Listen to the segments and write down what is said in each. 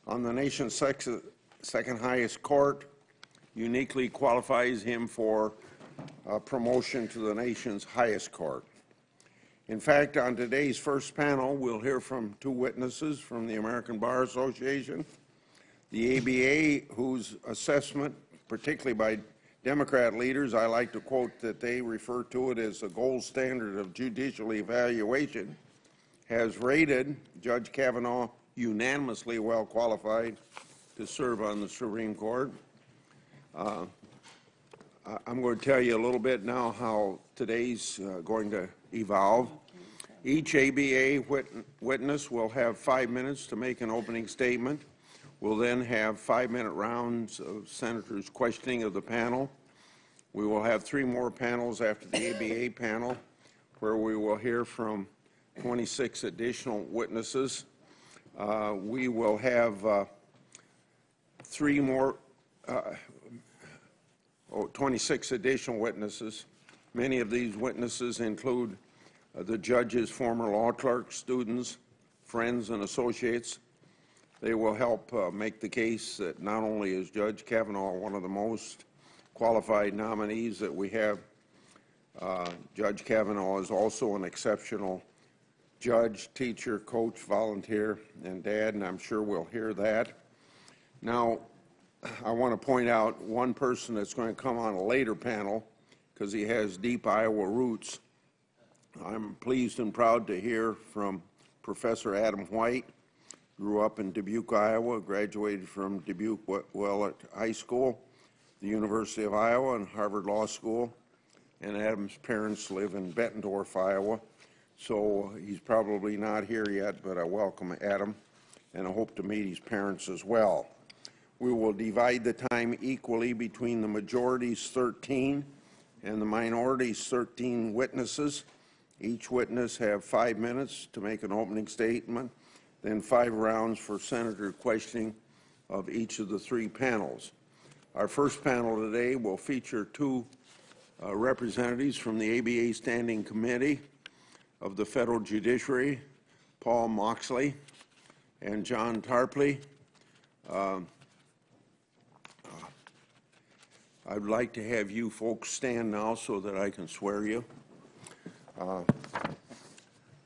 on the nation's second highest court uniquely qualifies him for promotion to the nation's highest court. In fact, on today's first panel, we'll hear from two witnesses from the American Bar Association, the ABA, whose assessment, particularly by Democrat leaders, I like to quote that they refer to it as the gold standard of judicial evaluation, has rated Judge Kavanaugh unanimously well qualified to serve on the Supreme Court. I'm going to tell you a little bit now how today's going to evolve. Each ABA witness will have 5 minutes to make an opening statement. We'll then have 5-minute rounds of senators questioning of the panel. We will have 3 more panels after the ABA panel, where we will hear from 26 additional witnesses. We will have 26 additional witnesses. Many of these witnesses include the judge's former law clerks, students, friends, and associates. They will help make the case that not only is Judge Kavanaugh one of the most qualified nominees that we have, Judge Kavanaugh is also an exceptional judge, teacher, coach, volunteer, and dad, and I'm sure we'll hear that. Now, I want to point out one person that's going to come on a later panel because he has deep Iowa roots. I'm pleased and proud to hear from Professor Adam White. Grew up in Dubuque, Iowa, graduated from Dubuque Willett High School, the University of Iowa, and Harvard Law School. And Adam's parents live in Bettendorf, Iowa. So he's probably not here yet, but I welcome Adam, and I hope to meet his parents as well. We will divide the time equally between the majority's 13 and the minority's 13 witnesses. Each witness have 5 minutes to make an opening statement, then 5 rounds for senator questioning of each of the 3 panels. Our first panel today will feature 2 representatives from the ABA Standing Committee of the Federal Judiciary, Paul Moxley and John Tarpley. I'd like to have you folks stand now so that I can swear you.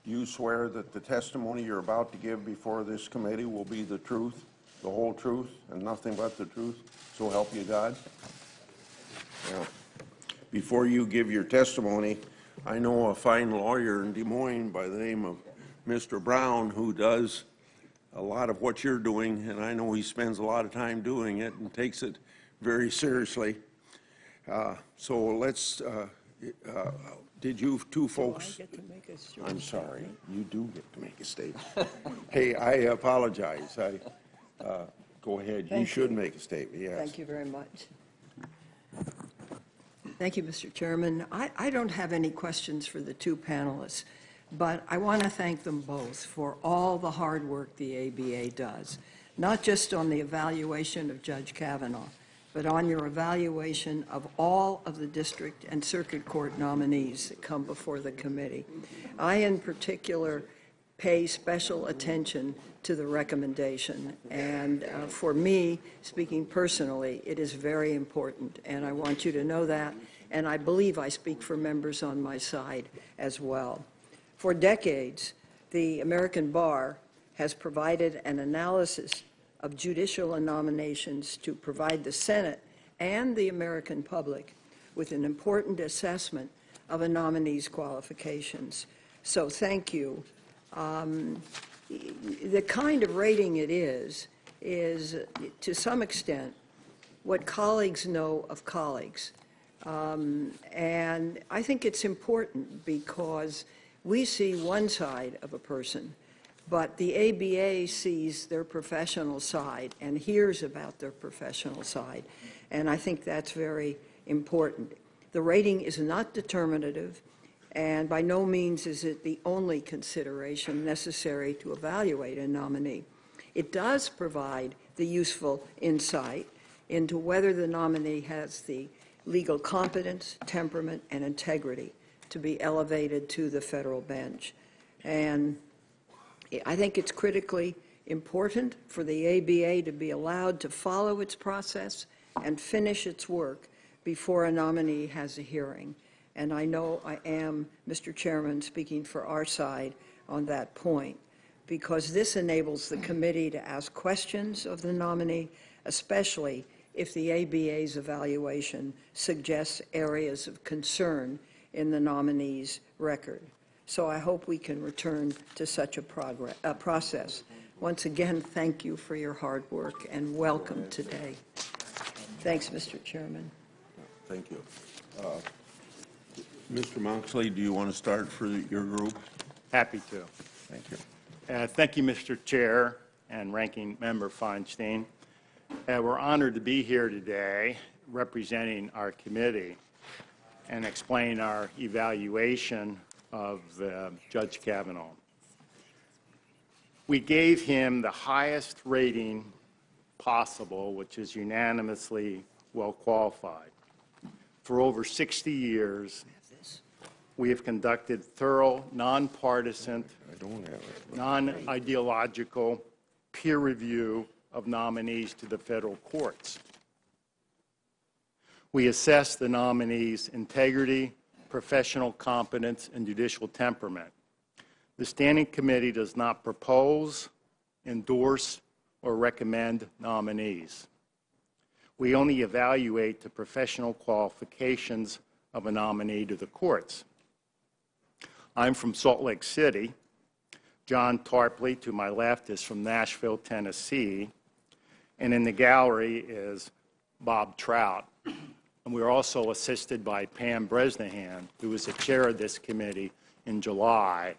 You swear that the testimony you're about to give before this committee will be the truth, the whole truth, and nothing but the truth, so help you God? Yeah. Before you give your testimony, I know a fine lawyer in Des Moines by the name of Mr. Brown who does a lot of what you're doing, and I know he spends a lot of time doing it and takes it very seriously. So let's, did you 2 folks? Do I get to make a I'm sorry, you do get to make a statement. Hey, I apologize. Go ahead. You should make a statement, yes. Thank you very much. Thank you, Mr. Chairman. I don't have any questions for the 2 panelists, but I want to thank them both for all the hard work the ABA does, not just on the evaluation of Judge Kavanaugh, but on your evaluation of all of the district and circuit court nominees that come before the committee. I, in particular, pay special attention to the recommendation, and for me, speaking personally, it is very important, and I want you to know that, and I believe I speak for members on my side as well. For decades, the American Bar has provided an analysis of judicial nominations to provide the Senate and the American public with an important assessment of a nominee's qualifications. So thank you. The kind of rating it is to some extent what colleagues know of colleagues. And I think it's important because we see one side of a person, but the ABA sees their professional side and hears about their professional side, and I think that's very important. The rating is not determinative, and by no means is it the only consideration necessary to evaluate a nominee. It does provide the useful insight into whether the nominee has the legal competence, temperament, and integrity to be elevated to the federal bench. And I think it's critically important for the ABA to be allowed to follow its process and finish its work before a nominee has a hearing. And I know I am, Mr. Chairman, speaking for our side on that point, because this enables the committee to ask questions of the nominee, especially if the ABA's evaluation suggests areas of concern in the nominee's record. So I hope we can return to such a process. Once again, thank you for your hard work and welcome today. Thanks, Mr. Chairman. Thank you. Mr. Moxley, do you want to start for your group? Happy to. Thank you. Thank you, Mr. Chair and Ranking Member Feinstein. We're honored to be here today representing our committee and explain our evaluation of Judge Kavanaugh. We gave him the highest rating possible, which is unanimously well qualified. For over 60 years, we have conducted thorough, nonpartisan, non-ideological peer review of nominees to the federal courts. We assess the nominees' integrity, professional competence, and judicial temperament. The Standing Committee does not propose, endorse, or recommend nominees. We only evaluate the professional qualifications of a nominee to the courts. I'm from Salt Lake City. John Tarpley, to my left, is from Nashville, Tennessee. And in the gallery is Bob Trout. And we're also assisted by Pam Bresnahan, who was the chair of this committee in July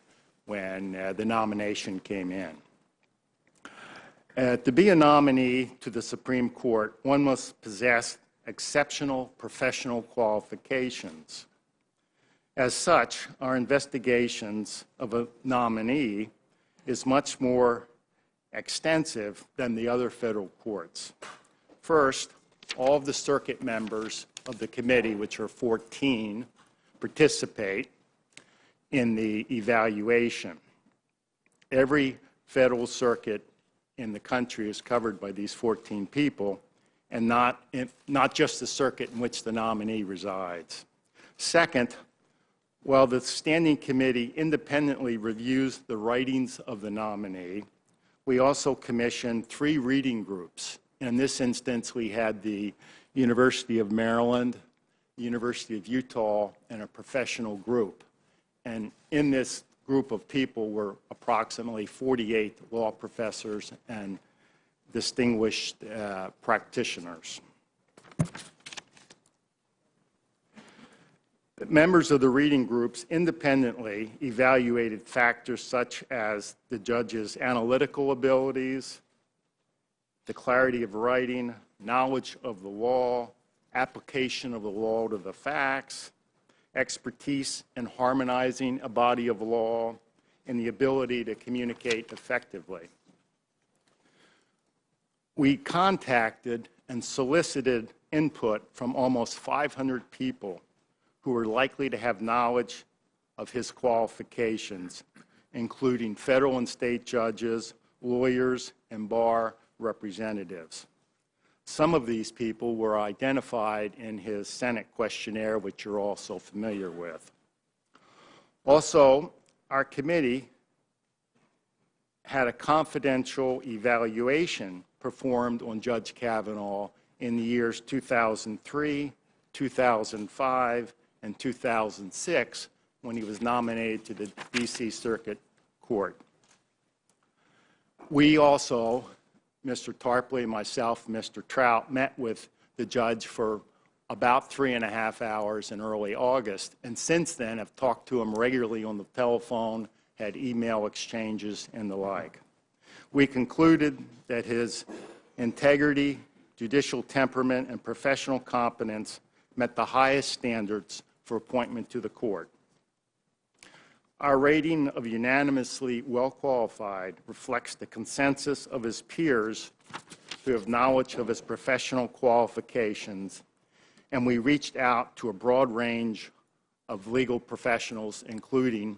when the nomination came in. To be a nominee to the Supreme Court, one must possess exceptional professional qualifications. As such, our investigations of a nominee is much more extensive than the other federal courts. First, all of the circuit members of the committee, which are 14, participate in the evaluation. Every federal circuit in the country is covered by these 14 people, and not just the circuit in which the nominee resides. Second, while the Standing Committee independently reviews the writings of the nominee, we also commission 3 reading groups. In this instance, we had the University of Maryland, the University of Utah, and a professional group. And in this group of people were approximately 48 law professors and distinguished practitioners. The members of the reading groups independently evaluated factors such as the judge's analytical abilities, the clarity of writing, knowledge of the law, application of the law to the facts, expertise in harmonizing a body of law, and the ability to communicate effectively. We contacted and solicited input from almost 500 people who are likely to have knowledge of his qualifications, including federal and state judges, lawyers, and bar representatives. Some of these people were identified in his Senate questionnaire, which you're also familiar with. Also, our committee had a confidential evaluation performed on Judge Kavanaugh in the years 2003, 2005, and 2006 when he was nominated to the D.C. Circuit Court. We also, Mr. Tarpley, myself, Mr. Trout, met with the judge for about 3.5 hours in early August, and since then have talked to him regularly on the telephone, had email exchanges, and the like. We concluded that his integrity, judicial temperament, and professional competence met the highest standards for appointment to the court. Our rating of unanimously well qualified reflects the consensus of his peers who have knowledge of his professional qualifications, and we reached out to a broad range of legal professionals, including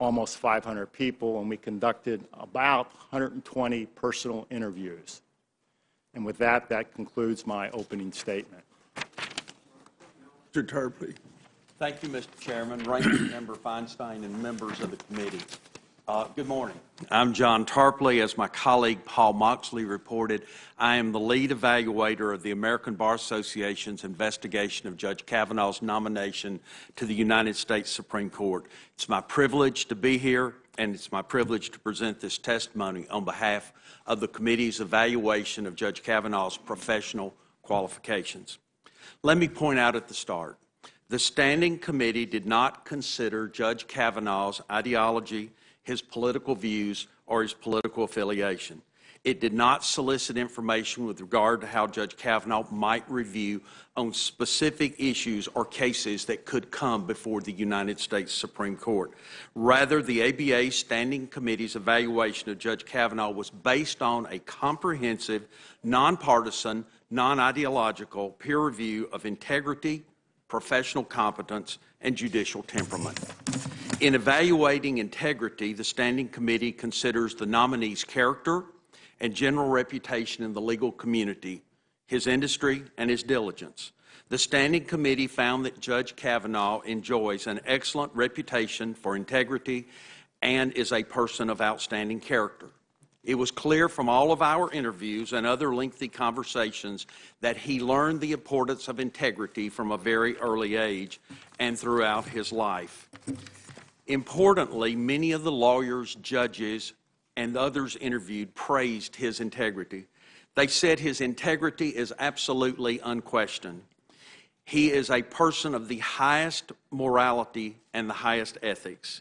almost 500 people, and we conducted about 120 personal interviews. And with that, that concludes my opening statement. Mr. Tarpley. Thank you, Mr. Chairman, Ranking Member Feinstein, and members of the committee. Good morning. I'm John Tarpley. As my colleague Paul Moxley reported, I am the lead evaluator of the American Bar Association's investigation of Judge Kavanaugh's nomination to the United States Supreme Court. It's my privilege to be here, and it's my privilege to present this testimony on behalf of the committee's evaluation of Judge Kavanaugh's professional qualifications. Let me point out at the start, the Standing Committee did not consider Judge Kavanaugh's ideology, his political views, or his political affiliation. It did not solicit information with regard to how Judge Kavanaugh might review on specific issues or cases that could come before the United States Supreme Court. Rather, the ABA Standing Committee's evaluation of Judge Kavanaugh was based on a comprehensive, nonpartisan, non-ideological peer review of integrity, professional competence, and judicial temperament. In evaluating integrity, the Standing Committee considers the nominee's character and general reputation in the legal community, his industry, and his diligence. The Standing Committee found that Judge Kavanaugh enjoys an excellent reputation for integrity and is a person of outstanding character. It was clear from all of our interviews and other lengthy conversations that he learned the importance of integrity from a very early age and throughout his life. Importantly, many of the lawyers, judges, and others interviewed praised his integrity. They said his integrity is absolutely unquestioned. He is a person of the highest morality and the highest ethics.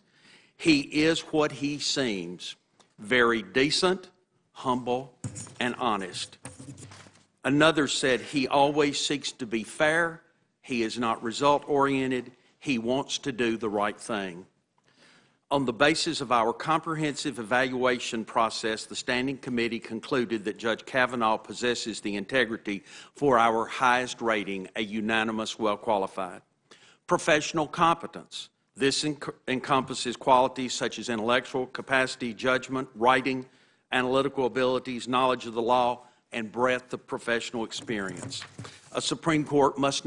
He is what he seems, very decent, humble, and honest. Another said he always seeks to be fair, he is not result-oriented, he wants to do the right thing. On the basis of our comprehensive evaluation process, the Standing Committee concluded that Judge Kavanaugh possesses the integrity for our highest rating, a unanimous well-qualified. Professional competence. This encompasses qualities such as intellectual capacity, judgment, writing, analytical abilities, knowledge of the law, and breadth of professional experience. A Supreme Court must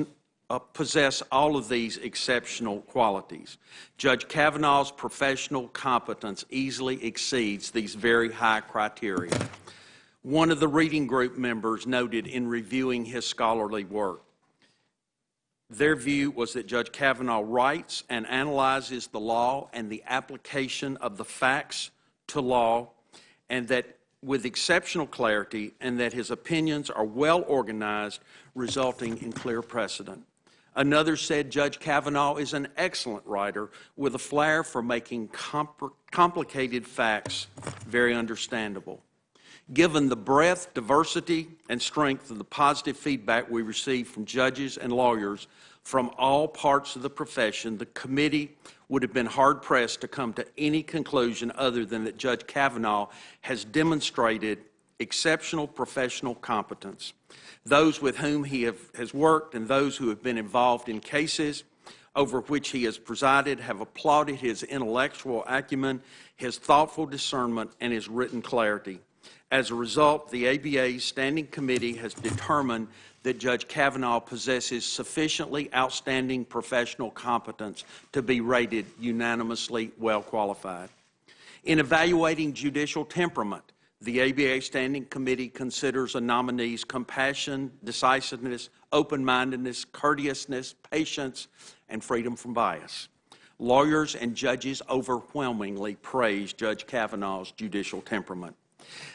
possess all of these exceptional qualities. Judge Kavanaugh's professional competence easily exceeds these very high criteria. One of the reading group members noted in reviewing his scholarly work, their view was that Judge Kavanaugh writes and analyzes the law and the application of the facts to law, and that with exceptional clarity, and that his opinions are well organized, resulting in clear precedent. Another said Judge Kavanaugh is an excellent writer with a flair for making complicated facts very understandable. Given the breadth, diversity, and strength of the positive feedback we receive from judges and lawyers from all parts of the profession, the committee would have been hard-pressed to come to any conclusion other than that Judge Kavanaugh has demonstrated exceptional professional competence. Those with whom he has worked and those who have been involved in cases over which he has presided have applauded his intellectual acumen, his thoughtful discernment, and his written clarity. As a result, the ABA's Standing Committee has determined that Judge Kavanaugh possesses sufficiently outstanding professional competence to be rated unanimously well qualified. In evaluating judicial temperament, the ABA Standing Committee considers a nominee's compassion, decisiveness, open-mindedness, courteousness, patience, and freedom from bias. Lawyers and judges overwhelmingly praise Judge Kavanaugh's judicial temperament.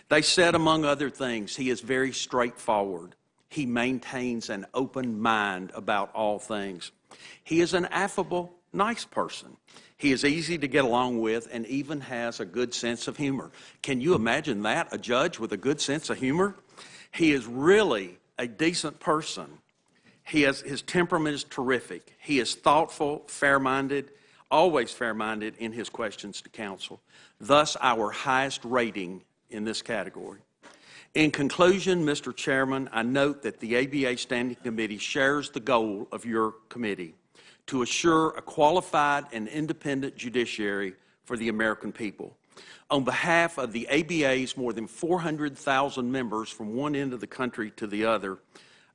They said, among other things, he is very straightforward. He maintains an open mind about all things. He is an affable, nice person. He is easy to get along with and even has a good sense of humor. Can you imagine that, a judge with a good sense of humor? He is really a decent person. His temperament is terrific. He is thoughtful, fair-minded, always fair-minded in his questions to counsel. Thus, our highest rating in this category. In conclusion, Mr. Chairman, I note that the ABA Standing Committee shares the goal of your committee to assure a qualified and independent judiciary for the American people. On behalf of the ABA's more than 400,000 members from one end of the country to the other,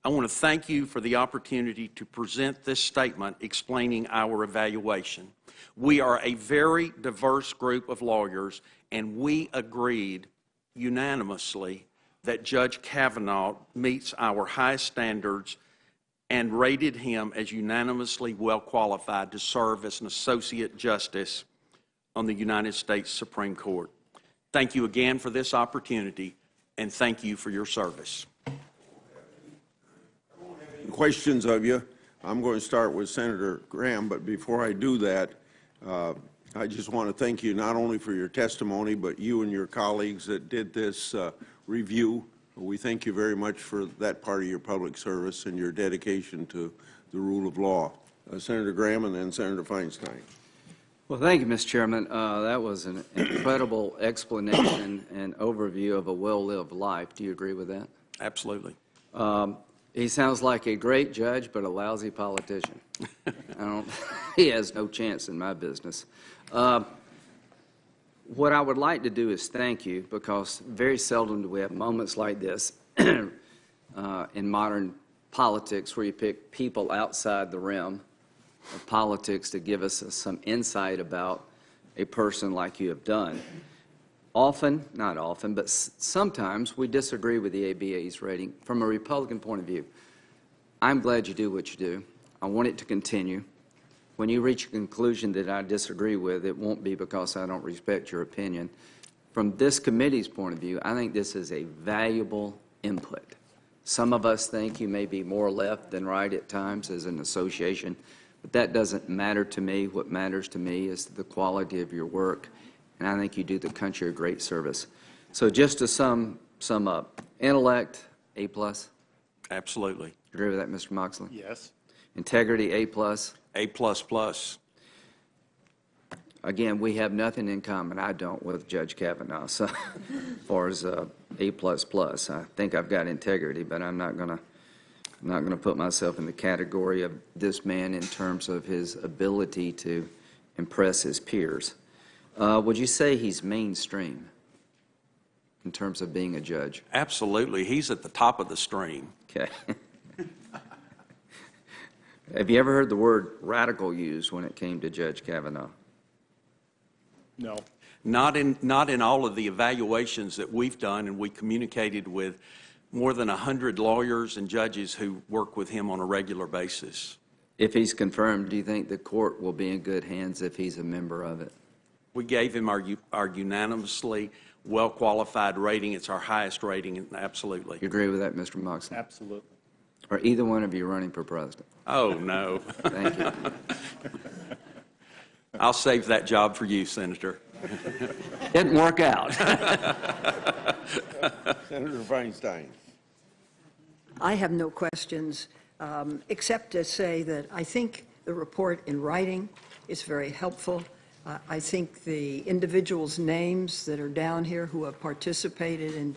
I want to thank you for the opportunity to present this statement explaining our evaluation. We are a very diverse group of lawyers, and we agreed unanimously that Judge Kavanaugh meets our highest standards and rated him as unanimously well qualified to serve as an Associate Justice on the United States Supreme Court. Thank you again for this opportunity, and thank you for your service. Questions of you. I'm going to start with Senator Graham, but before I do that, I just want to thank you not only for your testimony, but you and your colleagues that did this review. We thank you very much for that part of your public service and your dedication to the rule of law. Senator Graham and then Senator Feinstein. Well, thank you, Mr. Chairman. That was an incredible explanation and overview of a well-lived life. Do you agree with that? Absolutely. He sounds like a great judge, but a lousy politician. He has no chance in my business. What I would like to do is thank you, because very seldom do we have moments like this in modern politics where you pick people outside the realm of politics to give us some insight about a person like you have done. Often, not often, but sometimes we disagree with the ABA's rating from a Republican point of view. I'm glad you do what you do. I want it to continue. When you reach a conclusion that I disagree with, it won't be because I don't respect your opinion. From this committee's point of view, I think this is a valuable input. Some of us think you may be more left than right at times as an association, but that doesn't matter to me. What matters to me is the quality of your work, and I think you do the country a great service. So just to sum up, intellect, A+. Absolutely. Agree with that, Mr. Moxley? Yes. Integrity, A+. A++. Again, we have nothing in common. I don't with Judge Kavanaugh. So, as far as A++, I think I've got integrity, but I'm not gonna put myself in the category of this man in terms of his ability to impress his peers. Would you say he's mainstream in terms of being a judge? Absolutely. He's at the top of the stream. Okay. Have you ever heard the word radical used when it came to Judge Kavanaugh? No. Not in all of the evaluations that we've done, and we communicated with more than 100 lawyers and judges who work with him on a regular basis. If he's confirmed, do you think the court will be in good hands if he's a member of it? We gave him our unanimously well-qualified rating. It's our highest rating, and absolutely. You agree with that, Mr. Moxley? Absolutely. Are either one of you running for president? Oh, no. Thank you. I'll save that job for you, Senator. Didn't work out. Senator Feinstein. I have no questions, except to say that I think the report in writing is very helpful. I think the individuals' names that are down here who have participated in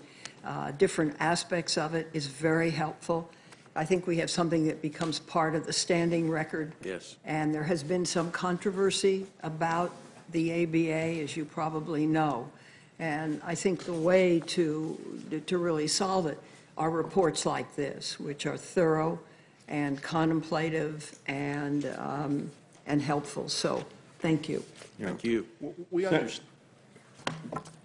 different aspects of it is very helpful. I think we have something that becomes part of the standing record. Yes. And there has been some controversy about the ABA, as you probably know. And I think the way to really solve it are reports like this, which are thorough and contemplative and helpful. So thank you. Thank you. We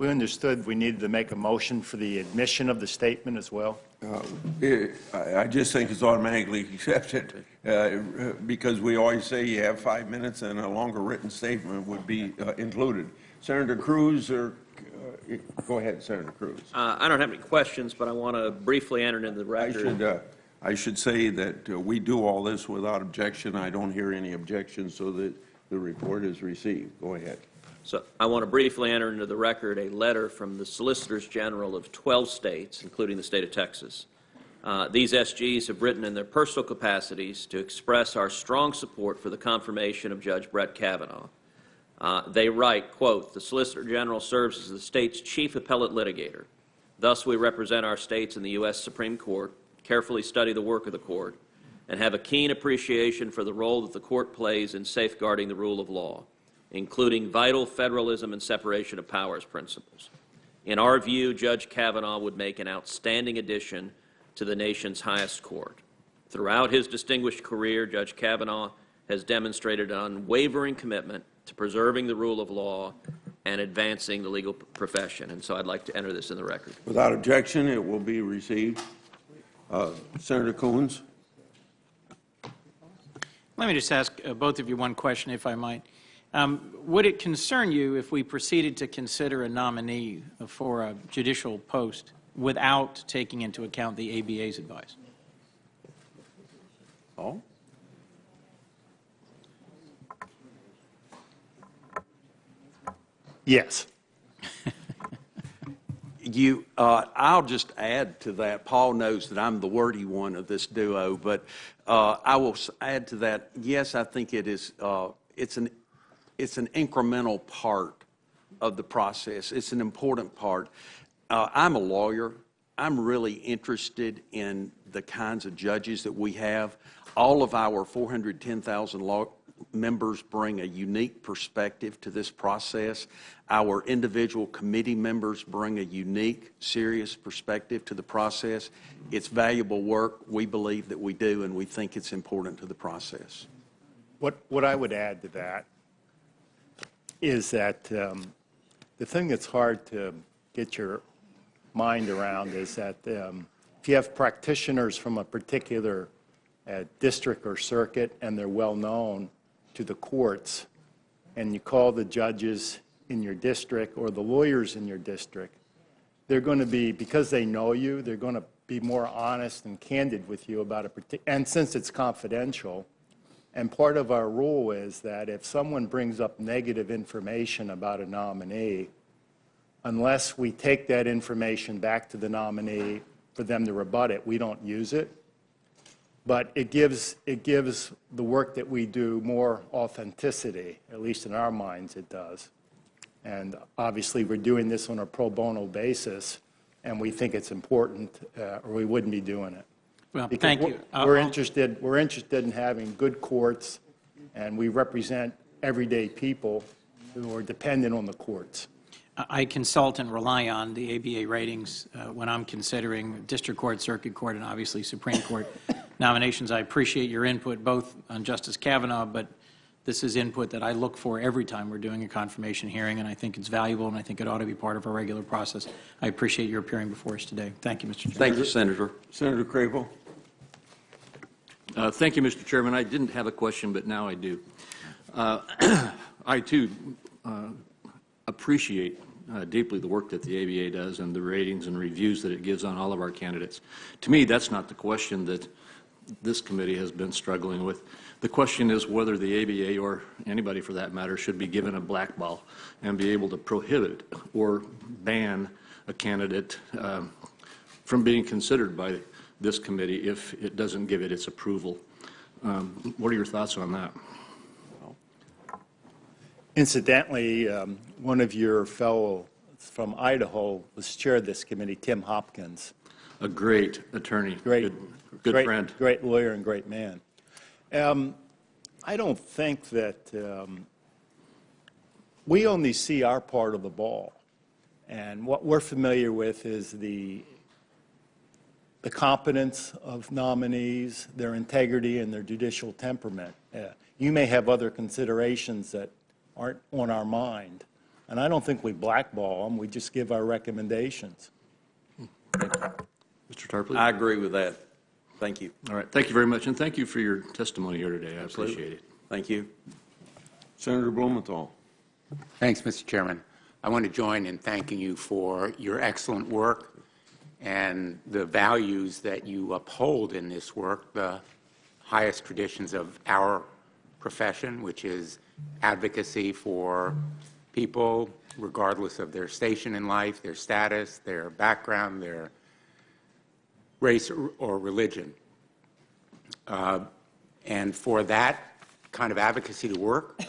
understood we needed to make a motion for the admission of the statement as well. I just think it's automatically accepted because we always say you have 5 minutes and a longer written statement would be included. Senator Cruz, or go ahead, Senator Cruz. I don't have any questions, but I want to briefly enter into the record. I should say that we do all this without objection. I don't hear any objections, so that the report is received. Go ahead. So I want to briefly enter into the record a letter from the Solicitors General of 12 states, including the state of Texas. These SGs have written in their personal capacities to express our strong support for the confirmation of Judge Brett Kavanaugh. They write, quote, "The Solicitor General serves as the state's chief appellate litigator. Thus, we represent our states in the U.S. Supreme Court, carefully study the work of the court, and have a keen appreciation for the role that the court plays in safeguarding the rule of law. including vital federalism and separation of powers principles. In our view, Judge Kavanaugh would make an outstanding addition to the nation's highest court. Throughout his distinguished career, Judge Kavanaugh has demonstrated an unwavering commitment to preserving the rule of law and advancing the legal profession. And so I'd like to enter this in the record. Without objection, it will be received. Senator Coons. Let me just ask both of you one question, if I might. Would it concern you if we proceeded to consider a nominee for a judicial post without taking into account the ABA's advice? Oh. Yes. I'll just add to that. Paul knows that I'm the wordy one of this duo, but I will add to that. Yes, I think it is. It's an incremental part of the process. It's an important part. I'm a lawyer. I'm really interested in the kinds of judges that we have. All of our 410,000 members bring a unique perspective to this process. Our individual committee members bring a unique, serious perspective to the process. It's valuable work. We believe that we do, and we think it's important to the process. What I would add to that is that the thing that's hard to get your mind around is that if you have practitioners from a particular district or circuit and they're well known to the courts, and you call the judges in your district or the lawyers in your district, they're going to be, because they know you, they're going to be more honest and candid with you about a particular, and since it's confidential, and part of our rule is that if someone brings up negative information about a nominee, unless we take that information back to the nominee for them to rebut it, we don't use it. But it gives the work that we do more authenticity, at least in our minds it does. And obviously we're doing this on a pro bono basis, and we think it's important, or we wouldn't be doing it. Well, Because thank you. We're interested in having good courts, and we represent everyday people who are dependent on the courts. I consult and rely on the ABA ratings when I'm considering district court, circuit court, and obviously Supreme Court nominations. I appreciate your input both on Justice Kavanaugh, but this is input that I look for every time we're doing a confirmation hearing, and I think it's valuable, and I think it ought to be part of our regular process. I appreciate your appearing before us today. Thank you, Mr. Chairman. Thank you, Senator. Senator Crable. Thank you, Mr. Chairman. I didn't have a question, but now I do. I, too, appreciate deeply the work that the ABA does and the ratings and reviews that it gives on all of our candidates. To me, that's not the question that this committee has been struggling with. The question is whether the ABA, or anybody for that matter, should be given a blackball and be able to prohibit or ban a candidate from being considered by this committee if it doesn't give it its approval. What are your thoughts on that? Incidentally, one of your fellows from Idaho was chair of this committee, Tim Hopkins. A great attorney, Great friend. Great lawyer and great man. I don't think that we only see our part of the ball. And what we're familiar with is the competence of nominees, their integrity, and their judicial temperament. You may have other considerations that aren't on our mind. And I don't think we blackball them. We just give our recommendations. Mr. Tarpley? I agree with that. Thank you. All right. Thank you very much. And thank you for your testimony here today. I Absolutely. appreciate it. Thank you. Senator Blumenthal. Thanks, Mr. Chairman. I want to join in thanking you for your excellent work and the values that you uphold in this work, the highest traditions of our profession, which is advocacy for people regardless of their station in life, their status, their background, their race or religion. And for that kind of advocacy to work,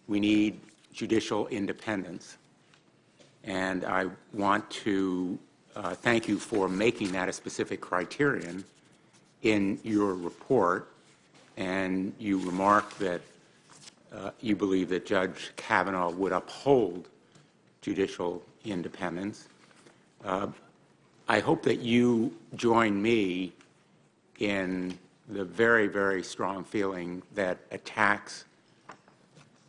we need judicial independence. And I want to thank you for making that a specific criterion in your report. And you remarked that you believe that Judge Kavanaugh would uphold judicial independence. I hope that you join me in the very, very strong feeling that attacks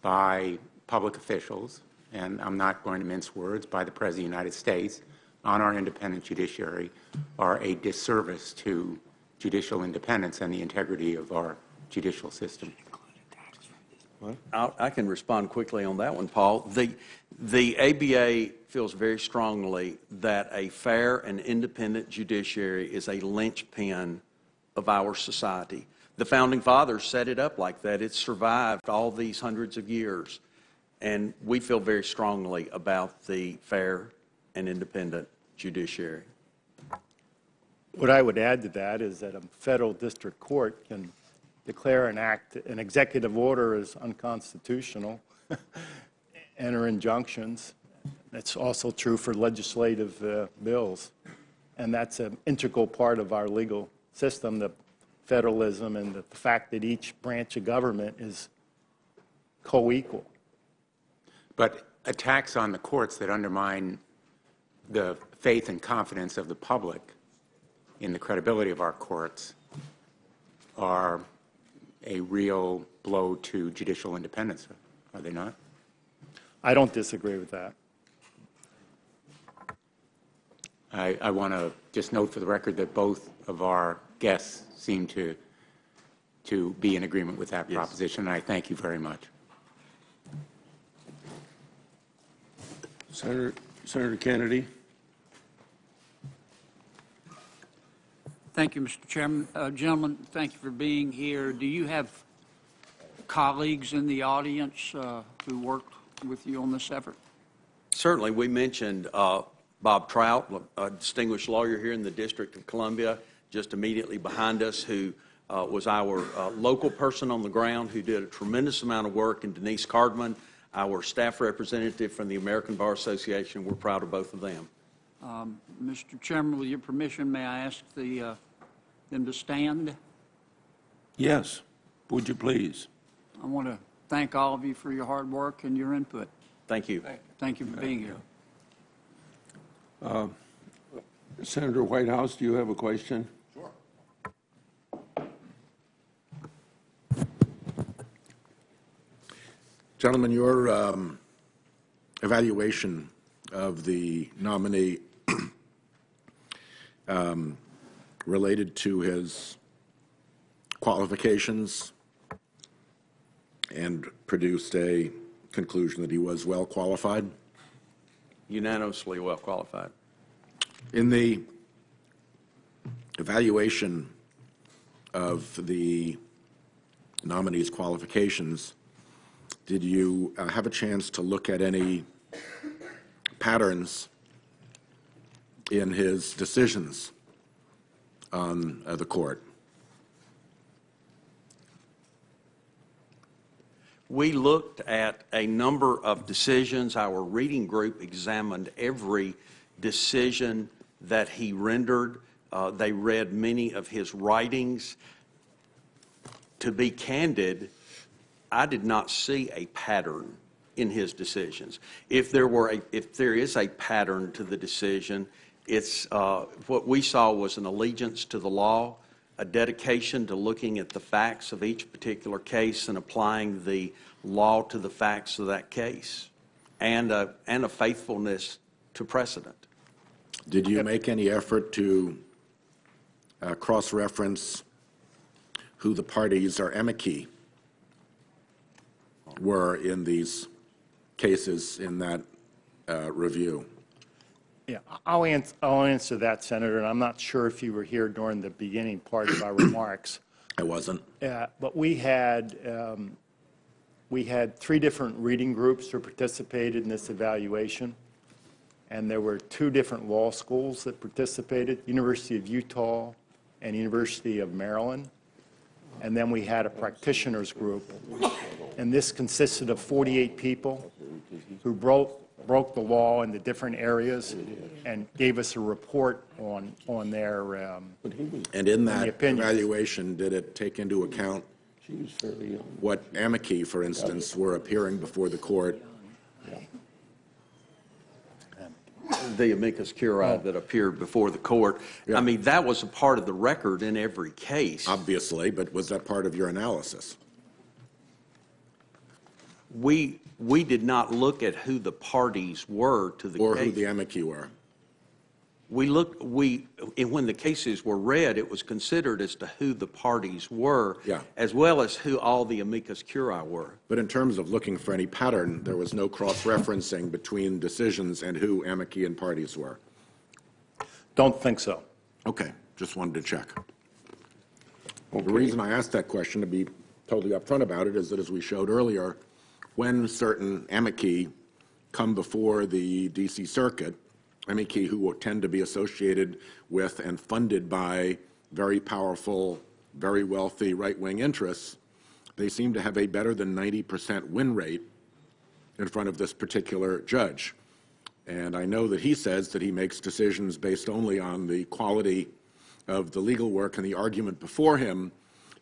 by public officials, and I'm not going to mince words, by the President of the United States on our independent judiciary are a disservice to judicial independence and the integrity of our judicial system. I can respond quickly on that one, Paul. The ABA feels very strongly that a fair and independent judiciary is a linchpin of our society. The Founding Fathers set it up like that. It's survived all these hundreds of years. And we feel very strongly about the fair and independent judiciary. What I would add to that is that a federal district court can declare an executive order as unconstitutional, enter injunctions. That's also true for legislative bills. And that's an integral part of our legal system, the federalism and the fact that each branch of government is co-equal. But attacks on the courts that undermine the faith and confidence of the public in the credibility of our courts are a real blow to judicial independence, are they not? I don't disagree with that. I want to just note for the record that both of our guests seem to be in agreement with that proposition, and I thank you very much. Senator Kennedy. Thank you, Mr. Chairman. Gentlemen, thank you for being here. Do you have colleagues in the audience who worked with you on this effort? Certainly. We mentioned Bob Trout, a distinguished lawyer here in the District of Columbia, just immediately behind us, who was our local person on the ground who did a tremendous amount of work, and Denise Cardman, our staff representative from the American Bar Association. We're proud of both of them. Mr. Chairman, with your permission, may I ask them to stand? Yes. Would you please? I want to thank all of you for your hard work and your input. Thank you. Thank you for being here. Senator Whitehouse, do you have a question? Sure. Gentlemen, your evaluation of the nominee related to his qualifications and produced a conclusion that he was well qualified? Unanimously well qualified. In the evaluation of the nominee's qualifications, did you have a chance to look at any patterns in his decisions on the court? We looked at a number of decisions. Our reading group examined every decision that he rendered. They read many of his writings. To be candid, I did not see a pattern in his decisions. If there is a pattern to the decision, it's what we saw was an allegiance to the law, a dedication to looking at the facts of each particular case and applying the law to the facts of that case, and a faithfulness to precedent. Did you make any effort to cross-reference who the parties or amici were in these cases in that review? Yeah, I'll answer that, Senator, and I'm not sure if you were here during the beginning part of our remarks. I wasn't. But we had 3 different reading groups who participated in this evaluation, and there were 2 different law schools that participated, University of Utah and University of Maryland. And then we had a practitioners group, and this consisted of 48 people who broke the law in the different areas and gave us a report on their And in that opinions. evaluation, did it take into account what amici, for instance, were appearing before the court. The amicus curiae that appeared before the court. Yeah. I mean, that was a part of the record in every case. Obviously, but was that part of your analysis? We did not look at who the parties were to the case. Or who the amici were? When the cases were read, it was considered as to who the parties were, Yeah. as well as who all the amicus curiae were. But in terms of looking for any pattern, there was no cross-referencing between decisions and who amici and parties were. Don't think so. Okay, just wanted to check. Well, the reason I asked that question, to be totally upfront about it, is that as we showed earlier, when certain amici come before the D.C. Circuit, amici who tend to be associated with and funded by very powerful, very wealthy right-wing interests, they seem to have a better than 90% win rate in front of this particular judge. And I know that he says that he makes decisions based only on the quality of the legal work and the argument before him,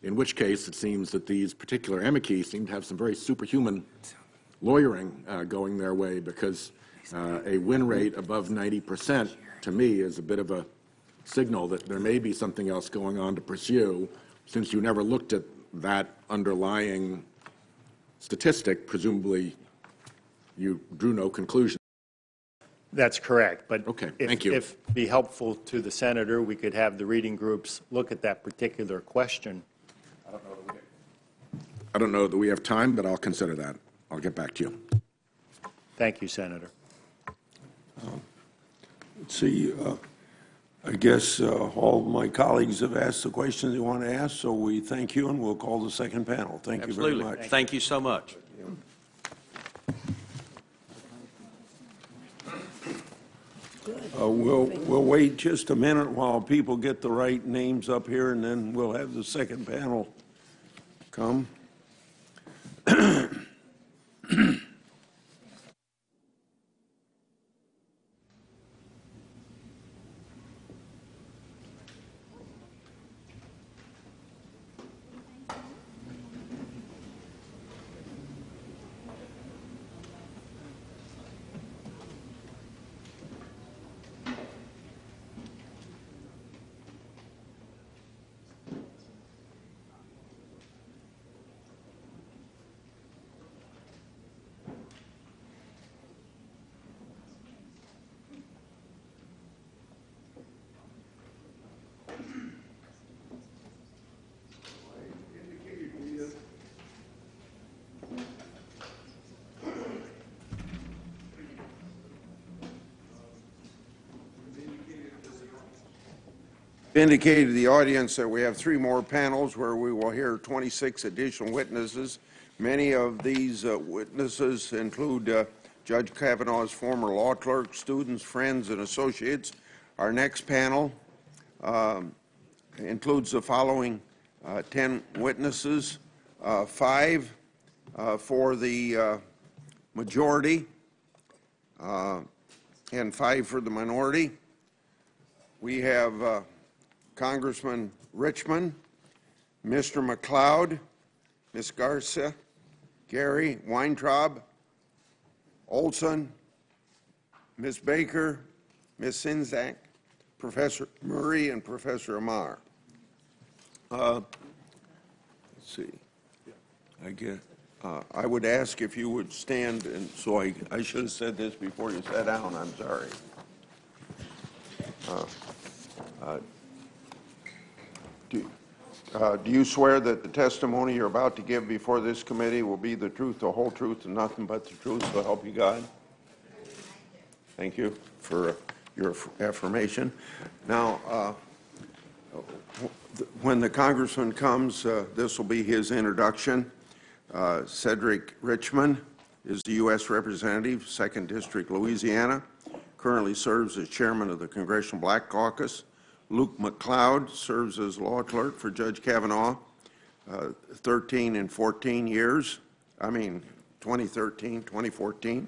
in which case it seems that these particular amici seem to have some very superhuman lawyering going their way, because a win rate above 90% to me is a bit of a signal that there may be something else going on to pursue, since you never looked at that underlying statistic. Presumably you drew no conclusion. That's correct, but Okay, if, thank you. if it'd be helpful to the senator, we could have the reading groups look at that particular question. I don't know that we have time, but I'll consider that. I'll get back to you. Thank you, Senator. Let's see, I guess all of my colleagues have asked the questions they want to ask, so we thank you, and we'll call the second panel. Thank you very Absolutely. much. Thank you so much. We'll wait just a minute while people get the right names up here, and then we'll have the second panel come. Indicated to the audience that we have 3 more panels where we will hear 26 additional witnesses. Many of these witnesses include Judge Kavanaugh's former law clerk, students, friends, and associates. Our next panel includes the following 10 witnesses, 5 for the majority and 5 for the minority. We have Congressman Richmond, Mr. McLeod, Ms. Garcia, Gary, Weintraub, Olson, Ms. Baker, Ms. Sinzak, Professor Murray, and Professor Amar. Let's see. I would ask if you would stand, and so I should have said this before you sat down. I'm sorry. Do you swear that the testimony you're about to give before this committee will be the truth, the whole truth, and nothing but the truth, so help you God? Thank you for your affirmation. Now, when the congressman comes, this will be his introduction. Cedric Richmond is the U.S. Representative, 2nd District, Louisiana. Currently serves as chairman of the Congressional Black Caucus. Luke McLeod serves as law clerk for Judge Kavanaugh, 13 and 14 years. 2013, 2014.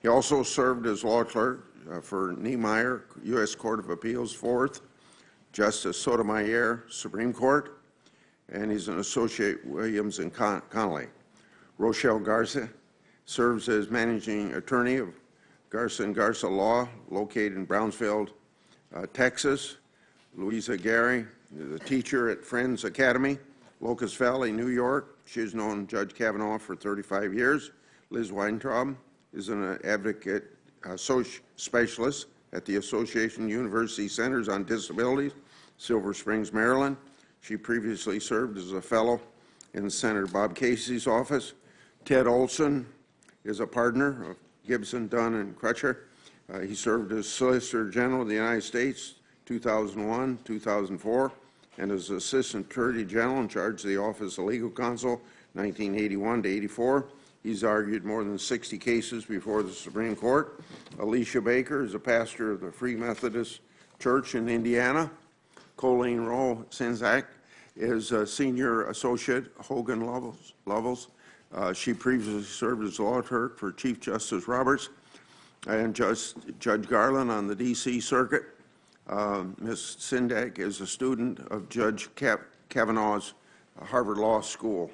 He also served as law clerk for Niemeyer, U.S. Court of Appeals, 4th, Justice Sotomayor, Supreme Court, and he's an associate Williams and Connolly. Rochelle Garza serves as managing attorney of Garza & Garza Law, located in Brownsville, Texas. Louisa Gary is a teacher at Friends Academy, Locust Valley, New York. She has known Judge Kavanaugh for 35 years. Liz Weintraub is an advocate specialist at the Association University Centers on Disabilities, Silver Springs, Maryland. She previously served as a fellow in Senator Bob Casey's office. Ted Olson is a partner of Gibson, Dunn, & Crutcher. He served as Solicitor General of the United States 2001, 2004, and as Assistant Attorney General in charge of the Office of Legal Counsel 1981 to 84. He's argued more than 60 cases before the Supreme Court. Alicia Baker is a pastor of the Free Methodist Church in Indiana. Colleen Rowe Senzak is a senior associate, Hogan Lovells. She previously served as law clerk for Chief Justice Roberts and Judge Garland on the D.C. Circuit. Ms. Senzak is a student of Judge Kavanaugh's Harvard Law School.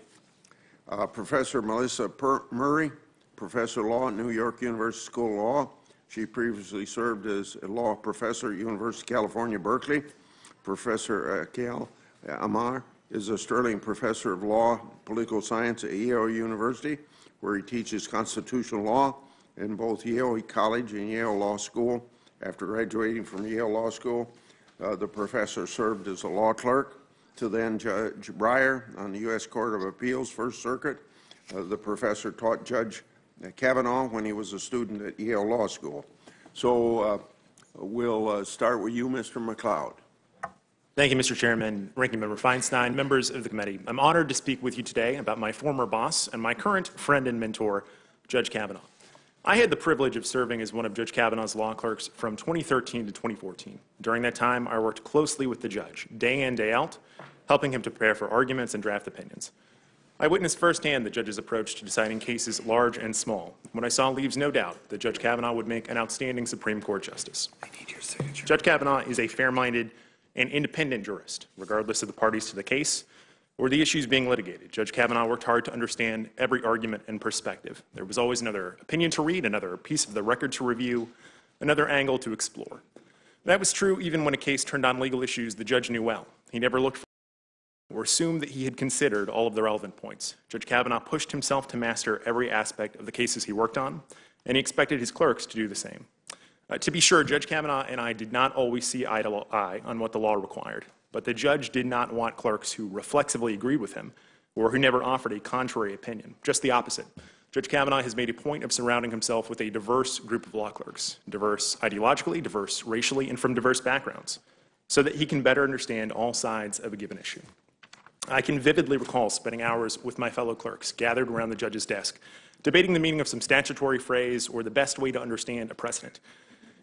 Professor Melissa Murray, professor of law at New York University School of Law. She previously served as a law professor at University of California, Berkeley. Professor Kael Amar is a Sterling Professor of Law, Political Science at Yale University, where he teaches constitutional law in both Yale College and Yale Law School. After graduating from Yale Law School, the professor served as a law clerk to then Judge Breyer on the U.S. Court of Appeals, First Circuit. The professor taught Judge Kavanaugh when he was a student at Yale Law School. So we'll start with you, Mr. McLeod. Thank you, Mr. Chairman, Ranking Member Feinstein, members of the committee. I'm honored to speak with you today about my former boss and my current friend and mentor, Judge Kavanaugh. I had the privilege of serving as one of Judge Kavanaugh's law clerks from 2013 to 2014. During that time, I worked closely with the judge, day in, day out, helping him to prepare for arguments and draft opinions. I witnessed firsthand the judge's approach to deciding cases large and small. What I saw leaves no doubt that Judge Kavanaugh would make an outstanding Supreme Court justice. I need your signature. Judge Kavanaugh is a fair-minded and independent jurist, regardless of the parties to the case or the issues being litigated. Judge Kavanaugh worked hard to understand every argument and perspective. There was always another opinion to read, another piece of the record to review, another angle to explore. That was true even when a case turned on legal issues the judge knew well. He never looked for or assumed that he had considered all of the relevant points. Judge Kavanaugh pushed himself to master every aspect of the cases he worked on, and he expected his clerks to do the same. To be sure, Judge Kavanaugh and I did not always see eye to eye on what the law required, but the judge did not want clerks who reflexively agreed with him or who never offered a contrary opinion. Just the opposite. Judge Kavanaugh has made a point of surrounding himself with a diverse group of law clerks, diverse ideologically, diverse racially, and from diverse backgrounds, so that he can better understand all sides of a given issue. I can vividly recall spending hours with my fellow clerks gathered around the judge's desk, debating the meaning of some statutory phrase or the best way to understand a precedent.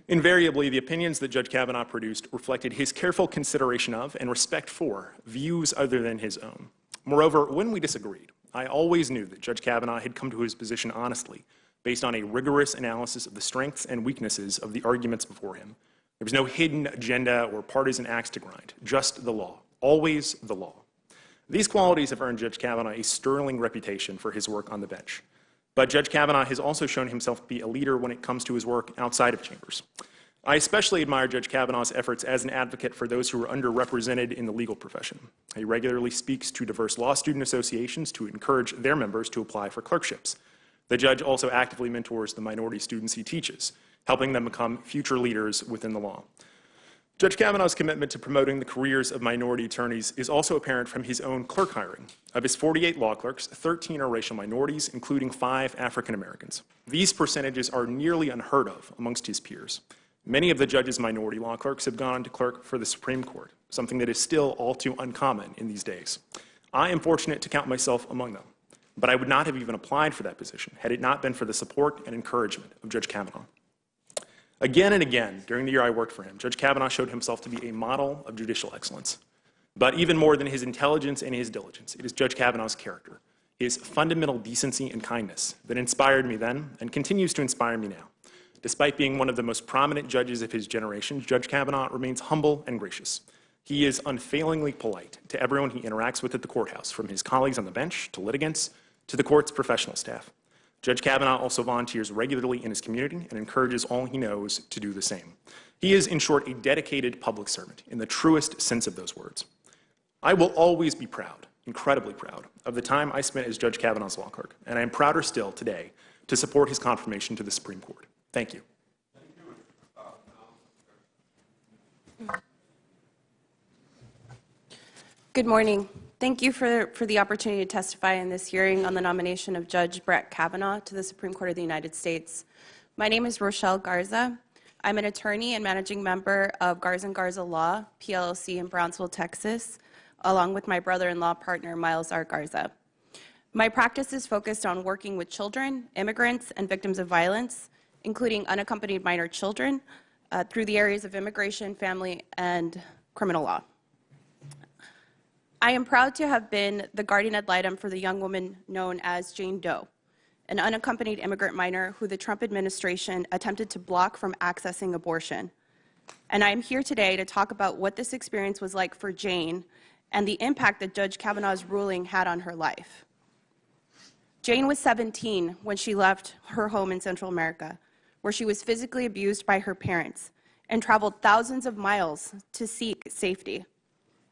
Invariably, the opinions that Judge Kavanaugh produced reflected his careful consideration of and respect for views other than his own. Moreover, when we disagreed, I always knew that Judge Kavanaugh had come to his position honestly, based on a rigorous analysis of the strengths and weaknesses of the arguments before him. There was no hidden agenda or partisan axe to grind, just the law, always the law. These qualities have earned Judge Kavanaugh a sterling reputation for his work on the bench. But Judge Kavanaugh has also shown himself to be a leader when it comes to his work outside of chambers. I especially admire Judge Kavanaugh's efforts as an advocate for those who are underrepresented in the legal profession. He regularly speaks to diverse law student associations to encourage their members to apply for clerkships. The judge also actively mentors the minority students he teaches, helping them become future leaders within the law. Judge Kavanaugh's commitment to promoting the careers of minority attorneys is also apparent from his own clerk hiring. Of his 48 law clerks, 13 are racial minorities, including 5 African Americans. These percentages are nearly unheard of amongst his peers. Many of the judge's minority law clerks have gone on to clerk for the Supreme Court, something that is still all too uncommon in these days. I am fortunate to count myself among them, but I would not have even applied for that position had it not been for the support and encouragement of Judge Kavanaugh. Again and again, during the year I worked for him, Judge Kavanaugh showed himself to be a model of judicial excellence. But even more than his intelligence and his diligence, it is Judge Kavanaugh's character, his fundamental decency and kindness that inspired me then and continues to inspire me now. Despite being one of the most prominent judges of his generation, Judge Kavanaugh remains humble and gracious. He is unfailingly polite to everyone he interacts with at the courthouse, from his colleagues on the bench to litigants to the court's professional staff. Judge Kavanaugh also volunteers regularly in his community and encourages all he knows to do the same. He is, in short, a dedicated public servant in the truest sense of those words. I will always be proud, incredibly proud, of the time I spent as Judge Kavanaugh's law clerk, and I am prouder still today to support his confirmation to the Supreme Court. Thank you. Good morning. Thank you for the opportunity to testify in this hearing on the nomination of Judge Brett Kavanaugh to the Supreme Court of the United States. My name is Rochelle Garza. I'm an attorney and managing member of Garza & Garza Law, PLLC in Brownsville, Texas, along with my brother-in-law partner, Miles R. Garza. My practice is focused on working with children, immigrants, and victims of violence, including unaccompanied minor children, through the areas of immigration, family, and criminal law. I am proud to have been the guardian ad litem for the young woman known as Jane Doe, an unaccompanied immigrant minor who the Trump administration attempted to block from accessing abortion. And I am here today to talk about what this experience was like for Jane and the impact that Judge Kavanaugh's ruling had on her life. Jane was 17 when she left her home in Central America, where she was physically abused by her parents and traveled thousands of miles to seek safety.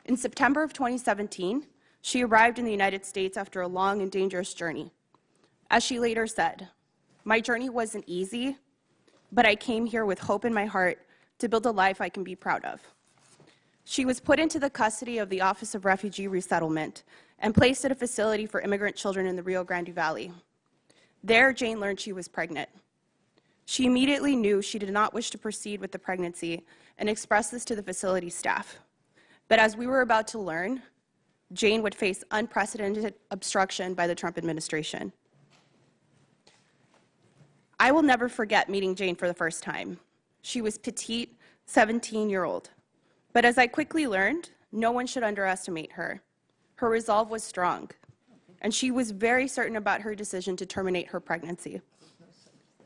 In September of 2017, she arrived in the United States after a long and dangerous journey. As she later said, "My journey wasn't easy, but I came here with hope in my heart to build a life I can be proud of." She was put into the custody of the Office of Refugee Resettlement and placed at a facility for immigrant children in the Rio Grande Valley. There, Jane learned she was pregnant. She immediately knew she did not wish to proceed with the pregnancy and expressed this to the facility staff. But as we were about to learn, Jane would face unprecedented obstruction by the Trump administration. I will never forget meeting Jane for the first time. She was petite, 17-year-old. But as I quickly learned, no one should underestimate her. Her resolve was strong, and she was very certain about her decision to terminate her pregnancy.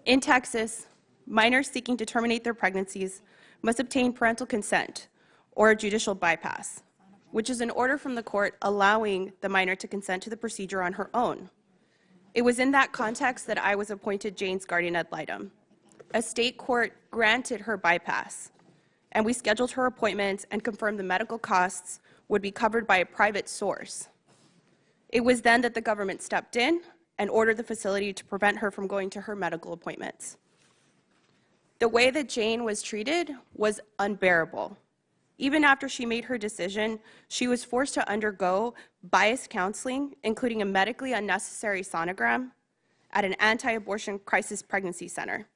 In Texas, minors seeking to terminate their pregnancies must obtain parental consent or a judicial bypass, which is an order from the court allowing the minor to consent to the procedure on her own. It was in that context that I was appointed Jane's guardian ad litem. A state court granted her bypass, and we scheduled her appointments and confirmed the medical costs would be covered by a private source. It was then that the government stepped in and ordered the facility to prevent her from going to her medical appointments. The way that Jane was treated was unbearable. Even after she made her decision, she was forced to undergo biased counseling, including a medically unnecessary sonogram, at an anti-abortion crisis pregnancy center.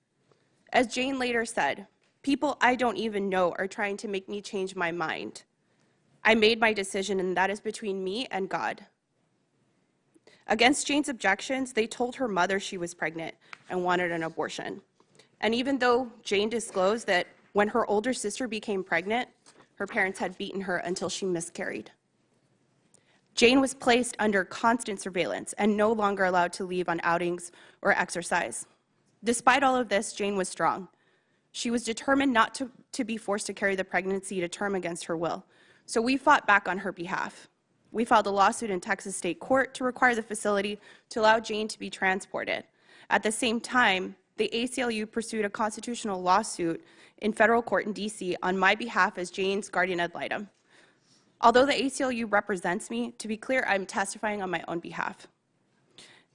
As Jane later said, "People I don't even know are trying to make me change my mind. I made my decision, and that is between me and God." Against Jane's objections, they told her mother she was pregnant and wanted an abortion. And even though Jane disclosed that when her older sister became pregnant, her parents had beaten her until she miscarried. Jane was placed under constant surveillance and no longer allowed to leave on outings or exercise. Despite all of this, Jane was strong. She was determined not to be forced to carry the pregnancy to term against her will, so we fought back on her behalf. We filed a lawsuit in Texas State Court to require the facility to allow Jane to be transported. At the same time, the ACLU pursued a constitutional lawsuit in federal court in D.C. on my behalf as Jane's guardian ad litem. Although the ACLU represents me, to be clear, I'm testifying on my own behalf.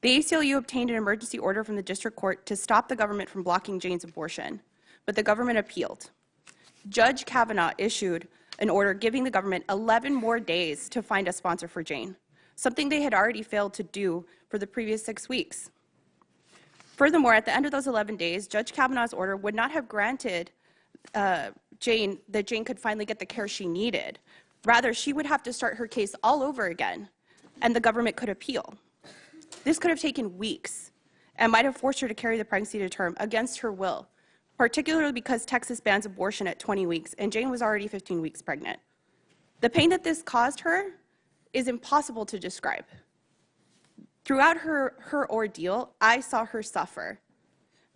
The ACLU obtained an emergency order from the district court to stop the government from blocking Jane's abortion, but the government appealed. Judge Kavanaugh issued an order giving the government 11 more days to find a sponsor for Jane, something they had already failed to do for the previous 6 weeks. Furthermore, at the end of those 11 days, Judge Kavanaugh's order would not have granted Jane could finally get the care she needed. Rather, she would have to start her case all over again, and the government could appeal. This could have taken weeks and might have forced her to carry the pregnancy to term against her will, particularly because Texas bans abortion at 20 weeks, and Jane was already 15 weeks pregnant. The pain that this caused her is impossible to describe. Throughout her ordeal, I saw her suffer.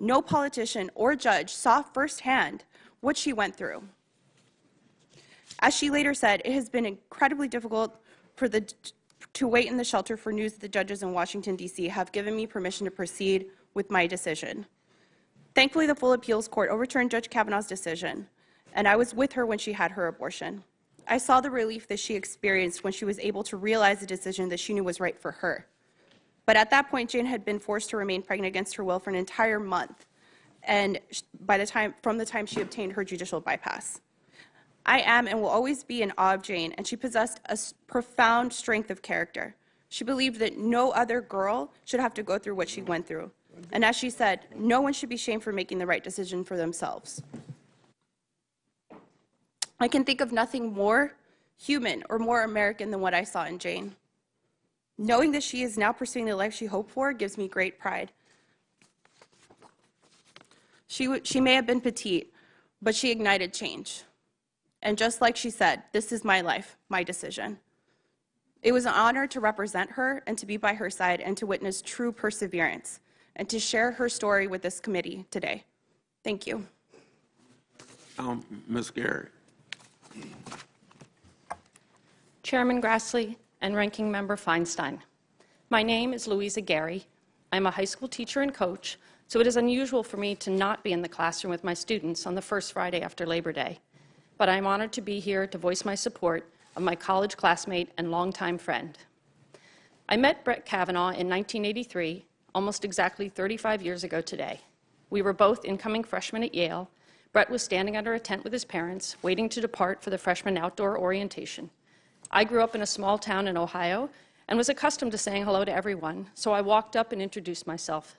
No politician or judge saw firsthand what she went through. As she later said, it has been incredibly difficult to wait in the shelter for news that the judges in Washington, D.C. have given me permission to proceed with my decision. Thankfully, the full appeals court overturned Judge Kavanaugh's decision, and I was with her when she had her abortion. I saw the relief that she experienced when she was able to realize the decision that she knew was right for her. But at that point, Jane had been forced to remain pregnant against her will for an entire month, and from the time she obtained her judicial bypass. I am and will always be in awe of Jane, and she possessed a profound strength of character. She believed that no other girl should have to go through what she went through. And as she said, no one should be shamed for making the right decision for themselves. I can think of nothing more human or more American than what I saw in Jane. Knowing that she is now pursuing the life she hoped for gives me great pride. She may have been petite, but she ignited change. And just like she said, this is my life, my decision. It was an honor to represent her and to be by her side and to witness true perseverance and to share her story with this committee today. Thank you. Ms. Gary. Chairman Grassley and Ranking Member Feinstein. My name is Louisa Gary. I'm a high school teacher and coach, so it is unusual for me to not be in the classroom with my students on the first Friday after Labor Day. But I'm honored to be here to voice my support of my college classmate and longtime friend. I met Brett Kavanaugh in 1983, almost exactly 35 years ago today. We were both incoming freshmen at Yale. Brett was standing under a tent with his parents, waiting to depart for the freshman outdoor orientation. I grew up in a small town in Ohio and was accustomed to saying hello to everyone, so I walked up and introduced myself.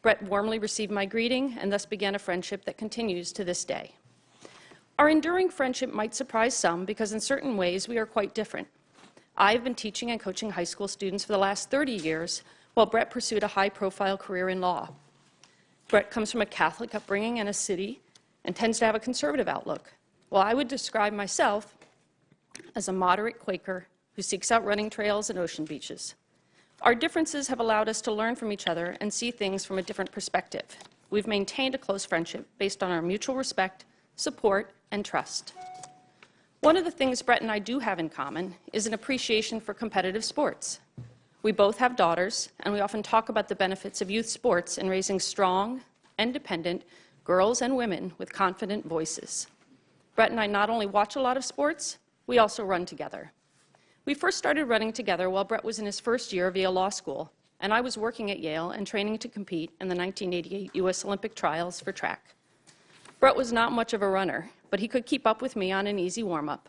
Brett warmly received my greeting and thus began a friendship that continues to this day. Our enduring friendship might surprise some because in certain ways we are quite different. I've been teaching and coaching high school students for the last 30 years, while Brett pursued a high-profile career in law. Brett comes from a Catholic upbringing in a city and tends to have a conservative outlook, while I would describe myself as a moderate Quaker who seeks out running trails and ocean beaches. Our differences have allowed us to learn from each other and see things from a different perspective. We've maintained a close friendship based on our mutual respect, support, and trust. One of the things Brett and I do have in common is an appreciation for competitive sports. We both have daughters, and we often talk about the benefits of youth sports in raising strong, independent girls and women with confident voices. Brett and I not only watch a lot of sports, we also run together. We first started running together while Brett was in his first year of Yale Law School, and I was working at Yale and training to compete in the 1988 U.S. Olympic trials for track. Brett was not much of a runner, but he could keep up with me on an easy warm-up.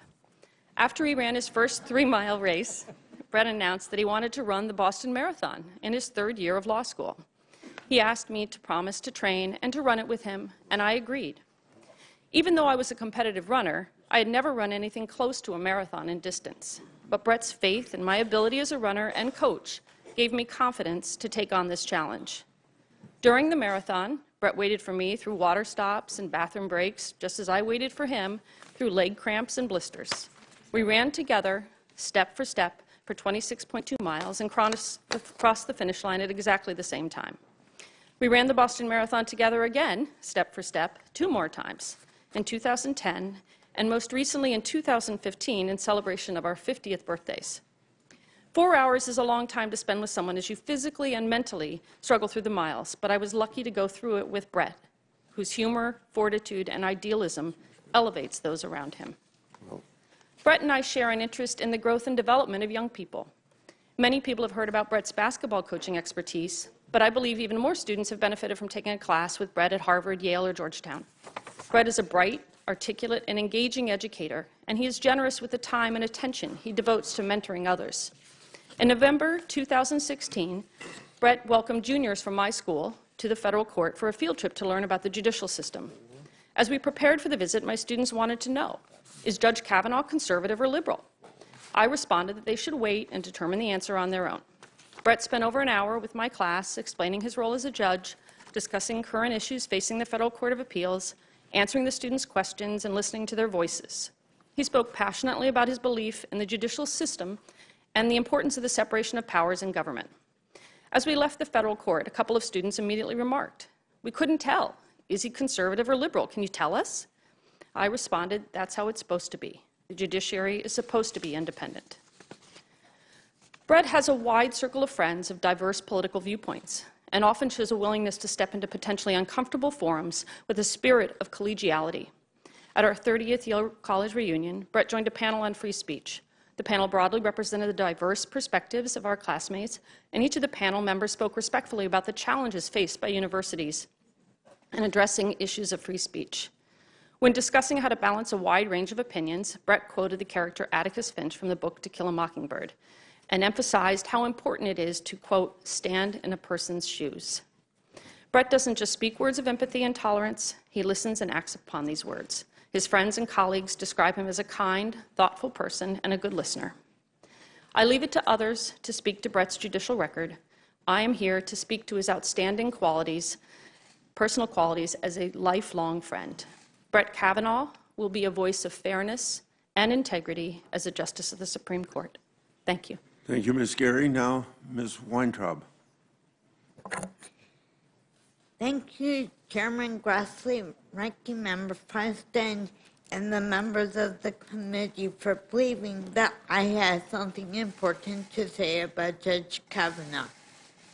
After he ran his first 3-mile race, Brett announced that he wanted to run the Boston Marathon in his third year of law school. He asked me to promise to train and to run it with him, and I agreed. Even though I was a competitive runner, I had never run anything close to a marathon in distance. But Brett's faith in my ability as a runner and coach gave me confidence to take on this challenge. During the marathon, Brett waited for me through water stops and bathroom breaks, just as I waited for him through leg cramps and blisters. We ran together, step for 26.2 miles and crossed the finish line at exactly the same time. We ran the Boston Marathon together again, step for step, 2 more times, in 2010, and most recently in 2015 in celebration of our 50th birthdays. 4 hours is a long time to spend with someone as you physically and mentally struggle through the miles, but I was lucky to go through it with Brett, whose humor, fortitude, and idealism elevates those around him. Brett and I share an interest in the growth and development of young people. Many people have heard about Brett's basketball coaching expertise, but I believe even more students have benefited from taking a class with Brett at Harvard, Yale, or Georgetown. Brett is a bright, articulate, and engaging educator, and he is generous with the time and attention he devotes to mentoring others. In November 2016, Brett welcomed juniors from my school to the federal court for a field trip to learn about the judicial system. As we prepared for the visit, my students wanted to know, is Judge Kavanaugh conservative or liberal? I responded that they should wait and determine the answer on their own. Brett spent over an hour with my class explaining his role as a judge, discussing current issues facing the Federal Court of Appeals, answering the students' questions, and listening to their voices. He spoke passionately about his belief in the judicial system and the importance of the separation of powers in government. As we left the federal court, a couple of students immediately remarked, "We couldn't tell. Is he conservative or liberal? Can you tell us?" I responded, "That's how it's supposed to be. The judiciary is supposed to be independent. Brett has a wide circle of friends of diverse political viewpoints and often shows a willingness to step into potentially uncomfortable forums with a spirit of collegiality. At our 30th Yale College reunion, Brett joined a panel on free speech. The panel broadly represented the diverse perspectives of our classmates, and each of the panel members spoke respectfully about the challenges faced by universities in addressing issues of free speech. When discussing how to balance a wide range of opinions, Brett quoted the character Atticus Finch from the book To Kill a Mockingbird and emphasized how important it is to, quote, stand in a person's shoes. Brett doesn't just speak words of empathy and tolerance, he listens and acts upon these words. His friends and colleagues describe him as a kind, thoughtful person and a good listener. I leave it to others to speak to Brett's judicial record. I am here to speak to his outstanding qualities, personal qualities, as a lifelong friend. Brett Kavanaugh will be a voice of fairness and integrity as a Justice of the Supreme Court. Thank you. Thank you, Ms. Gary. Now, Ms. Weintraub. Thank you, Chairman Grassley, Ranking Member Feinstein, and the members of the committee for believing that I had something important to say about Judge Kavanaugh.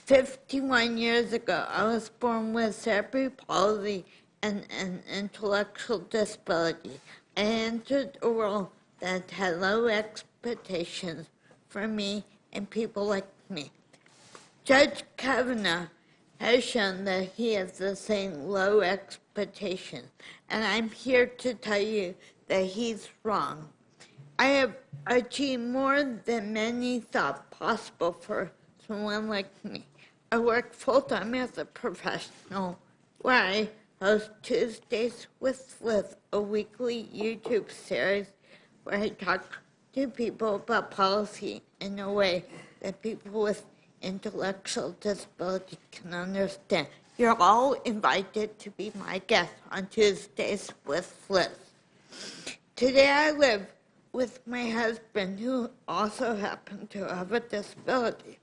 51 years ago, I was born with cerebral palsy and an intellectual disability. I entered a world that had low expectations for me and people like me. Judge Kavanaugh has shown that he has the same low expectations, and I'm here to tell you that he's wrong. I have achieved more than many thought possible for someone like me. I work full-time as a professional, where I host Tuesdays with Liz, a weekly YouTube series where I talk to people about policy in a way that people with intellectual disability can understand. You're all invited to be my guest on Tuesdays with Liz. Today I live with my husband, who also happens to have a disability.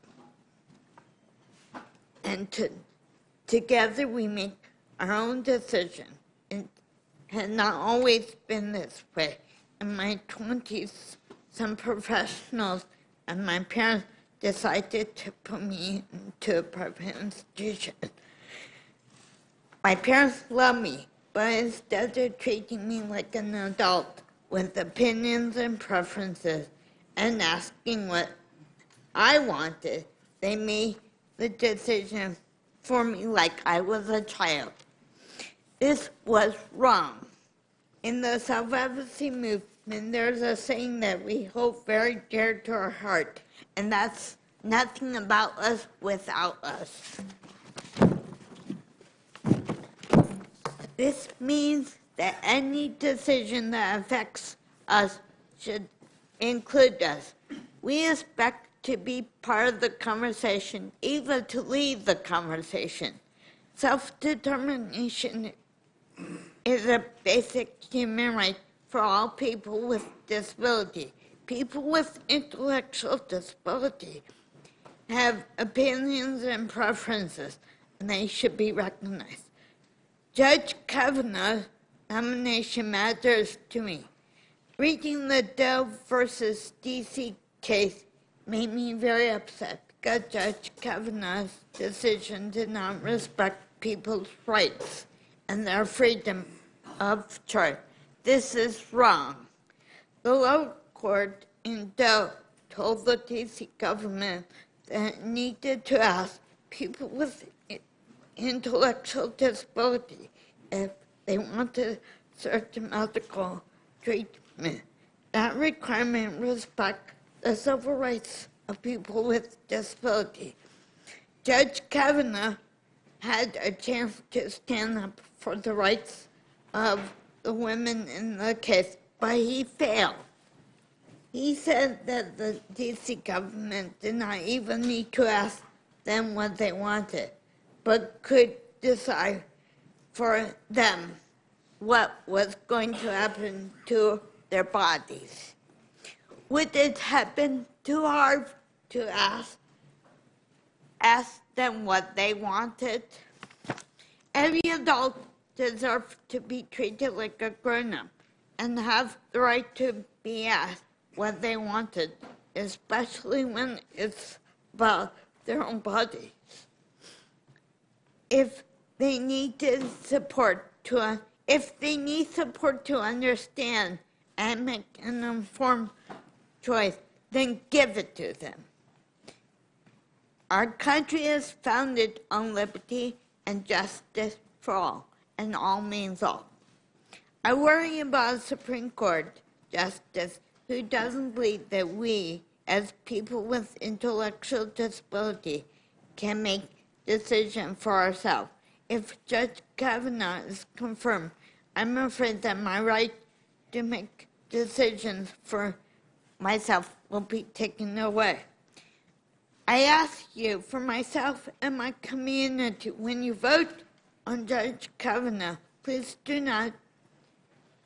And together we make our own decision. It had not always been this way. In my 20s, some professionals and my parents decided to put me into a private institution. My parents love me, but instead of treating me like an adult with opinions and preferences and asking what I wanted, they made the decision for me like I was a child. This was wrong. In the self-advocacy movement, there's a saying that we hold very dear to our heart, and that's nothing about us without us. This means that any decision that affects us should include us. We expect to be part of the conversation, even to lead the conversation. Self-determination is a basic human right for all people with disability. People with intellectual disability have opinions and preferences, and they should be recognized. Judge Kavanaugh's nomination matters to me. Reading the Doe versus D.C. case made me very upset because Judge Kavanaugh's decision did not respect people's rights and their freedom of choice. This is wrong. The lower court in Doe told the D.C. government that it needed to ask people with intellectual disability if they wanted certain medical treatment. That requirement respects the civil rights of people with disability. Judge Kavanaugh had a chance to stand up for the rights of the women in the case, but he failed. He said that the D.C. government did not even need to ask them what they wanted, but could decide for them what was going to happen to their bodies. Would it have been too hard to ask them what they wanted? Every adult deserves to be treated like a grown-up. and have the right to be asked what they wanted, especially when it's about their own bodies. If they need support to understand and make an informed choice, then give it to them. Our country is founded on liberty and justice for all, and all means all. I worry about a Supreme Court justice who doesn't believe that we, as people with intellectual disability, can make decisions for ourselves. If Judge Kavanaugh is confirmed, I'm afraid that my right to make decisions for myself will be taken away. I ask you, for myself and my community, when you vote on Judge Kavanaugh, please do not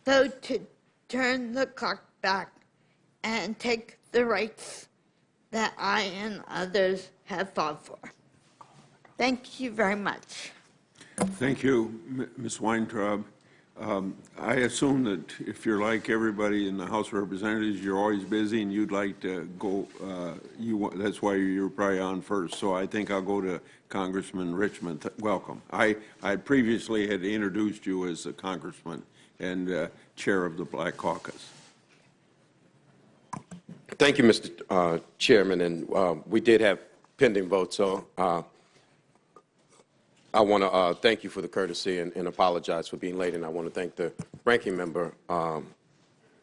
vote to turn the clock back and take the rights that I and others have fought for. Thank you very much. Thank you, Ms. Weintraub. I assume that if you're like everybody in the House of Representatives, you're always busy and you'd like to go, that's why you're probably on first. So I think I'll go to Congressman Richmond. Welcome. I previously had introduced you as a congressman and chair of the Black Caucus. Thank you, Mr. Chairman, and we did have pending votes, so I want to thank you for the courtesy and apologize for being late, and I want to thank the ranking member,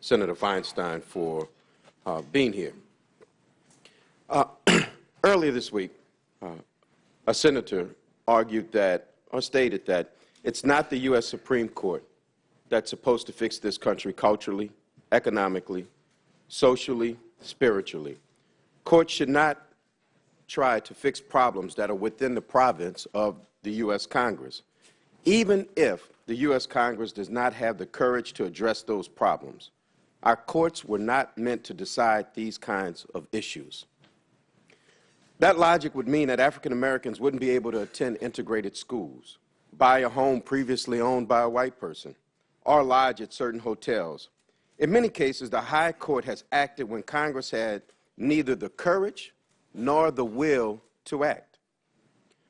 Senator Feinstein, for being here. Earlier this week, a senator argued that, or stated that, it's not the U.S. Supreme Court that's supposed to fix this country culturally, economically, socially, spiritually. Courts should not try to fix problems that are within the province of the U.S. Congress, even if the U.S. Congress does not have the courage to address those problems. Our courts were not meant to decide these kinds of issues. That logic would mean that African Americans wouldn't be able to attend integrated schools, buy a home previously owned by a white person, or lodge at certain hotels. In many cases, the High Court has acted when Congress had neither the courage nor the will to act.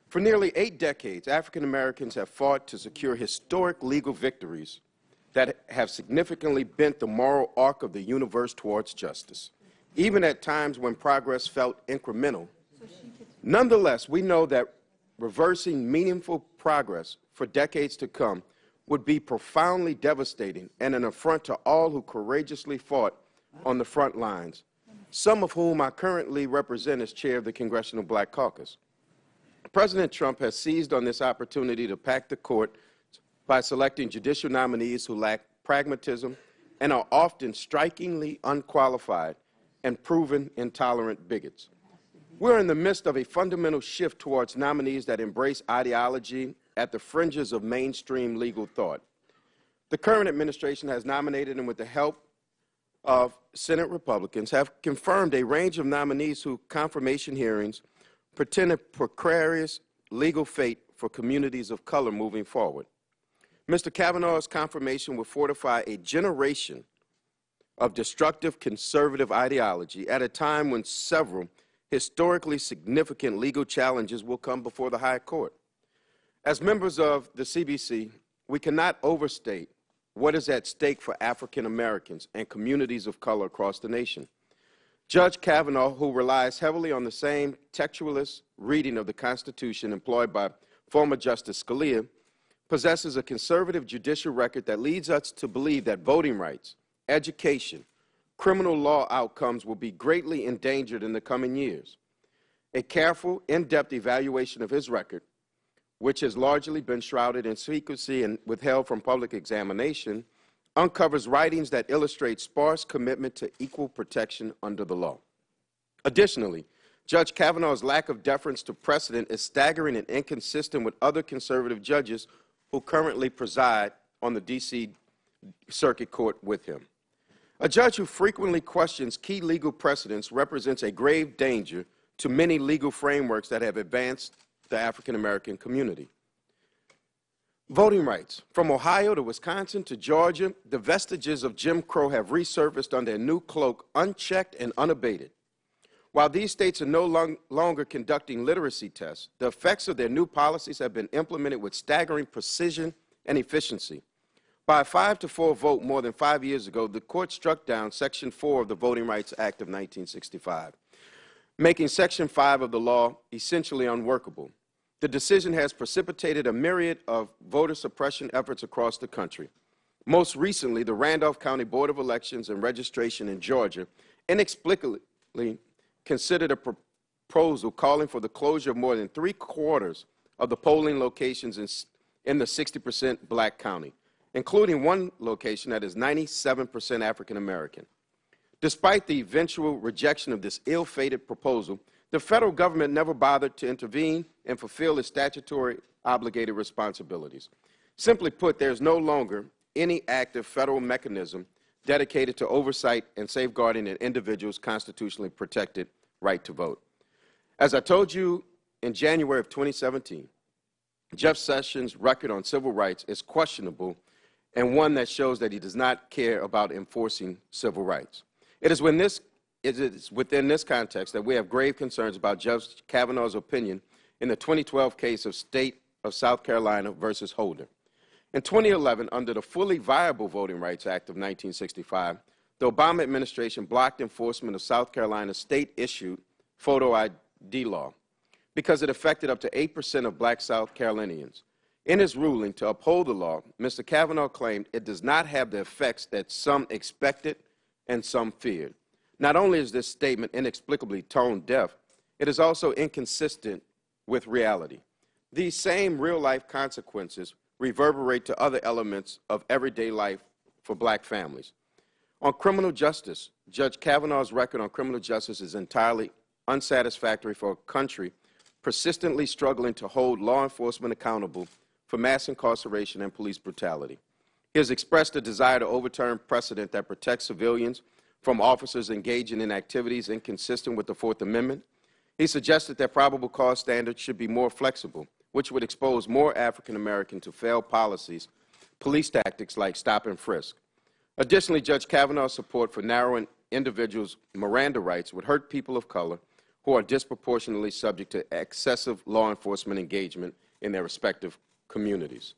For nearly 8 decades, African Americans have fought to secure historic legal victories that have significantly bent the moral arc of the universe towards justice, even at times when progress felt incremental. Nonetheless, we know that reversing meaningful progress for decades to come would be profoundly devastating and an affront to all who courageously fought on the front lines, some of whom I currently represent as chair of the Congressional Black Caucus. President Trump has seized on this opportunity to pack the court by selecting judicial nominees who lack pragmatism and are often strikingly unqualified and proven intolerant bigots. We're in the midst of a fundamental shift towards nominees that embrace ideology at the fringes of mainstream legal thought. The current administration has nominated, and with the help of Senate Republicans, have confirmed a range of nominees whose confirmation hearings pretend a precarious legal fate for communities of color moving forward. Mr. Kavanaugh's confirmation will fortify a generation of destructive conservative ideology at a time when several historically significant legal challenges will come before the High Court. As members of the CBC, we cannot overstate what is at stake for African Americans and communities of color across the nation. Judge Kavanaugh, who relies heavily on the same textualist reading of the Constitution employed by former Justice Scalia, possesses a conservative judicial record that leads us to believe that voting rights, education, criminal law outcomes will be greatly endangered in the coming years. A careful, in-depth evaluation of his record, which has largely been shrouded in secrecy and withheld from public examination, uncovers writings that illustrate sparse commitment to equal protection under the law. Additionally, Judge Kavanaugh's lack of deference to precedent is staggering and inconsistent with other conservative judges who currently preside on the D.C. Circuit Court with him. A judge who frequently questions key legal precedents represents a grave danger to many legal frameworks that have advanced the African American community. Voting rights. From Ohio to Wisconsin to Georgia, the vestiges of Jim Crow have resurfaced under a new cloak, unchecked and unabated. While these states are no longer conducting literacy tests, the effects of their new policies have been implemented with staggering precision and efficiency. By a 5-4 vote more than 5 years ago, the court struck down Section 4 of the Voting Rights Act of 1965, making Section 5 of the law essentially unworkable. The decision has precipitated a myriad of voter suppression efforts across the country. Most recently, the Randolph County Board of Elections and Registration in Georgia inexplicably considered a proposal calling for the closure of more than 3/4 of the polling locations in the 60% black county, including one location that is 97% African American. Despite the eventual rejection of this ill-fated proposal, the federal government never bothered to intervene and fulfill its statutory obligated responsibilities. Simply put, there is no longer any active federal mechanism dedicated to oversight and safeguarding an individual's constitutionally protected right to vote. As I told you in January of 2017, Jeff Sessions' record on civil rights is questionable and one that shows that he does not care about enforcing civil rights. It is within this context that we have grave concerns about Judge Kavanaugh's opinion in the 2012 case of State of South Carolina versus Holder. In 2011, under the Fully Viable Voting Rights Act of 1965, the Obama administration blocked enforcement of South Carolina's state-issued photo ID law because it affected up to 8% of black South Carolinians. In his ruling to uphold the law, Mr. Kavanaugh claimed it does not have the effects that some expected and some feared. Not only is this statement inexplicably tone deaf, it is also inconsistent with reality. These same real-life consequences reverberate to other elements of everyday life for black families. On criminal justice, Judge Kavanaugh's record on criminal justice is entirely unsatisfactory for a country persistently struggling to hold law enforcement accountable for mass incarceration and police brutality. He has expressed a desire to overturn precedent that protects civilians from officers engaging in activities inconsistent with the Fourth Amendment. He suggested that probable cause standards should be more flexible, which would expose more African Americans to failed policies, police tactics like stop and frisk. Additionally, Judge Kavanaugh's support for narrowing individuals' Miranda rights would hurt people of color who are disproportionately subject to excessive law enforcement engagement in their respective communities.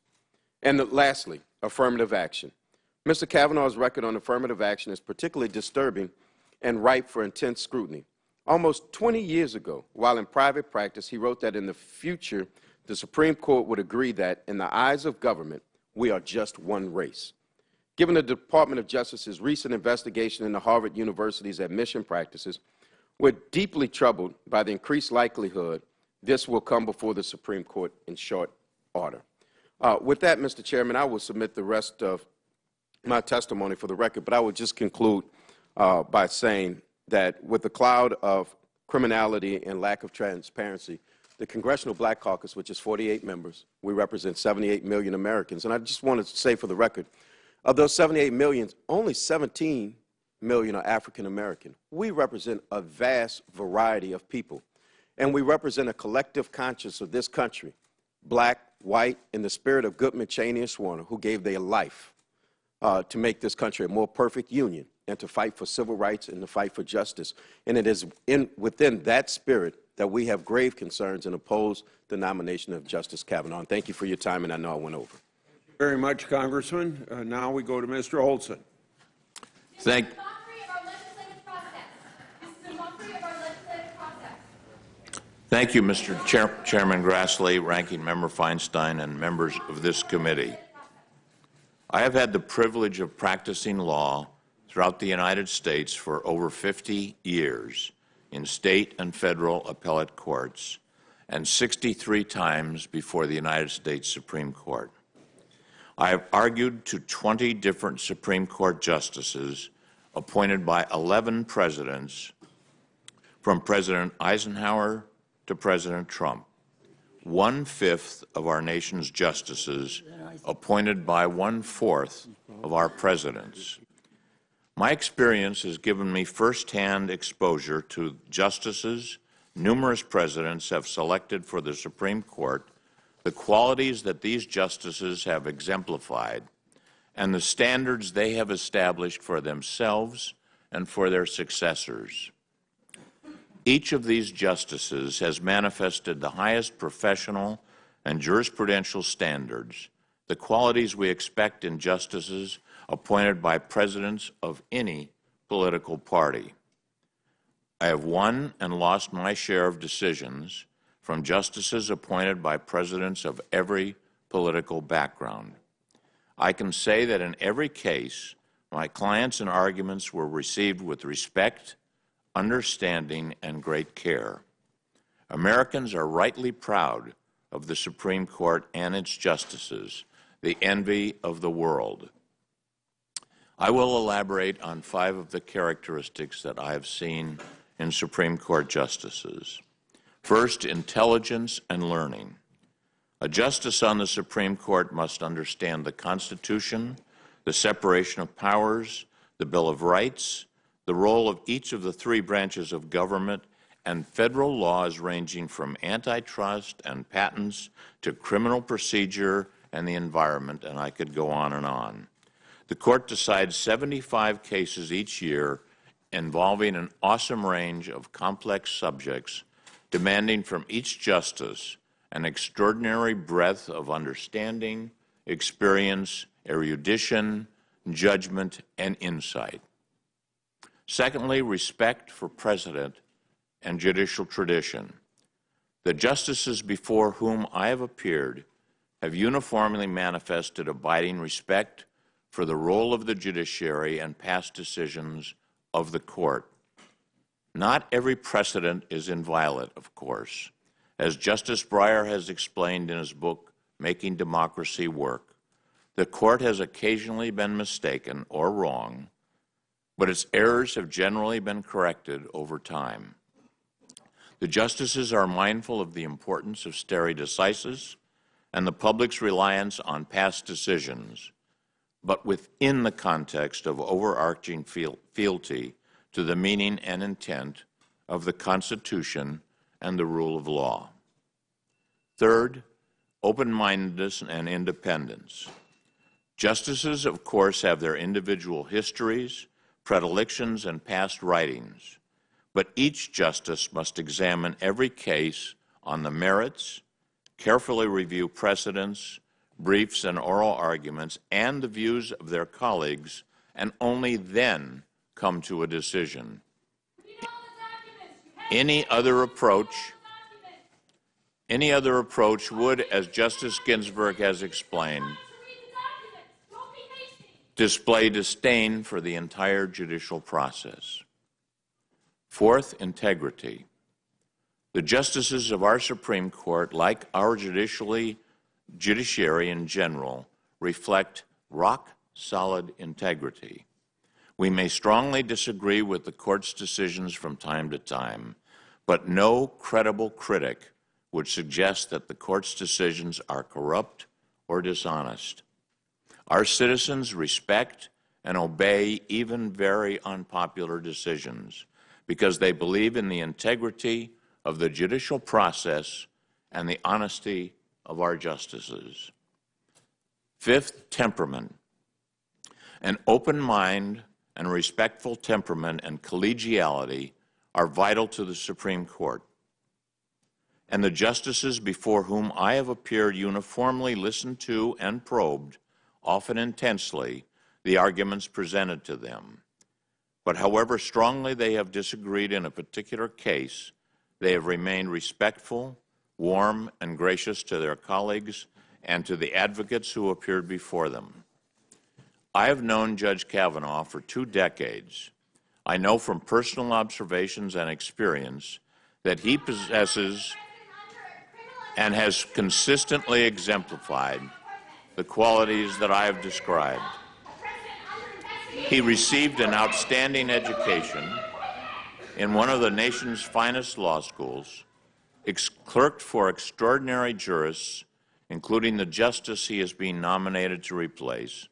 And lastly, affirmative action. Mr. Kavanaugh's record on affirmative action is particularly disturbing and ripe for intense scrutiny. Almost 20 years ago, while in private practice, he wrote that in the future, the Supreme Court would agree that, in the eyes of government, we are just one race. Given the Department of Justice's recent investigation into Harvard University's admission practices, we're deeply troubled by the increased likelihood this will come before the Supreme Court in short order. With that, Mr. Chairman, I will submit the rest of my testimony for the record, but I would just conclude by saying that with the cloud of criminality and lack of transparency, the Congressional Black Caucus, which is 48 members, we represent 78 million Americans. And I just wanted to say for the record, of those 78 million, only 17 million are African American. We represent a vast variety of people, and we represent a collective conscience of this country, black, white, in the spirit of Goodman, Cheney, and Swarner, who gave their life to make this country a more perfect union and to fight for civil rights and to fight for justice. And it is within that spirit that we have grave concerns and oppose the nomination of Justice Kavanaugh. And thank you for your time, and I know I went over. Thank you very much, Congressman. Now we go to Mr. Olson. Thank you, Mr. Chairman Grassley, Ranking Member Feinstein, and members of this committee. I have had the privilege of practicing law throughout the United States for over 50 years in state and federal appellate courts and 63 times before the United States Supreme Court. I have argued to 20 different Supreme Court justices appointed by 11 presidents, from President Eisenhower to President Trump. 1/5 of our nation's justices appointed by 1/4 of our presidents. My experience has given me firsthand exposure to justices numerous presidents have selected for the Supreme Court the qualities that these justices have exemplified, and the standards they have established for themselves and for their successors. Each of these justices has manifested the highest professional and jurisprudential standards, the qualities we expect in justices appointed by presidents of any political party. I have won and lost my share of decisions from justices appointed by presidents of every political background. I can say that in every case, my clients and arguments were received with respect, understanding, and great care. Americans are rightly proud of the Supreme Court and its justices, the envy of the world. I will elaborate on 5 of the characteristics that I have seen in Supreme Court justices. First, intelligence and learning. A justice on the Supreme Court must understand the Constitution, the separation of powers, the Bill of Rights, the role of each of the 3 branches of government, and federal laws ranging from antitrust and patents to criminal procedure and the environment, and I could go on and on. The Court decides 75 cases each year involving an awesome range of complex subjects, demanding from each justice an extraordinary breadth of understanding, experience, erudition, judgment, and insight. Secondly, respect for precedent and judicial tradition. The justices before whom I have appeared have uniformly manifested abiding respect for the role of the judiciary and past decisions of the court. Not every precedent is inviolate, of course. As Justice Breyer has explained in his book, Making Democracy Work, the court has occasionally been mistaken or wrong, but its errors have generally been corrected over time. The justices are mindful of the importance of stare decisis and the public's reliance on past decisions, but within the context of overarching fealty to the meaning and intent of the Constitution and the rule of law. Third, open-mindedness and independence. Justices, of course, have their individual histories, predilections, and past writings, but each justice must examine every case on the merits, carefully review precedents, briefs and oral arguments, and the views of their colleagues, and only then come to a decision. Any other approach would, as Justice Ginsburg has explained, display disdain for the entire judicial process. Fourth, integrity. The justices of our Supreme Court, like our judiciary in general, reflect rock-solid integrity. We may strongly disagree with the Court's decisions from time to time, but no credible critic would suggest that the Court's decisions are corrupt or dishonest. Our citizens respect and obey even very unpopular decisions because they believe in the integrity of the judicial process and the honesty of our justices. Fifth, temperament. An open mind and respectful temperament and collegiality are vital to the Supreme Court. And the justices before whom I have appeared uniformly listened to and probed, often intensely, the arguments presented to them. But however strongly they have disagreed in a particular case, they have remained respectful, warm, and gracious to their colleagues and to the advocates who appeared before them. I have known Judge Kavanaugh for 2 decades. I know from personal observations and experience that he possesses and has consistently exemplified the qualities that I have described. He received an outstanding education in one of the nation's finest law schools, clerked for extraordinary jurists, including the justice he is being nominated to replace,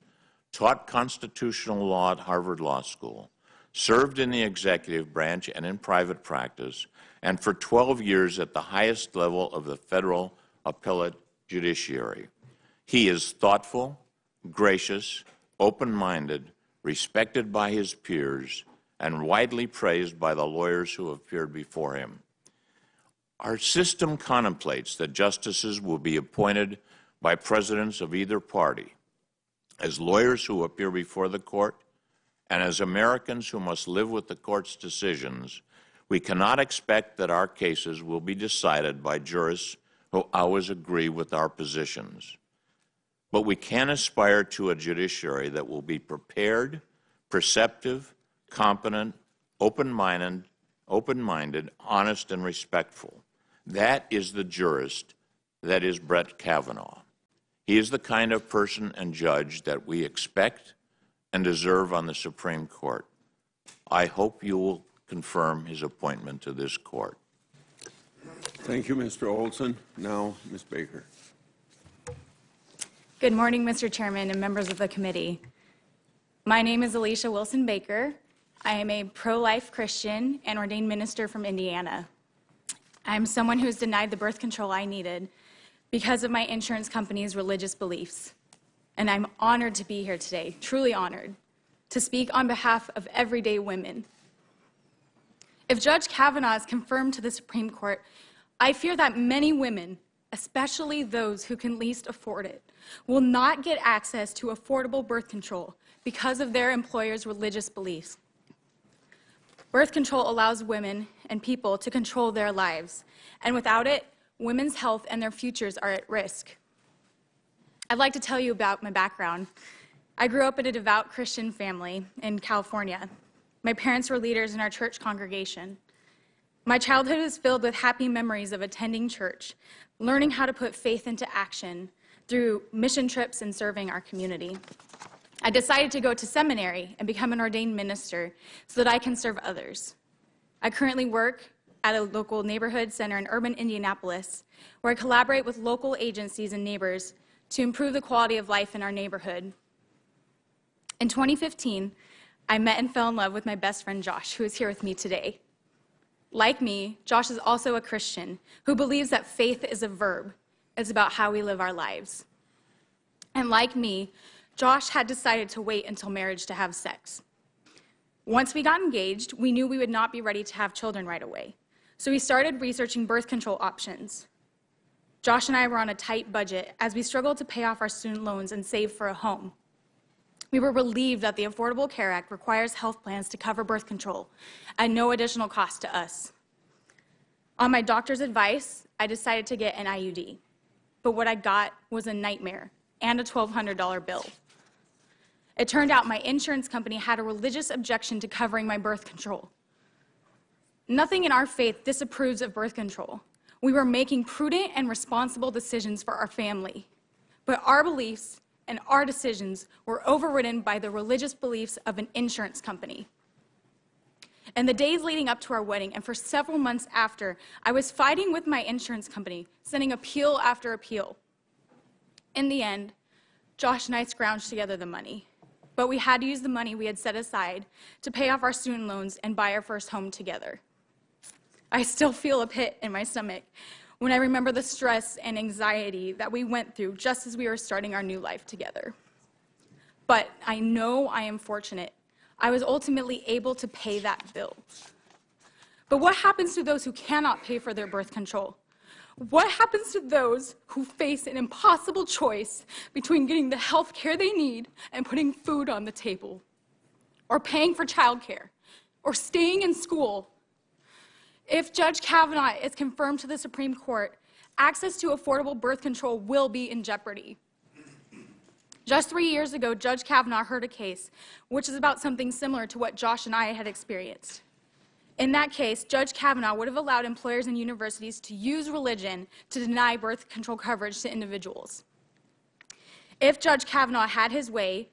taught constitutional law at Harvard Law School, served in the executive branch and in private practice, and for 12 years at the highest level of the federal appellate judiciary. He is thoughtful, gracious, open-minded, respected by his peers, and widely praised by the lawyers who have appeared before him. Our system contemplates that justices will be appointed by presidents of either party. As lawyers who appear before the court, and as Americans who must live with the court's decisions, we cannot expect that our cases will be decided by jurists who always agree with our positions. But we can aspire to a judiciary that will be prepared, perceptive, competent, open-minded, honest, and respectful. That is the jurist that is Brett Kavanaugh. He is the kind of person and judge that we expect and deserve on the Supreme Court. I hope you will confirm his appointment to this court. Thank you, Mr. Olson. Now, Ms. Baker. Good morning, Mr. Chairman and members of the committee. My name is Alicia Wilson Baker. I am a pro-life Christian and ordained minister from Indiana. I'm someone who was denied the birth control I needed because of my insurance company's religious beliefs. And I'm honored to be here today, truly honored, to speak on behalf of everyday women. If Judge Kavanaugh is confirmed to the Supreme Court, I fear that many women, especially those who can least afford it, will not get access to affordable birth control because of their employer's religious beliefs. Birth control allows women and people to control their lives, and without it, women's health and their futures are at risk. I'd like to tell you about my background. I grew up in a devout Christian family in California. My parents were leaders in our church congregation. My childhood is filled with happy memories of attending church, learning how to put faith into action through mission trips and serving our community. I decided to go to seminary and become an ordained minister so that I can serve others. I currently work at a local neighborhood center in urban Indianapolis, where I collaborate with local agencies and neighbors to improve the quality of life in our neighborhood. In 2015, I met and fell in love with my best friend Josh, who is here with me today. Like me, Josh is also a Christian who believes that faith is a verb. It's about how we live our lives. And like me, Josh had decided to wait until marriage to have sex. Once we got engaged, we knew we would not be ready to have children right away. So we started researching birth control options. Josh and I were on a tight budget as we struggled to pay off our student loans and save for a home. We were relieved that the Affordable Care Act requires health plans to cover birth control at no additional cost to us. On my doctor's advice, I decided to get an IUD. But what I got was a nightmare and a $1,200 bill. It turned out my insurance company had a religious objection to covering my birth control. Nothing in our faith disapproves of birth control. We were making prudent and responsible decisions for our family. But our beliefs and our decisions were overridden by the religious beliefs of an insurance company. In the days leading up to our wedding and for several months after, I was fighting with my insurance company, sending appeal after appeal. In the end, Josh and I scrounged together the money, but we had to use the money we had set aside to pay off our student loans and buy our first home together. I still feel a pit in my stomach when I remember the stress and anxiety that we went through just as we were starting our new life together. But I know I am fortunate. I was ultimately able to pay that bill. But what happens to those who cannot pay for their birth control? What happens to those who face an impossible choice between getting the health care they need and putting food on the table, or paying for childcare, or staying in school? If Judge Kavanaugh is confirmed to the Supreme Court, access to affordable birth control will be in jeopardy. Just 3 years ago, Judge Kavanaugh heard a case which is about something similar to what Josh and I had experienced. In that case, Judge Kavanaugh would have allowed employers and universities to use religion to deny birth control coverage to individuals. If Judge Kavanaugh had his way,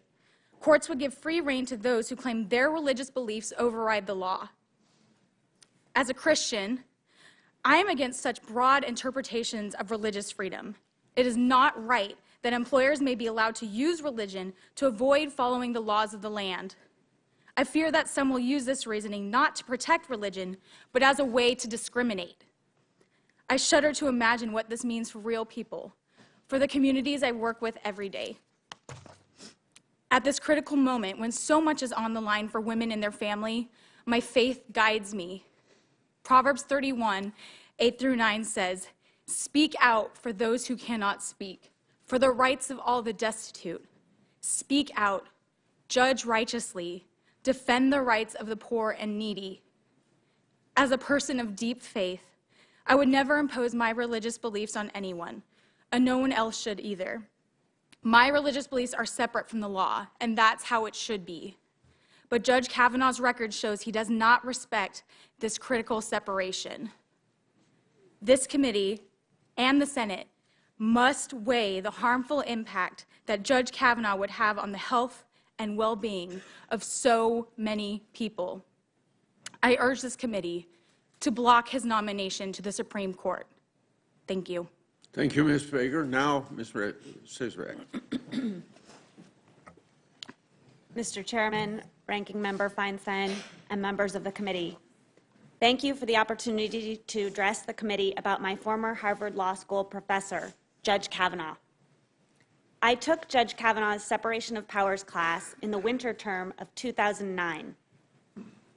courts would give free rein to those who claim their religious beliefs override the law. As a Christian, I am against such broad interpretations of religious freedom. It is not right that employers may be allowed to use religion to avoid following the laws of the land. I fear that some will use this reasoning not to protect religion, but as a way to discriminate. I shudder to imagine what this means for real people, for the communities I work with every day. At this critical moment, when so much is on the line for women and their family, my faith guides me. Proverbs 31, 8 through 9 says, "Speak out for those who cannot speak, for the rights of all the destitute. Speak out, judge righteously, defend the rights of the poor and needy." As a person of deep faith, I would never impose my religious beliefs on anyone, and no one else should either. My religious beliefs are separate from the law, and that's how it should be. But Judge Kavanaugh's record shows he does not respect this critical separation. This committee and the Senate must weigh the harmful impact that Judge Kavanaugh would have on the health and well-being of so many people. I urge this committee to block his nomination to the Supreme Court. Thank you. Thank you, Ms. Baker. Now, Ms. Sizrak. Mr. Chairman, Ranking Member Feinstein, and members of the committee, thank you for the opportunity to address the committee about my former Harvard Law School professor, Judge Kavanaugh. I took Judge Kavanaugh's separation of powers class in the winter term of 2009.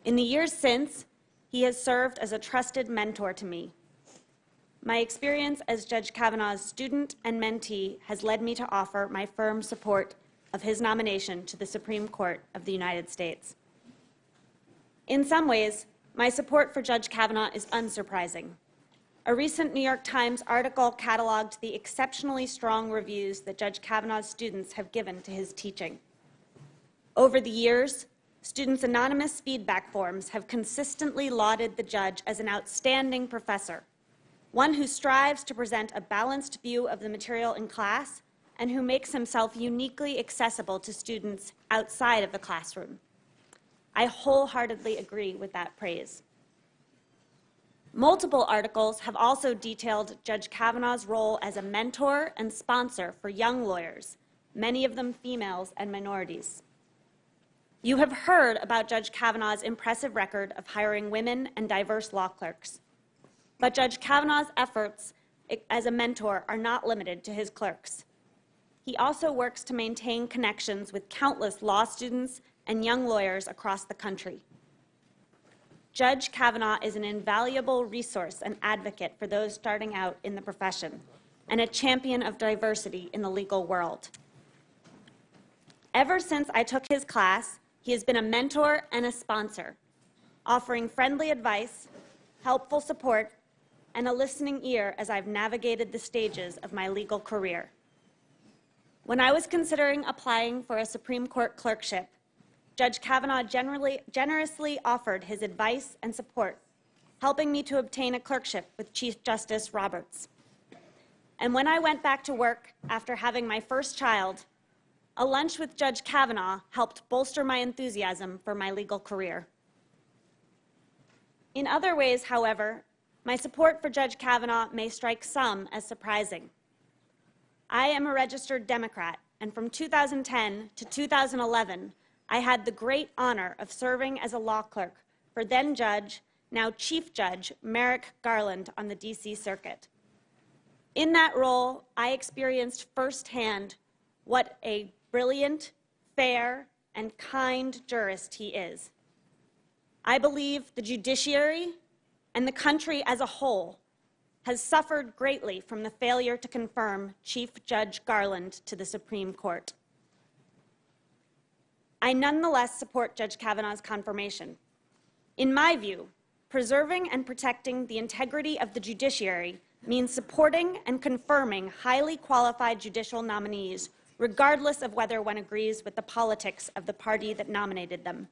In the years since, he has served as a trusted mentor to me. My experience as Judge Kavanaugh's student and mentee has led me to offer my firm support of his nomination to the Supreme Court of the United States. In some ways, my support for Judge Kavanaugh is unsurprising. A recent New York Times article cataloged the exceptionally strong reviews that Judge Kavanaugh's students have given to his teaching. Over the years, students' anonymous feedback forms have consistently lauded the judge as an outstanding professor, one who strives to present a balanced view of the material in class and who makes himself uniquely accessible to students outside of the classroom. I wholeheartedly agree with that praise. Multiple articles have also detailed Judge Kavanaugh's role as a mentor and sponsor for young lawyers, many of them females and minorities. You have heard about Judge Kavanaugh's impressive record of hiring women and diverse law clerks. But Judge Kavanaugh's efforts as a mentor are not limited to his clerks. He also works to maintain connections with countless law students and young lawyers across the country. Judge Kavanaugh is an invaluable resource and advocate for those starting out in the profession, and a champion of diversity in the legal world. Ever since I took his class, he has been a mentor and a sponsor, offering friendly advice, helpful support, and a listening ear as I've navigated the stages of my legal career. When I was considering applying for a Supreme Court clerkship, Judge Kavanaugh generously offered his advice and support, helping me to obtain a clerkship with Chief Justice Roberts. And when I went back to work after having my first child, a lunch with Judge Kavanaugh helped bolster my enthusiasm for my legal career. In other ways, however, my support for Judge Kavanaugh may strike some as surprising. I am a registered Democrat, and from 2010 to 2011, I had the great honor of serving as a law clerk for then Judge, now Chief Judge, Merrick Garland on the D.C. Circuit. In that role, I experienced firsthand what a brilliant, fair, and kind jurist he is. I believe the judiciary and the country as a whole has suffered greatly from the failure to confirm Chief Judge Garland to the Supreme Court. I nonetheless support Judge Kavanaugh's confirmation. In my view, preserving and protecting the integrity of the judiciary means supporting and confirming highly qualified judicial nominees, regardless of whether one agrees with the politics of the party that nominated them.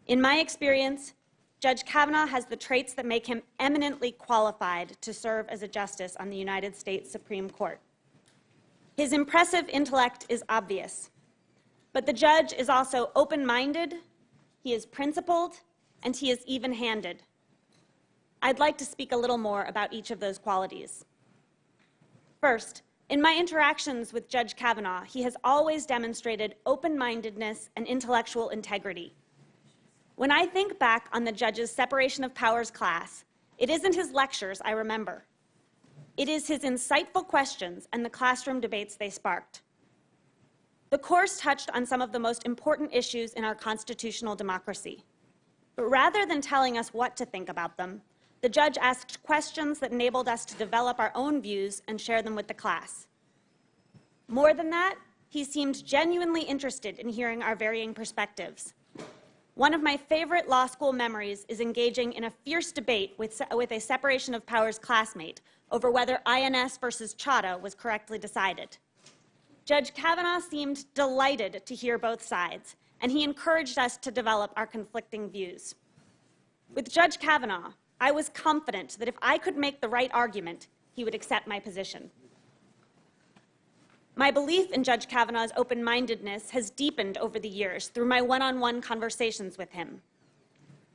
In my experience, Judge Kavanaugh has the traits that make him eminently qualified to serve as a justice on the United States Supreme Court. His impressive intellect is obvious, but the judge is also open-minded, he is principled, and he is even-handed. I'd like to speak a little more about each of those qualities. First, in my interactions with Judge Kavanaugh, he has always demonstrated open-mindedness and intellectual integrity. When I think back on the judge's separation of powers class, it isn't his lectures I remember. It is his insightful questions and the classroom debates they sparked. The course touched on some of the most important issues in our constitutional democracy. But rather than telling us what to think about them, the judge asked questions that enabled us to develop our own views and share them with the class. More than that, he seemed genuinely interested in hearing our varying perspectives. One of my favorite law school memories is engaging in a fierce debate with a separation of powers classmate over whether INS versus Chadha was correctly decided. Judge Kavanaugh seemed delighted to hear both sides, and he encouraged us to develop our conflicting views. With Judge Kavanaugh, I was confident that if I could make the right argument, he would accept my position. My belief in Judge Kavanaugh's open-mindedness has deepened over the years through my one-on-one conversations with him.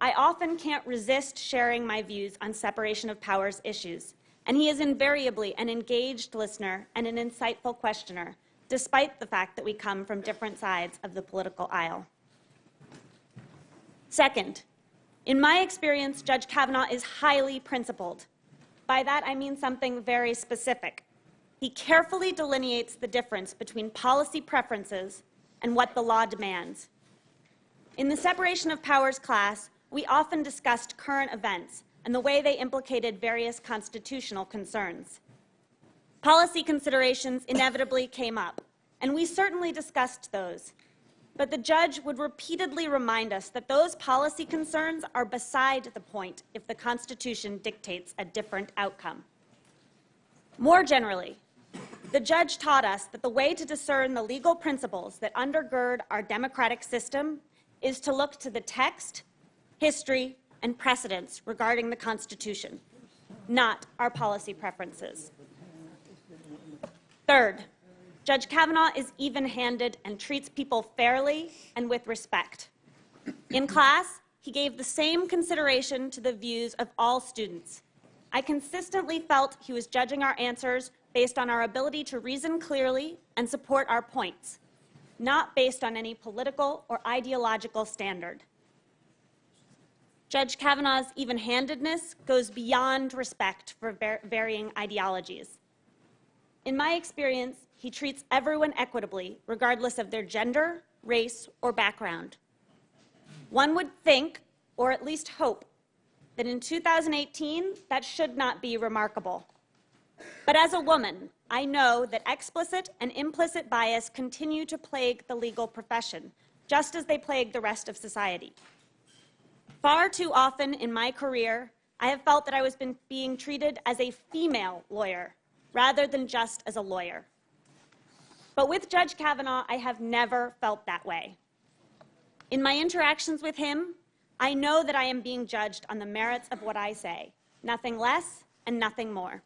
I often can't resist sharing my views on separation of powers issues, and he is invariably an engaged listener and an insightful questioner, despite the fact that we come from different sides of the political aisle. Second, in my experience, Judge Kavanaugh is highly principled. By that, I mean something very specific. He carefully delineates the difference between policy preferences and what the law demands. In the separation of powers class, we often discussed current events and the way they implicated various constitutional concerns. Policy considerations inevitably came up, and we certainly discussed those. But the judge would repeatedly remind us that those policy concerns are beside the point if the Constitution dictates a different outcome. More generally, the judge taught us that the way to discern the legal principles that undergird our democratic system is to look to the text, history, and precedents regarding the Constitution, not our policy preferences. Third, Judge Kavanaugh is even-handed and treats people fairly and with respect. In class, he gave the same consideration to the views of all students. I consistently felt he was judging our answers based on our ability to reason clearly and support our points, not based on any political or ideological standard. Judge Kavanaugh's even-handedness goes beyond respect for varying ideologies. In my experience, he treats everyone equitably, regardless of their gender, race, or background. One would think, or at least hope, that in 2018, that should not be remarkable. But as a woman, I know that explicit and implicit bias continue to plague the legal profession, just as they plague the rest of society. Far too often in my career, I have felt that I was being treated as a female lawyer, rather than just as a lawyer. But with Judge Kavanaugh, I have never felt that way. In my interactions with him, I know that I am being judged on the merits of what I say, nothing less and nothing more.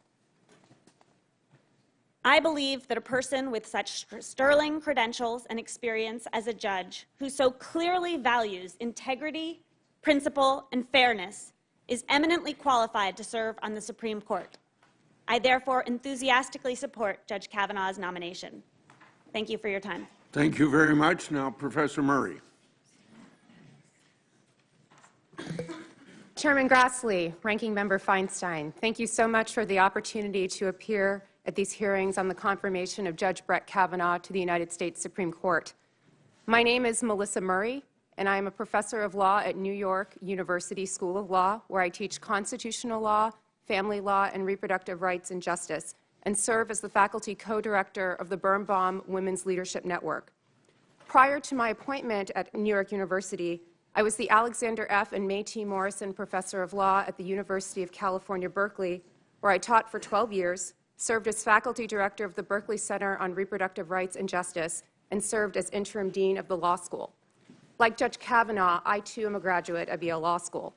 I believe that a person with such sterling credentials and experience as a judge, who so clearly values integrity, principle, and fairness, is eminently qualified to serve on the Supreme Court. I therefore enthusiastically support Judge Kavanaugh's nomination. Thank you for your time. Thank you very much. Now, Professor Murray. Chairman Grassley, Ranking Member Feinstein, thank you so much for the opportunity to appear at these hearings on the confirmation of Judge Brett Kavanaugh to the United States Supreme Court. My name is Melissa Murray, and I am a professor of law at New York University School of Law, where I teach constitutional law, family law, and reproductive rights and justice, and serve as the faculty co-director of the Birnbaum Women's Leadership Network. Prior to my appointment at New York University, I was the Alexander F. and May T. Morrison Professor of Law at the University of California, Berkeley, where I taught for 12 years, served as faculty director of the Berkeley Center on Reproductive Rights and Justice, and served as interim dean of the law school. Like Judge Kavanaugh, I too am a graduate of Yale Law School.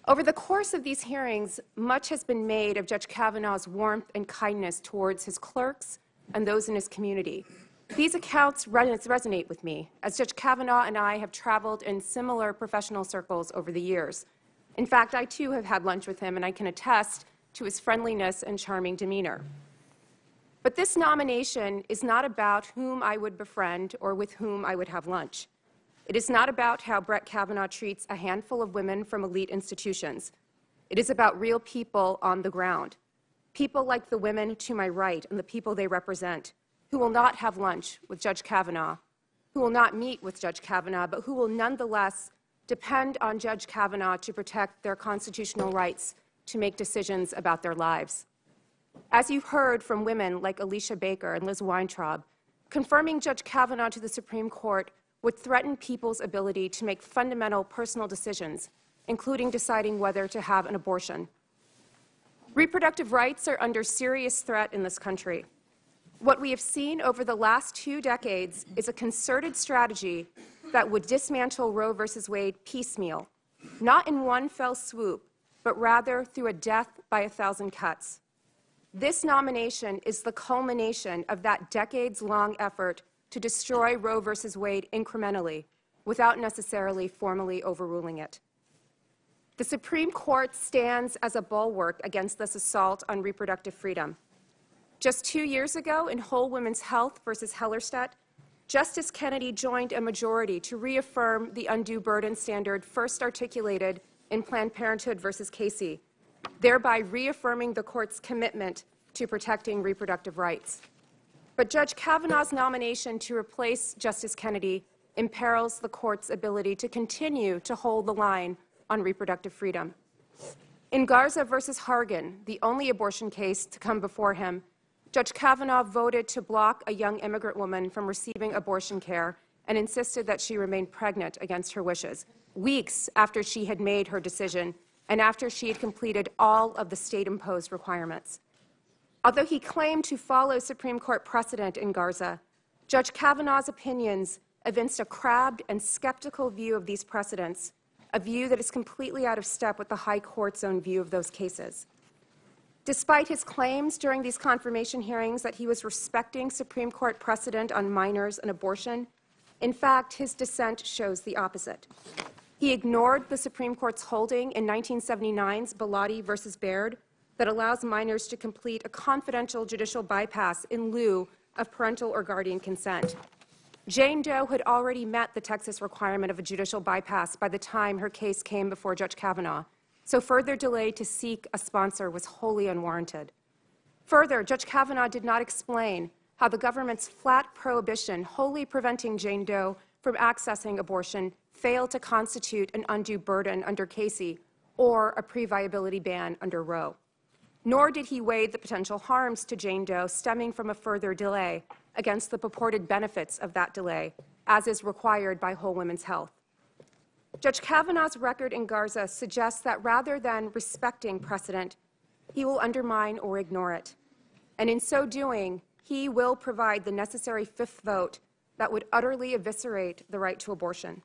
Over the course of these hearings, much has been made of Judge Kavanaugh's warmth and kindness towards his clerks and those in his community. These accounts resonate with me, as Judge Kavanaugh and I have traveled in similar professional circles over the years. In fact, I too have had lunch with him, and I can attest to his friendliness and charming demeanor. But this nomination is not about whom I would befriend or with whom I would have lunch. It is not about how Brett Kavanaugh treats a handful of women from elite institutions. It is about real people on the ground, people like the women to my right and the people they represent, who will not have lunch with Judge Kavanaugh, who will not meet with Judge Kavanaugh, but who will nonetheless depend on Judge Kavanaugh to protect their constitutional rights to make decisions about their lives. As you've heard from women like Alicia Baker and Liz Weintraub, confirming Judge Kavanaugh to the Supreme Court would threaten people's ability to make fundamental personal decisions, including deciding whether to have an abortion. Reproductive rights are under serious threat in this country. What we have seen over the last 2 decades is a concerted strategy that would dismantle Roe v. Wade piecemeal, not in one fell swoop, but rather through a death by 1,000 cuts. This nomination is the culmination of that decades-long effort to destroy Roe v. Wade incrementally, without necessarily formally overruling it. The Supreme Court stands as a bulwark against this assault on reproductive freedom. Just 2 years ago, in Whole Women's Health versus Hellerstedt, Justice Kennedy joined a majority to reaffirm the undue burden standard first articulated in Planned Parenthood versus Casey, thereby reaffirming the court's commitment to protecting reproductive rights. But Judge Kavanaugh's nomination to replace Justice Kennedy imperils the court's ability to continue to hold the line on reproductive freedom. In Garza versus Hargan, the only abortion case to come before him, Judge Kavanaugh voted to block a young immigrant woman from receiving abortion care and insisted that she remain pregnant against her wishes, weeks after she had made her decision and after she had completed all of the state-imposed requirements. Although he claimed to follow Supreme Court precedent in Garza, Judge Kavanaugh's opinions evinced a crabbed and skeptical view of these precedents, a view that is completely out of step with the High Court's own view of those cases. Despite his claims during these confirmation hearings that he was respecting Supreme Court precedent on minors and abortion, in fact, his dissent shows the opposite. He ignored the Supreme Court's holding in 1979's Bellotti versus Baird that allows minors to complete a confidential judicial bypass in lieu of parental or guardian consent. Jane Doe had already met the Texas requirement of a judicial bypass by the time her case came before Judge Kavanaugh, so further delay to seek a sponsor was wholly unwarranted. Further, Judge Kavanaugh did not explain how the government's flat prohibition wholly preventing Jane Doe from accessing abortion failed to constitute an undue burden under Casey or a pre-viability ban under Roe. Nor did he weigh the potential harms to Jane Doe stemming from a further delay against the purported benefits of that delay, as is required by Whole Women's Health. Judge Kavanaugh's record in Garza suggests that rather than respecting precedent, he will undermine or ignore it. And in so doing, he will provide the necessary fifth vote that would utterly eviscerate the right to abortion.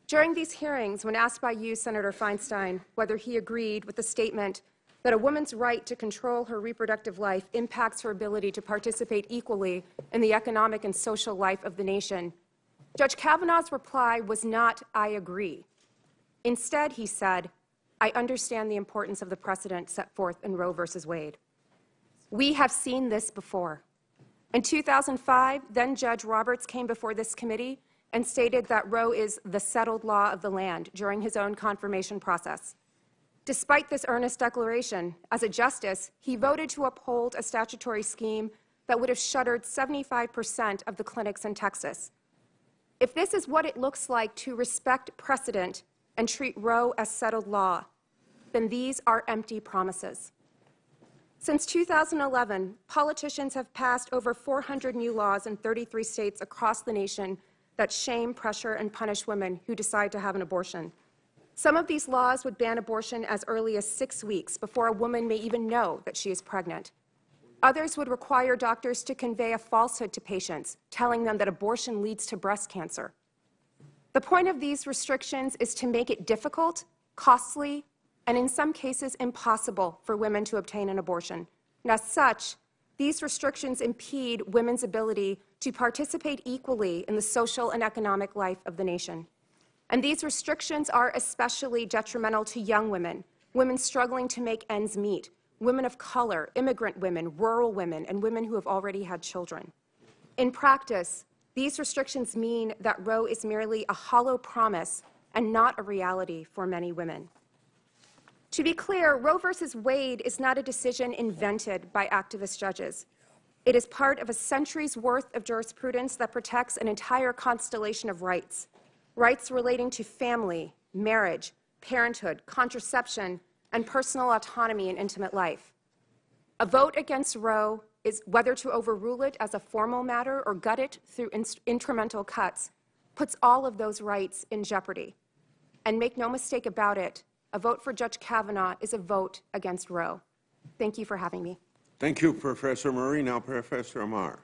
During these hearings, when asked by you, Senator Feinstein, whether he agreed with the statement that a woman's right to control her reproductive life impacts her ability to participate equally in the economic and social life of the nation, Judge Kavanaugh's reply was not, "I agree." Instead, he said, "I understand the importance of the precedent set forth in Roe v. Wade." We have seen this before. In 2005, then Judge Roberts came before this committee and stated that Roe is the settled law of the land during his own confirmation process. Despite this earnest declaration, as a justice, he voted to uphold a statutory scheme that would have shuttered 75% of the clinics in Texas. If this is what it looks like to respect precedent and treat Roe as settled law, then these are empty promises. Since 2011, politicians have passed over 400 new laws in 33 states across the nation that shame, pressure, and punish women who decide to have an abortion. Some of these laws would ban abortion as early as 6 weeks before a woman may even know that she is pregnant. Others would require doctors to convey a falsehood to patients, telling them that abortion leads to breast cancer. The point of these restrictions is to make it difficult, costly, and in some cases impossible for women to obtain an abortion. And as such, these restrictions impede women's ability to participate equally in the social and economic life of the nation. And these restrictions are especially detrimental to young women, women struggling to make ends meet, women of color, immigrant women, rural women, and women who have already had children. In practice, these restrictions mean that Roe is merely a hollow promise and not a reality for many women. To be clear, Roe v. Wade is not a decision invented by activist judges. It is part of a century's worth of jurisprudence that protects an entire constellation of rights, rights relating to family, marriage, parenthood, contraception, and personal autonomy in intimate life. A vote against Roe is whether to overrule it as a formal matter or gut it through incremental cuts, puts all of those rights in jeopardy. And make no mistake about it, a vote for Judge Kavanaugh is a vote against Roe. Thank you for having me. Thank you, Professor Murray. Now, Professor Amar.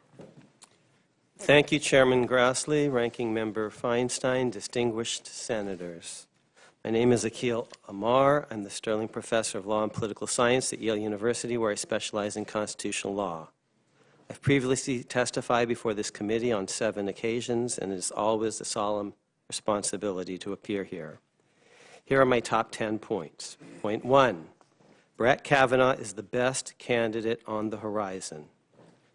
Thank you, Chairman Grassley, Ranking Member Feinstein, distinguished senators. My name is Akhil Amar. I'm the Sterling Professor of Law and Political Science at Yale University, where I specialize in constitutional law. I've previously testified before this committee on 7 occasions, and it is always a solemn responsibility to appear here. Here are my top 10 points. Point 1, Brett Kavanaugh is the best candidate on the horizon.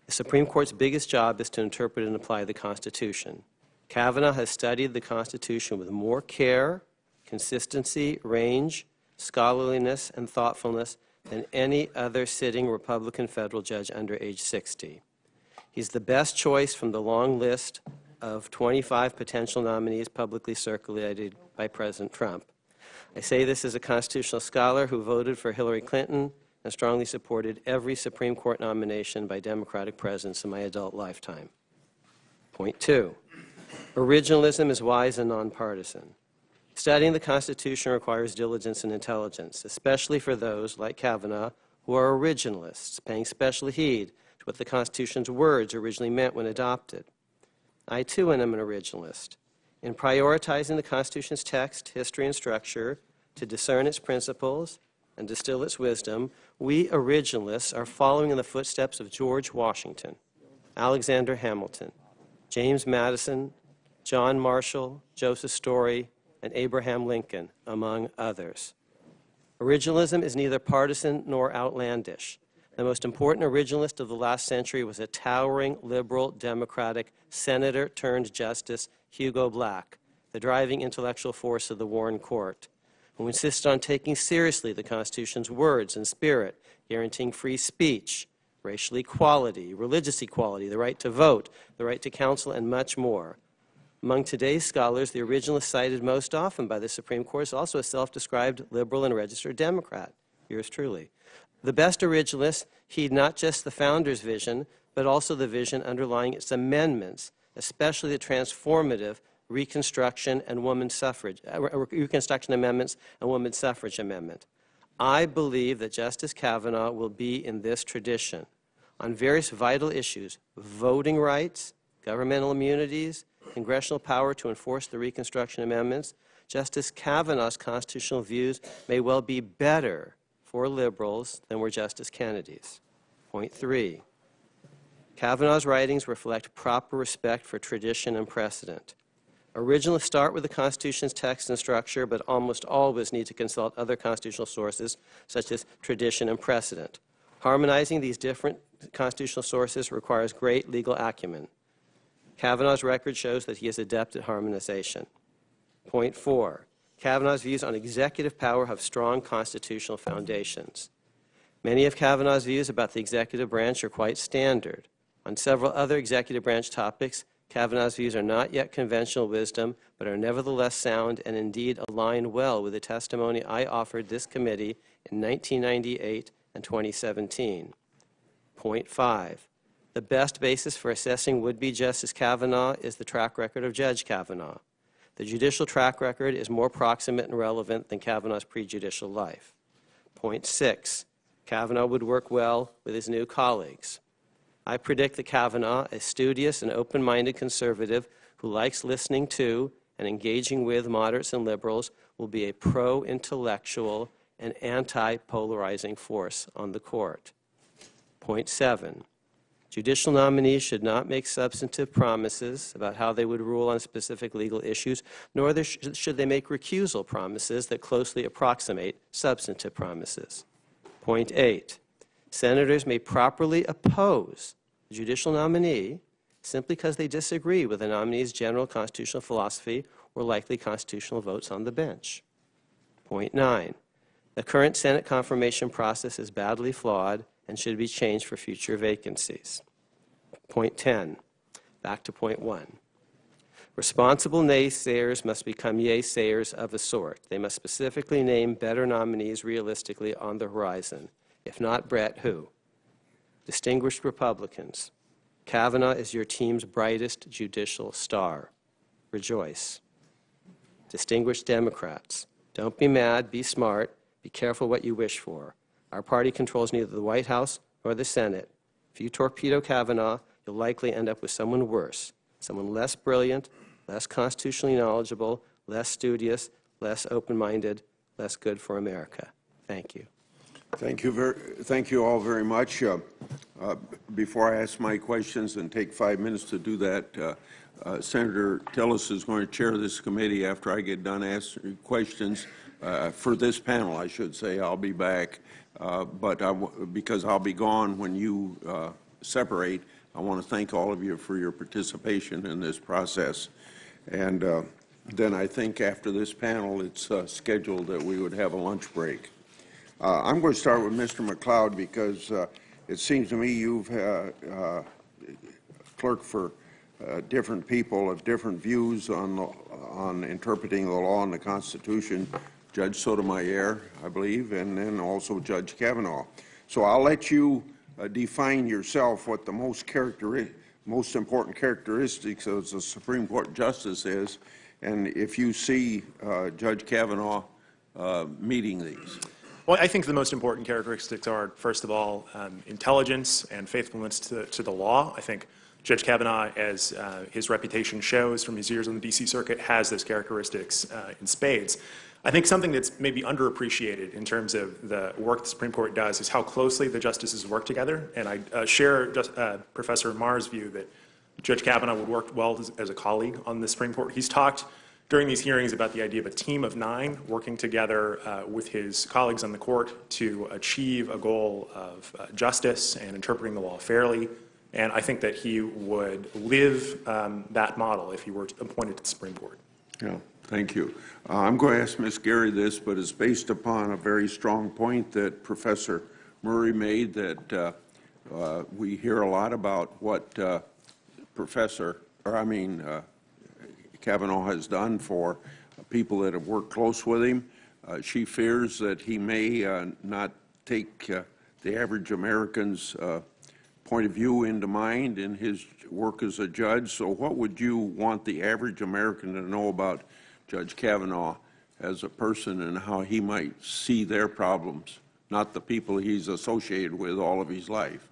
The Supreme Court's biggest job is to interpret and apply the Constitution. Kavanaugh has studied the Constitution with more care, consistency, range, scholarliness, and thoughtfulness than any other sitting Republican federal judge under age 60. He's the best choice from the long list of 25 potential nominees publicly circulated by President Trump. I say this as a constitutional scholar who voted for Hillary Clinton and strongly supported every Supreme Court nomination by Democratic presidents in my adult lifetime. Point 2, originalism is wise and nonpartisan. Studying the Constitution requires diligence and intelligence, especially for those, like Kavanaugh, who are originalists, paying special heed to what the Constitution's words originally meant when adopted. I, too, am an originalist. In prioritizing the Constitution's text, history, and structure to discern its principles and distill its wisdom, we originalists are following in the footsteps of George Washington, Alexander Hamilton, James Madison, John Marshall, Joseph Story, and Abraham Lincoln, among others. Originalism is neither partisan nor outlandish. The most important originalist of the last century was a towering liberal Democratic senator turned justice, Hugo Black, the driving intellectual force of the Warren Court, who insisted on taking seriously the Constitution's words and spirit, guaranteeing free speech, racial equality, religious equality, the right to vote, the right to counsel, and much more. Among today's scholars, the originalist cited most often by the Supreme Court is also a self-described liberal and registered Democrat, yours truly. The best originalists heed not just the founder's vision, but also the vision underlying its amendments, especially the transformative Reconstruction and women's suffrage, Reconstruction Amendments and Women's Suffrage Amendment. I believe that Justice Kavanaugh will be in this tradition on various vital issues: voting rights, governmental immunities, congressional power to enforce the Reconstruction Amendments. Justice Kavanaugh's constitutional views may well be better for liberals than were Justice Kennedy's. Point 3, Kavanaugh's writings reflect proper respect for tradition and precedent. Originalists start with the Constitution's text and structure, but almost always need to consult other constitutional sources, such as tradition and precedent. Harmonizing these different constitutional sources requires great legal acumen. Kavanaugh's record shows that he is adept at harmonization. Point 4, Kavanaugh's views on executive power have strong constitutional foundations. Many of Kavanaugh's views about the executive branch are quite standard. On several other executive branch topics, Kavanaugh's views are not yet conventional wisdom, but are nevertheless sound and indeed align well with the testimony I offered this committee in 1998 and 2017. Point 5, the best basis for assessing would-be Justice Kavanaugh is the track record of Judge Kavanaugh. The judicial track record is more proximate and relevant than Kavanaugh's prejudicial life. Point 6, Kavanaugh would work well with his new colleagues. I predict that Kavanaugh, a studious and open-minded conservative who likes listening to and engaging with moderates and liberals, will be a pro-intellectual and anti-polarizing force on the court. Point 7, judicial nominees should not make substantive promises about how they would rule on specific legal issues, nor should they make recusal promises that closely approximate substantive promises. Point 8, senators may properly oppose the judicial nominee simply because they disagree with the nominee's general constitutional philosophy or likely constitutional votes on the bench. Point 9, The current Senate confirmation process is badly flawed and should be changed for future vacancies. Point 10, back to point 1. Responsible naysayers must become yay-sayers of a sort. They must specifically name better nominees realistically on the horizon. If not Brett, who? Distinguished Republicans, Kavanaugh is your team's brightest judicial star. Rejoice. Distinguished Democrats, don't be mad, be smart, be careful what you wish for. Our party controls neither the White House nor the Senate. If you torpedo Kavanaugh, you'll likely end up with someone worse, someone less brilliant, less constitutionally knowledgeable, less studious, less open-minded, less good for America. Thank you. Thank you all very much. Before I ask my questions and take 5 minutes to do that, Senator Tillis is going to chair this committee after I get done asking questions. For this panel, I should say, I'll be back, because I'll be gone when you separate, I want to thank all of you for your participation in this process. And then I think after this panel, it's scheduled that we would have a lunch break. I'm going to start with Mr. McLeod because it seems to me you've clerked for different people of different views on interpreting the law and the Constitution. Judge Sotomayor, I believe, and then also Judge Kavanaugh. So I'll let you define yourself what the most important characteristics of a Supreme Court justice is, and if you see Judge Kavanaugh meeting these. Well, I think the most important characteristics are, first of all, intelligence and faithfulness to the law. I think Judge Kavanaugh, as his reputation shows from his years on the D.C. Circuit, has those characteristics in spades. I think something that's maybe underappreciated in terms of the work the Supreme Court does is how closely the justices work together. And I share Professor Marr's view that Judge Kavanaugh would work well as a colleague on the Supreme Court. He's talked during these hearings about the idea of a team of 9 working together with his colleagues on the court to achieve a goal of justice and interpreting the law fairly. And I think that he would live that model if he were appointed to the Supreme Court. Yeah, thank you. I'm going to ask Ms. Gary this, but it's based upon a very strong point that Professor Murray made, that we hear a lot about what Kavanaugh has done for people that have worked close with him. She fears that he may not take the average American's point of view into mind in his work as a judge. So what would you want the average American to know about Judge Kavanaugh as a person and how he might see their problems, not the people he's associated with all of his life?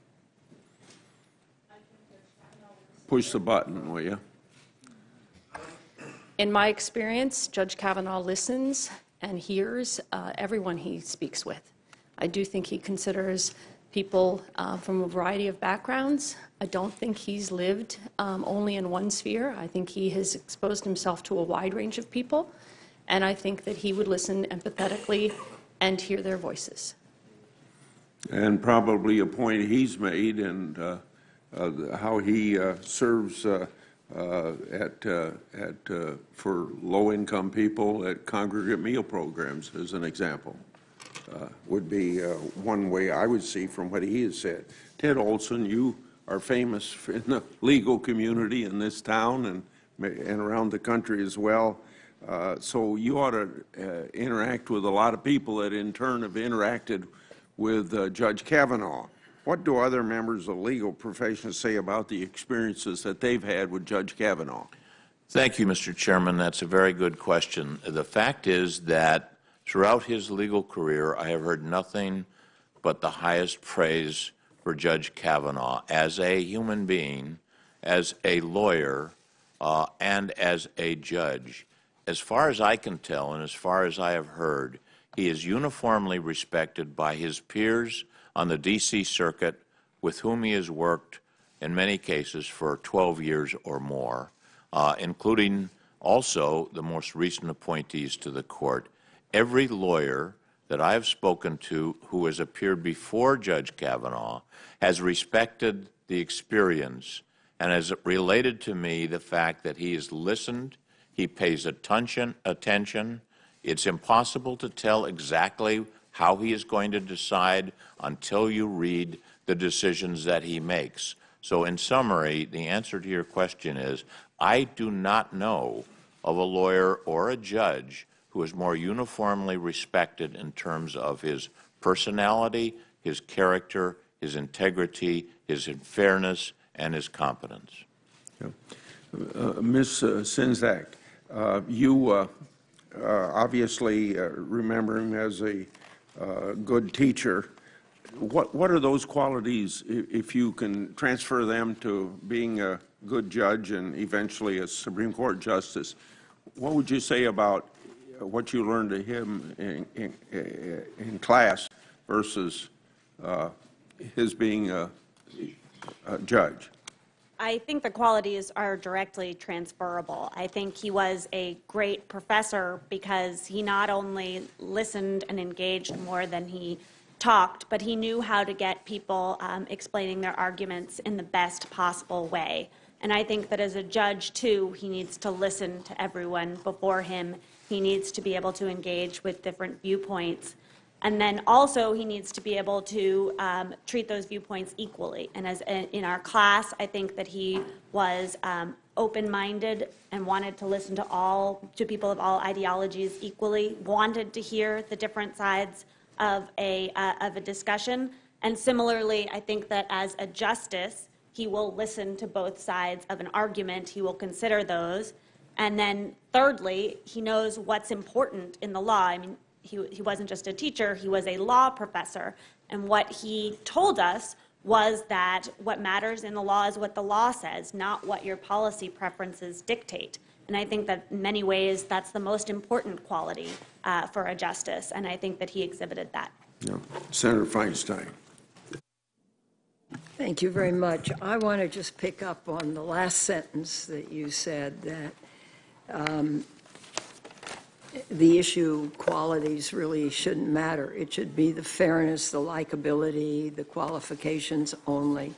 Push the button, will you? In my experience, Judge Kavanaugh listens and hears everyone he speaks with. I do think he considers people from a variety of backgrounds. I don't think he's lived only in one sphere. I think he has exposed himself to a wide range of people, and I think that he would listen empathetically and hear their voices. And probably a point he's made and how he serves for low-income people at congregate meal programs, as an example, would be one way I would see from what he has said. Ted Olson, you are famous in the legal community in this town and around the country as well. So you ought to interact with a lot of people that in turn have interacted with Judge Kavanaugh. What do other members of the legal profession say about the experiences that they've had with Judge Kavanaugh? Thank you, Mr. Chairman. That's a very good question. The fact is that throughout his legal career, I have heard nothing but the highest praise for Judge Kavanaugh as a human being, as a lawyer, and as a judge. As far as I can tell, and as far as I have heard, he is uniformly respected by his peers on the D.C. Circuit, with whom he has worked in many cases for 12 years or more, including also the most recent appointees to the court. Every lawyer that I have spoken to who has appeared before Judge Kavanaugh has respected the experience and has related to me the fact that he has listened, he pays attention. It's impossible to tell exactly how he is going to decide until you read the decisions that he makes. So in summary, the answer to your question is, I do not know of a lawyer or a judge who is more uniformly respected in terms of his personality, his character, his integrity, his fairness, and his competence. Ms. Sinzak, you obviously remember him as a good teacher. What are those qualities, if you can transfer them to being a good judge and eventually a Supreme Court justice? What would you say about what you learned to him in class versus his being a judge? I think the qualities are directly transferable. I think he was a great professor because he not only listened and engaged more than he talked, but he knew how to get people explaining their arguments in the best possible way. And I think that as a judge, too, he needs to listen to everyone before him. He needs to be able to engage with different viewpoints. And then also he needs to be able to treat those viewpoints equally. And as in our class, I think that he was open-minded and wanted to listen to people of all ideologies equally, wanted to hear the different sides of a discussion. And similarly, I think that as a justice, he will listen to both sides of an argument. He will consider those. And then thirdly, he knows what's important in the law. I mean, he wasn't just a teacher, he was a law professor. And what he told us was that what matters in the law is what the law says, not what your policy preferences dictate. And I think that in many ways that's the most important quality for a justice, and I think that he exhibited that. Yeah. Senator Feinstein. Thank you very much. I want to just pick up on the last sentence that you said, that the issue qualities really shouldn't matter. It should be the fairness, the likability, the qualifications only.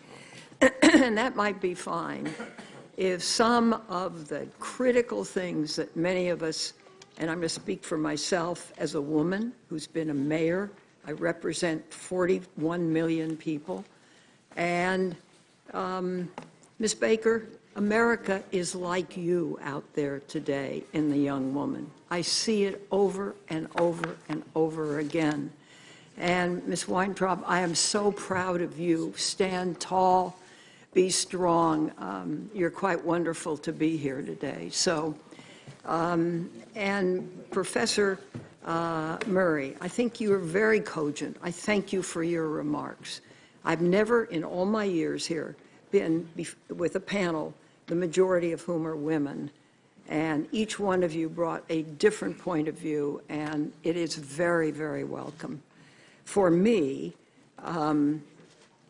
And that might be fine if some of the critical things that many of us, and I'm going to speak for myself as a woman who's been a mayor, I represent 41 million people, and Ms. Baker, America is like you out there today in the young woman. I see it over and over and over again. And Ms. Weintraub, I am so proud of you. Stand tall, be strong. You're quite wonderful to be here today. So, and Professor Murray, I think you are very cogent. I thank you for your remarks. I've never, in all my years here, been with a panel, the majority of whom are women, and each one of you brought a different point of view, and it is very, very welcome. For me,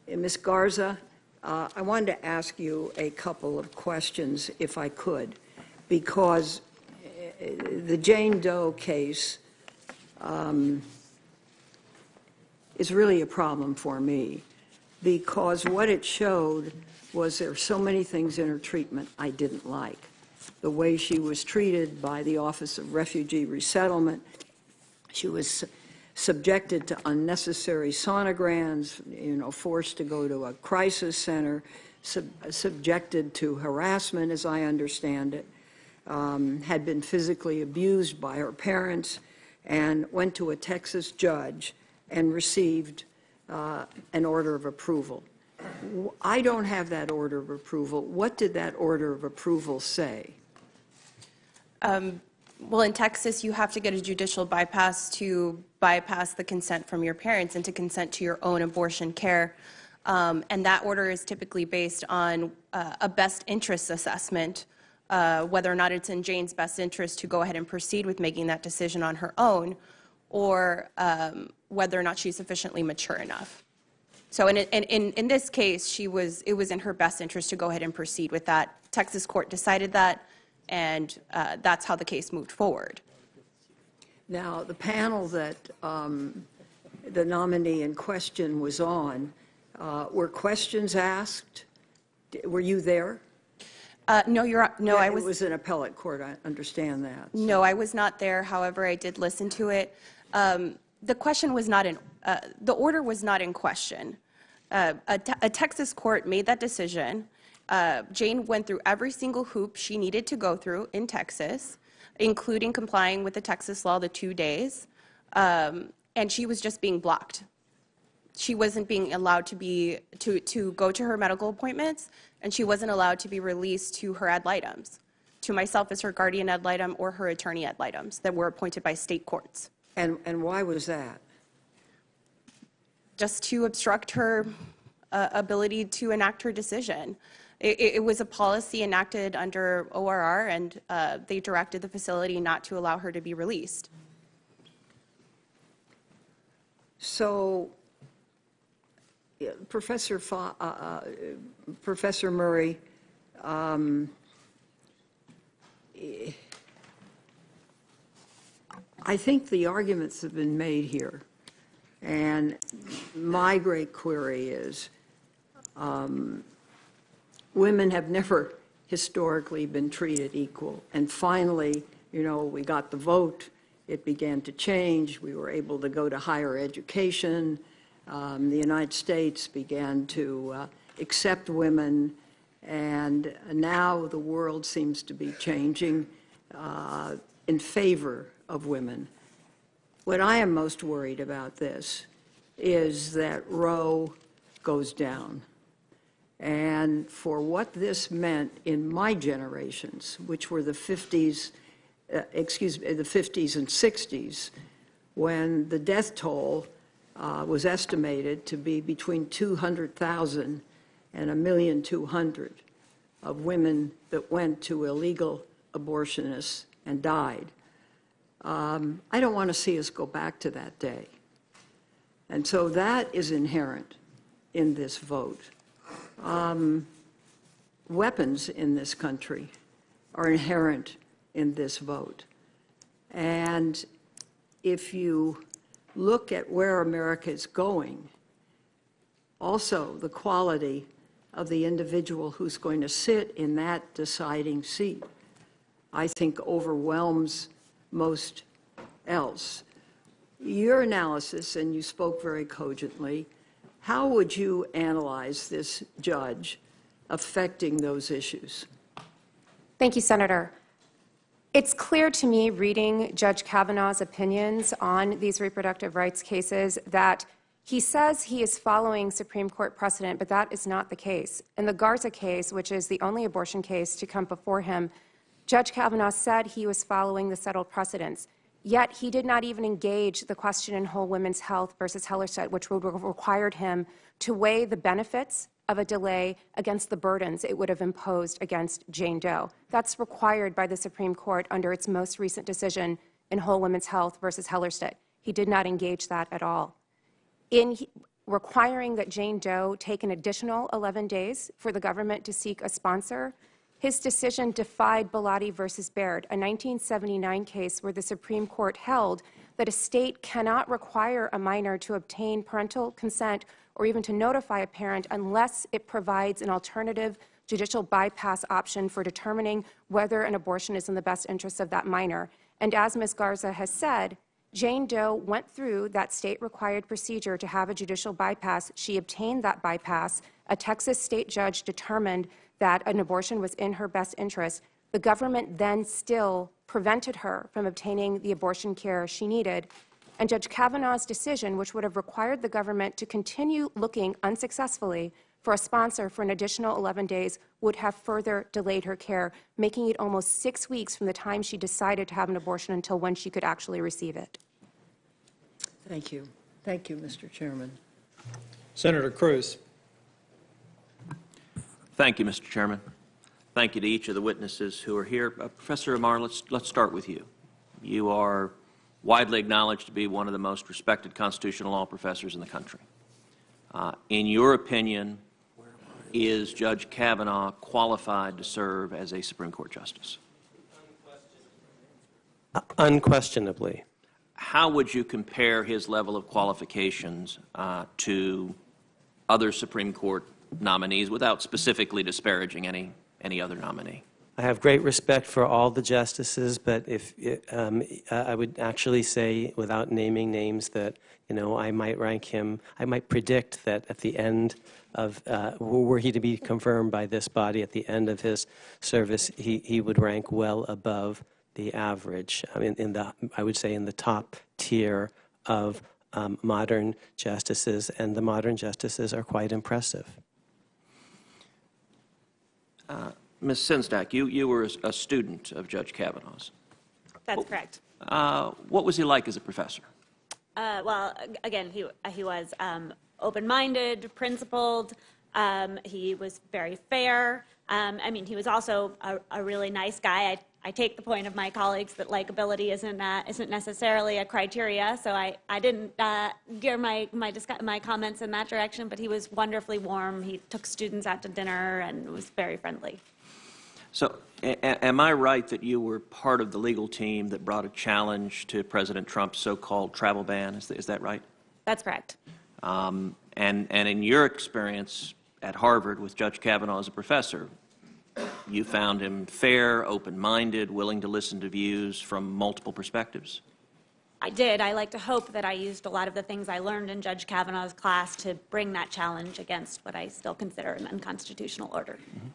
Ms. Garza, I wanted to ask you a couple of questions, if I could, because the Jane Doe case is really a problem for me, because what it showed was there were so many things in her treatment I didn't like. The way she was treated by the Office of Refugee Resettlement, she was subjected to unnecessary sonograms, forced to go to a crisis center, subjected to harassment, as I understand it, had been physically abused by her parents, and went to a Texas judge and received an order of approval. I don't have that order of approval. What did that order of approval say? Well, in Texas, you have to get a judicial bypass to bypass the consent from your parents and to consent to your own abortion care. And that order is typically based on a best interest assessment, whether or not it's in Jane's best interest to go ahead and proceed with making that decision on her own, or whether or not she's sufficiently mature enough. So in this case, it was in her best interest to go ahead and proceed with that. Texas court decided that, and that's how the case moved forward. Now, the panel that the nominee in question was on, were questions asked? Were you there? No, I was. It was an appellate court, I understand that. No, I was not there. However, I did listen to it. the question was not in, the order was not in question. A Texas court made that decision. Jane went through every single hoop she needed to go through in Texas, including complying with the Texas law, the 2 days, and she was just being blocked. She wasn't being allowed to go to her medical appointments, and she wasn't allowed to be released to her ad litems, to myself as her guardian ad litem or her attorney ad litems that were appointed by state courts. And why was that? Just to obstruct her ability to enact her decision. It was a policy enacted under ORR, and they directed the facility not to allow her to be released. So, Professor Murray, I think the arguments have been made here, and my great query is, women have never historically been treated equal, and finally, you know, we got the vote, it began to change, we were able to go to higher education, the United States began to accept women, and now the world seems to be changing in favor of women. What I am most worried about this is that Roe goes down. And for what this meant in my generations, which were the 50s, the 50s and 60s, when the death toll was estimated to be between 200,000 and 1,200,000 of women that went to illegal abortionists and died. I don't want to see us go back to that day. And so that is inherent in this vote. Weapons in this country are inherent in this vote. And if you look at where America is going, also the quality of the individual who's going to sit in that deciding seat, I think overwhelms most else. Your analysis, and you spoke very cogently, how would you analyze this judge affecting those issues? Thank you, Senator. It's clear to me, reading Judge Kavanaugh's opinions on these reproductive rights cases, that he says he is following Supreme Court precedent, but that is not the case. In the Garza case, which is the only abortion case to come before him, Judge Kavanaugh said he was following the settled precedents. Yet he did not even engage the question in Whole Women's Health versus Hellerstedt, which would have required him to weigh the benefits of a delay against the burdens it would have imposed against Jane Doe. That's required by the Supreme Court under its most recent decision in Whole Women's Health versus Hellerstedt. He did not engage that at all. In requiring that Jane Doe take an additional 11 days for the government to seek a sponsor, his decision defied Bellotti versus Baird, a 1979 case where the Supreme Court held that a state cannot require a minor to obtain parental consent or even to notify a parent unless it provides an alternative judicial bypass option for determining whether an abortion is in the best interest of that minor. And as Ms. Garza has said, Jane Doe went through that state-required procedure to have a judicial bypass. She obtained that bypass. A Texas state judge determined that an abortion was in her best interest. The government then still prevented her from obtaining the abortion care she needed. And Judge Kavanaugh's decision, which would have required the government to continue looking unsuccessfully for a sponsor for an additional 11 days, would have further delayed her care, making it almost 6 weeks from the time she decided to have an abortion until when she could actually receive it. Thank you. Thank you, Mr. Chairman. Senator Cruz. Thank you, Mr. Chairman. Thank you to each of the witnesses who are here. Professor Amar, let's start with you. You are widely acknowledged to be one of the most respected constitutional law professors in the country. In your opinion, is Judge Kavanaugh qualified to serve as a Supreme Court justice? Unquestionably. How would you compare his level of qualifications to other Supreme Court nominees without specifically disparaging any other nominee? I have great respect for all the justices, but I would actually say, without naming names, that I might rank him. I might predict that at the end of, were he to be confirmed by this body at the end of his service, he would rank well above the average. I mean, I would say in the top tier of modern justices, and the modern justices are quite impressive. Ms. Sinsdak, you were a student of Judge Kavanaugh's. That's correct. What was he like as a professor? Well, again, he was open-minded, principled. He was very fair. I mean, he was also a really nice guy. I take the point of my colleagues that likability isn't necessarily a criteria, so I didn't gear my comments in that direction. But he was wonderfully warm. He took students out to dinner and was very friendly. So, am I right that you were part of the legal team that brought a challenge to President Trump's so-called travel ban? Is that right? That's correct. And in your experience at Harvard with Judge Kavanaugh as a professor, you found him fair, open-minded, willing to listen to views from multiple perspectives? I did. I like to hope that I used a lot of the things I learned in Judge Kavanaugh's class to bring that challenge against what I still consider an unconstitutional order. Mm-hmm.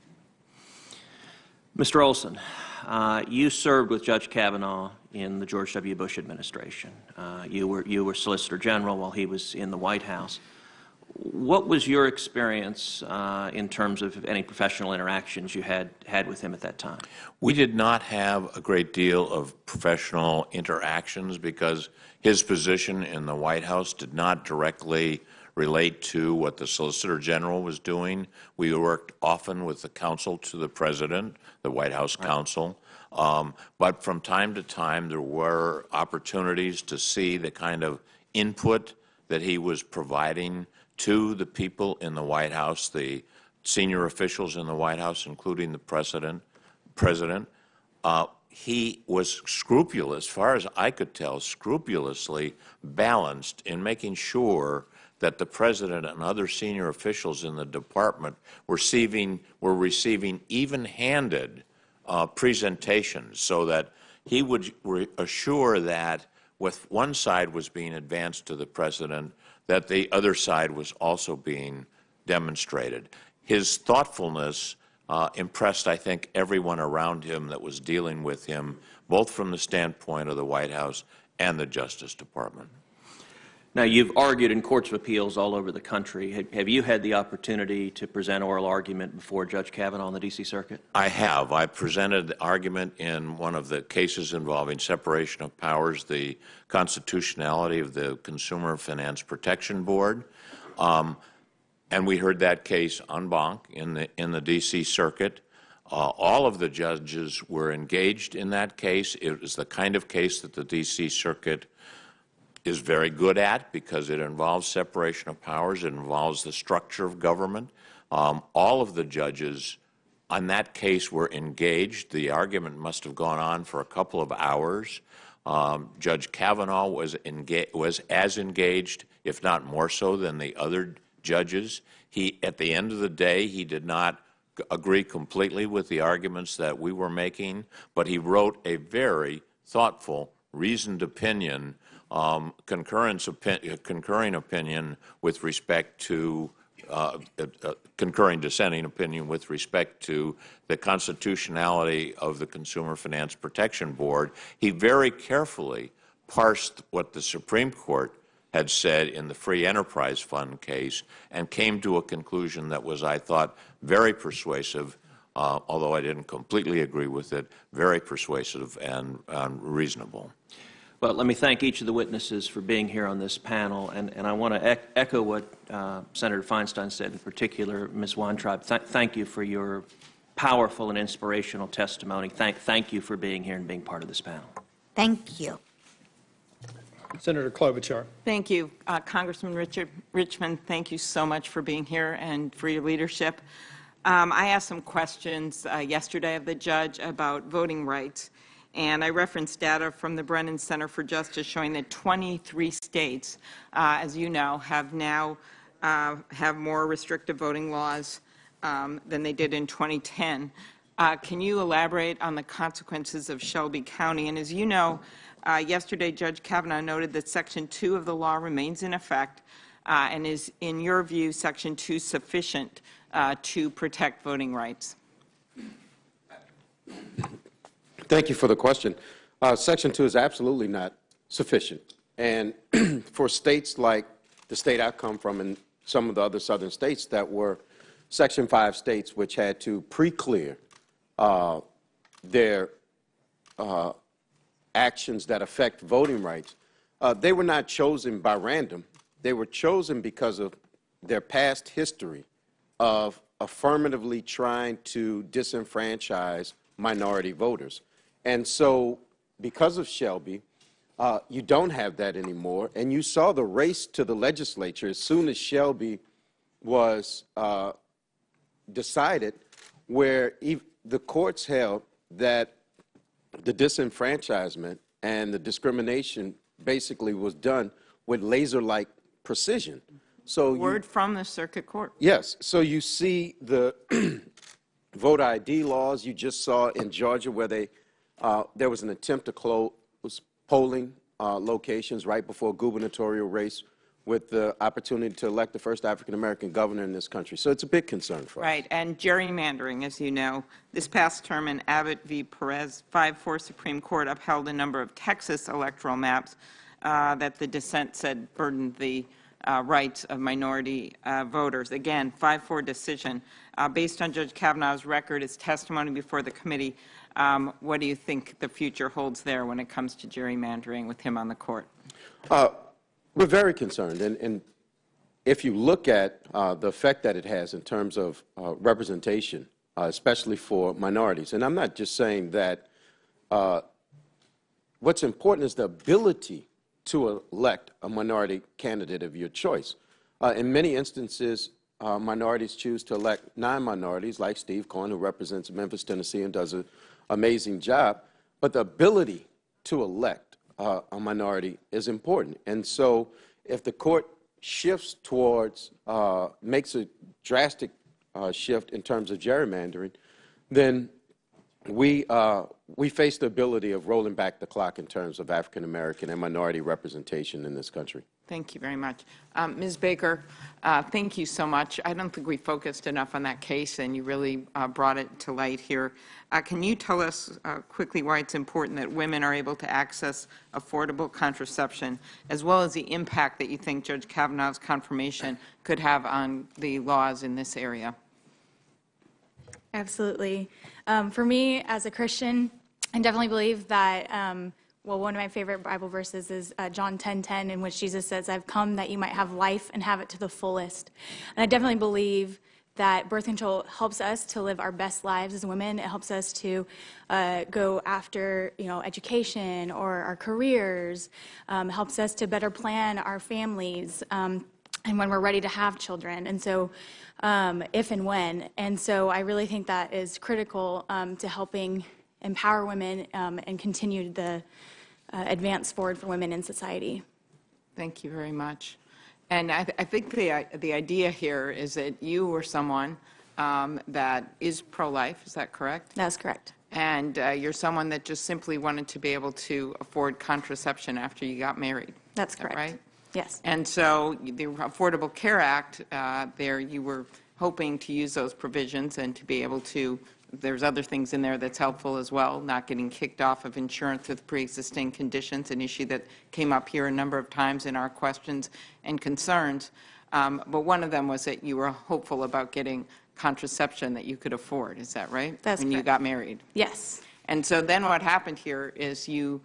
Mr. Olson, you served with Judge Kavanaugh in the George W. Bush administration. You were Solicitor General while he was in the White House. What was your experience in terms of any professional interactions you had with him at that time? We did not have a great deal of professional interactions because his position in the White House did not directly relate to what the Solicitor General was doing. We worked often with the counsel to the President, the White House counsel, but from time to time there were opportunities to see the kind of input that he was providing to the people in the White House, the senior officials in the White House, including the President. He was scrupulous, as far as I could tell, scrupulously balanced in making sure that the President and other senior officials in the department were receiving even-handed presentations, so that he would assure that with one side was being advanced to the President, that the other side was also being demonstrated. His thoughtfulness impressed, I think, everyone around him that was dealing with him, both from the standpoint of the White House and the Justice Department. Now, you've argued in courts of appeals all over the country. Have you had the opportunity to present oral argument before Judge Kavanaugh on the D.C. Circuit? I have. I presented the argument in one of the cases involving separation of powers, the constitutionality of the Consumer Finance Protection Board, and we heard that case en banc in the D.C. Circuit. All of the judges were engaged in that case. It was the kind of case that the D.C. Circuit is very good at because it involves separation of powers, it involves the structure of government. All of the judges on that case were engaged. The argument must have gone on for a couple of hours. Judge Kavanaugh was as engaged, if not more so, than the other judges. At the end of the day, he did not agree completely with the arguments that we were making, but he wrote a very thoughtful, reasoned opinion, concurring opinion with respect to concurring dissenting opinion with respect to the constitutionality of the Consumer Finance Protection Board. He very carefully parsed what the Supreme Court had said in the Free Enterprise Fund case and came to a conclusion that was, I thought, very persuasive, although I didn't completely agree with it, very persuasive and reasonable. Well, let me thank each of the witnesses for being here on this panel, and I want to echo what Senator Feinstein said, in particular, Ms. Weintraub. Thank you for your powerful and inspirational testimony. Thank you for being here and being part of this panel. Thank you. Senator Klobuchar. Thank you. Congressman Richmond, thank you so much for being here and for your leadership. I asked some questions yesterday of the judge about voting rights. And I referenced data from the Brennan Center for Justice showing that 23 states, as you know, have now have more restrictive voting laws than they did in 2010. Can you elaborate on the consequences of Shelby County? And as you know, yesterday Judge Kavanaugh noted that Section 2 of the law remains in effect, and is, in your view, Section 2 sufficient to protect voting rights? Thank you for the question. Section 2 is absolutely not sufficient. And for states like the state I come from and some of the other southern states that were Section 5 states, which had to pre-clear their actions that affect voting rights, they were not chosen by random. They were chosen because of their past history of affirmatively trying to disenfranchise minority voters. And so because of Shelby, you don't have that anymore. And you saw the race to the legislature as soon as Shelby was decided, where the courts held that the disenfranchisement and the discrimination basically was done with laser-like precision. So Word from the circuit court. Yes. So you see the voter ID laws. You just saw in Georgia where there was an attempt to close polling locations right before a gubernatorial race with the opportunity to elect the first African-American governor in this country. So it's a big concern for us. Right, and gerrymandering, as you know. This past term in Abbott v. Perez, 5-4 Supreme Court upheld a number of Texas electoral maps that the dissent said burdened the rights of minority voters. Again, 5-4 decision. Based on Judge Kavanaugh's record, his testimony before the committee, what do you think the future holds there when it comes to gerrymandering with him on the court? We're very concerned, and if you look at the effect that it has in terms of representation, especially for minorities, and I'm not just saying that, what's important is the ability to elect a minority candidate of your choice. In many instances, minorities choose to elect non-minorities, like Steve Cohen, who represents Memphis, Tennessee, and does an amazing job, but the ability to elect a minority is important. And so if the court shifts towards, makes a drastic shift in terms of gerrymandering, then we face the ability of rolling back the clock in terms of African American and minority representation in this country. Thank you very much. Ms. Baker, thank you so much. I don't think we focused enough on that case, and you really brought it to light here. Can you tell us quickly why it's important that women are able to access affordable contraception, as well as the impact that you think Judge Kavanaugh's confirmation could have on the laws in this area? Absolutely. For me, as a Christian, I definitely believe that, well, one of my favorite Bible verses is John 10:10, in which Jesus says, "I've come that you might have life and have it to the fullest." And I definitely believe that birth control helps us to live our best lives as women. It helps us to go after, education or our careers, helps us to better plan our families, and when we're ready to have children, and so if and when. And so I really think that is critical to helping empower women and continue the advance forward for women in society. Thank you very much. And I think the idea here is that you were someone that is pro-life, is that correct? That's correct. And you're someone that just simply wanted to be able to afford contraception after you got married. That's Is that correct. right? Yes. And so the Affordable Care Act, there you were hoping to use those provisions and to be able to, there's other things in there that's helpful as well, not getting kicked off of insurance with pre-existing conditions, an issue that came up here a number of times in our questions and concerns. But one of them was that you were hopeful about getting contraception that you could afford. Is that right? That's when you correct. got married. Yes. And so then what happened here is you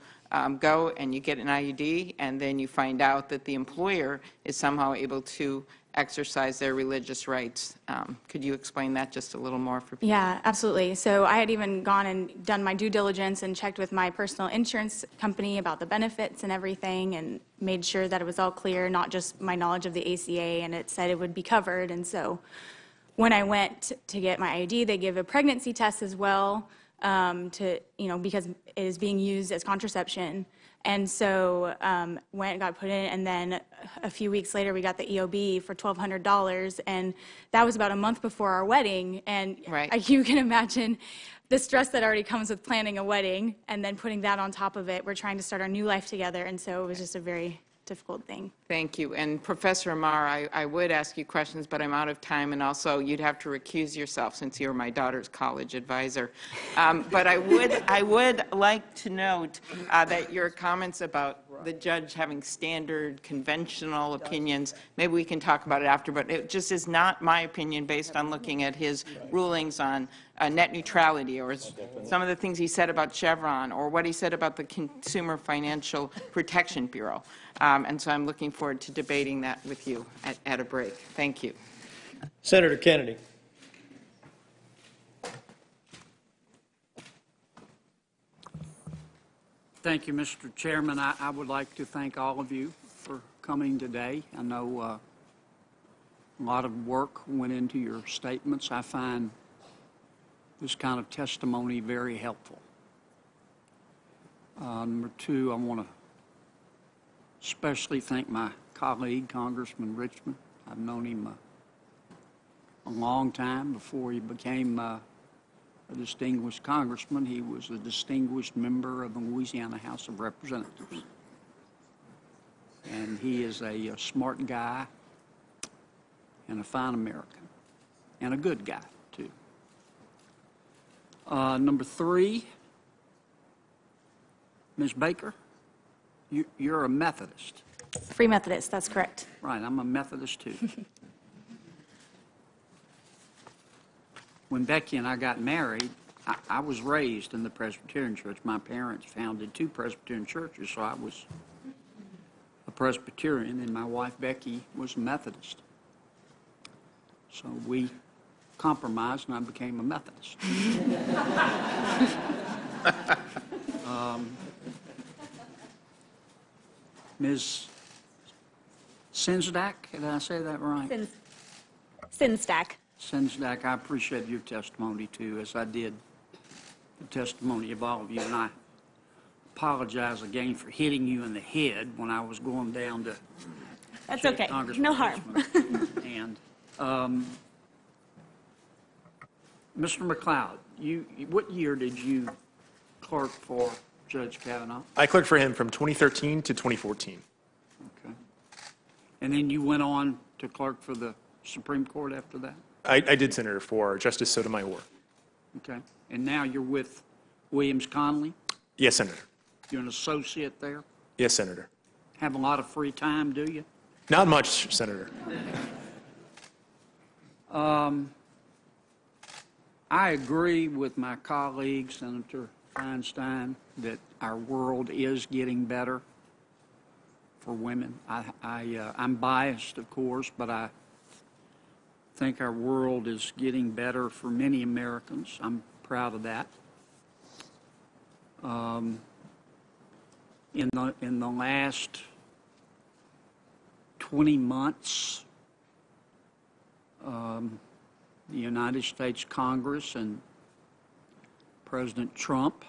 go and you get an IUD, and then you find out that the employer is somehow able to exercise their religious rights. Could you explain that just a little more for people? Yeah, absolutely. So I had even gone and done my due diligence and checked with my personal insurance company about the benefits and everything, and made sure that it was all clear, not just my knowledge of the ACA, and it said it would be covered. And so when I went to get my ID, they give a pregnancy test as well, because it is being used as contraception. And so went and got put in, and then a few weeks later we got the EOB for $1,200, and that was about a month before our wedding. And right. You can imagine the stress that already comes with planning a wedding and then putting that on top of it. We're trying to start our new life together, and so it was just a very difficult thing. Thank you. And Professor Amar, I would ask you questions, but I'm out of time, and also you'd have to recuse yourself since you're my daughter's college advisor. But I would like to note that your comments about the judge having standard, conventional opinions, maybe we can talk about it after, but it just is not my opinion based on looking at his rulings on net neutrality, or some of the things he said about Chevron, or what he said about the Consumer Financial Protection Bureau. And so I'm looking forward to debating that with you at a break. Thank you. Senator Kennedy. Thank you, Mr. Chairman. I would like to thank all of you for coming today. I know a lot of work went into your statements. I find this kind of testimony very helpful. Number two, I want to especially thank my colleague, Congressman Richmond. I've known him a long time before he became a distinguished congressman. He was a distinguished member of the Louisiana House of Representatives. And he is a smart guy and a fine American, and a good guy, too. Number three, Ms. Baker, you're a Methodist. Free Methodist, that's correct. Right, I'm a Methodist, too. When Becky and I got married, I was raised in the Presbyterian Church. My parents founded 2 Presbyterian churches, so I was a Presbyterian, and my wife, Becky, was a Methodist. So we compromised, and I became a Methodist. Ms. Sinsdak, did I say that right? Sinsdak. Sinsdak, I appreciate your testimony, too, as I did the testimony of all of you. And I apologize again for hitting you in the head when I was going down to That's okay. No harm. And Mr. McLeod, what year did you clerk for Judge Kavanaugh? I clerked for him from 2013 to 2014. Okay. And then you went on to clerk for the Supreme Court after that? I did, Senator, for Justice Sotomayor. Okay. And now you're with Williams-Connolly? Yes, Senator. You're an associate there? Yes, Senator. Have a lot of free time, do you? Not much, Senator. I agree with my colleague, Senator Feinstein, that our world is getting better for women. I'm biased, of course, but I think our world is getting better for many Americans. I'm proud of that. In the last 20 months, the United States Congress and President Trump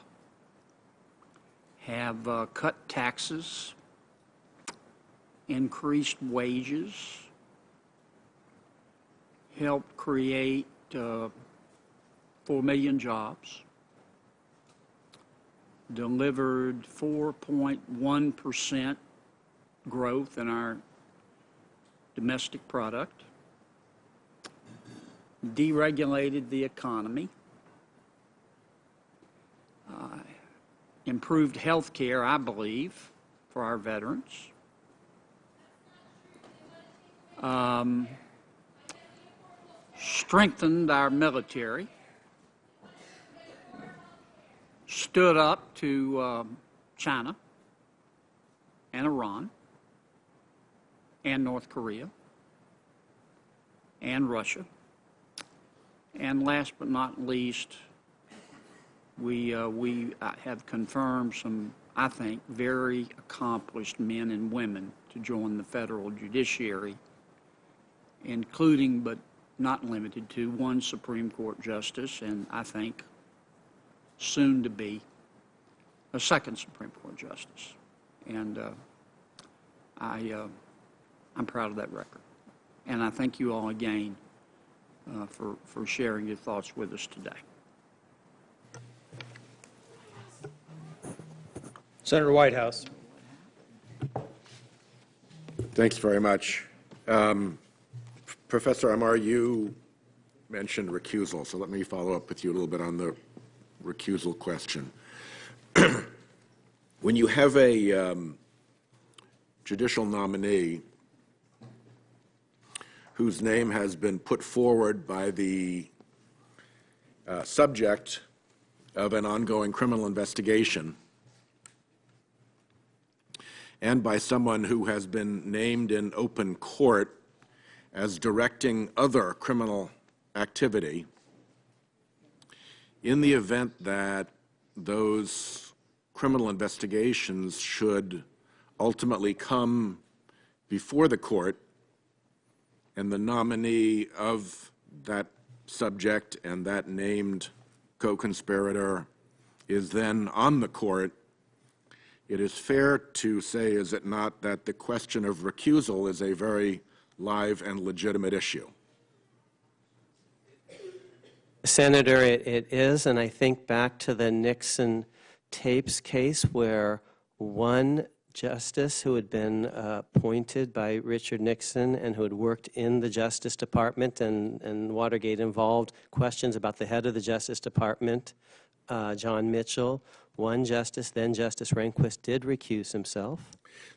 have cut taxes, increased wages, helped create 4 million jobs, delivered 4.1% growth in our domestic product, deregulated the economy, improved health care, I believe, for our veterans, strengthened our military, stood up to China and Iran and North Korea and Russia. And last but not least, we have confirmed some, I think, very accomplished men and women to join the federal judiciary, including but not limited to 1 Supreme Court justice, and I think soon to be a 2nd Supreme Court justice. And I'm proud of that record. And I thank you all again for sharing your thoughts with us today. Senator Whitehouse. Thanks very much. Professor Amar, you mentioned recusal, so let me follow up with you a little bit on the recusal question. When you have a judicial nominee whose name has been put forward by the subject of an ongoing criminal investigation and by someone who has been named in open court as directing other criminal activity, in the event that those criminal investigations should ultimately come before the court and the nominee of that subject and that named co-conspirator is then on the court, it is fair to say, is it not, that the question of recusal is a very live and legitimate issue? Senator, it is, and I think back to the Nixon tapes case where one justice who had been appointed by Richard Nixon and who had worked in the Justice Department, and Watergate involved questions about the head of the Justice Department, John Mitchell. One justice, then Justice Rehnquist, did recuse himself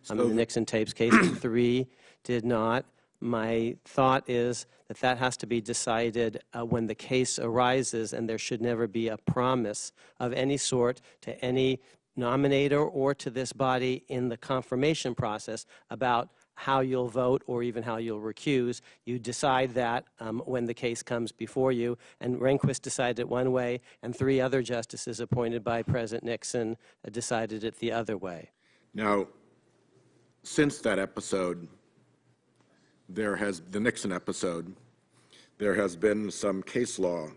in the Nixon tapes case, and 3 did not. My thought is that that has to be decided when the case arises, and there should never be a promise of any sort to any nominator or to this body in the confirmation process about how you'll vote or even how you'll recuse. You decide that when the case comes before you, and Rehnquist decided it one way, and 3 other justices appointed by President Nixon decided it the other way. Now, since that episode, the Nixon episode, there has been some case law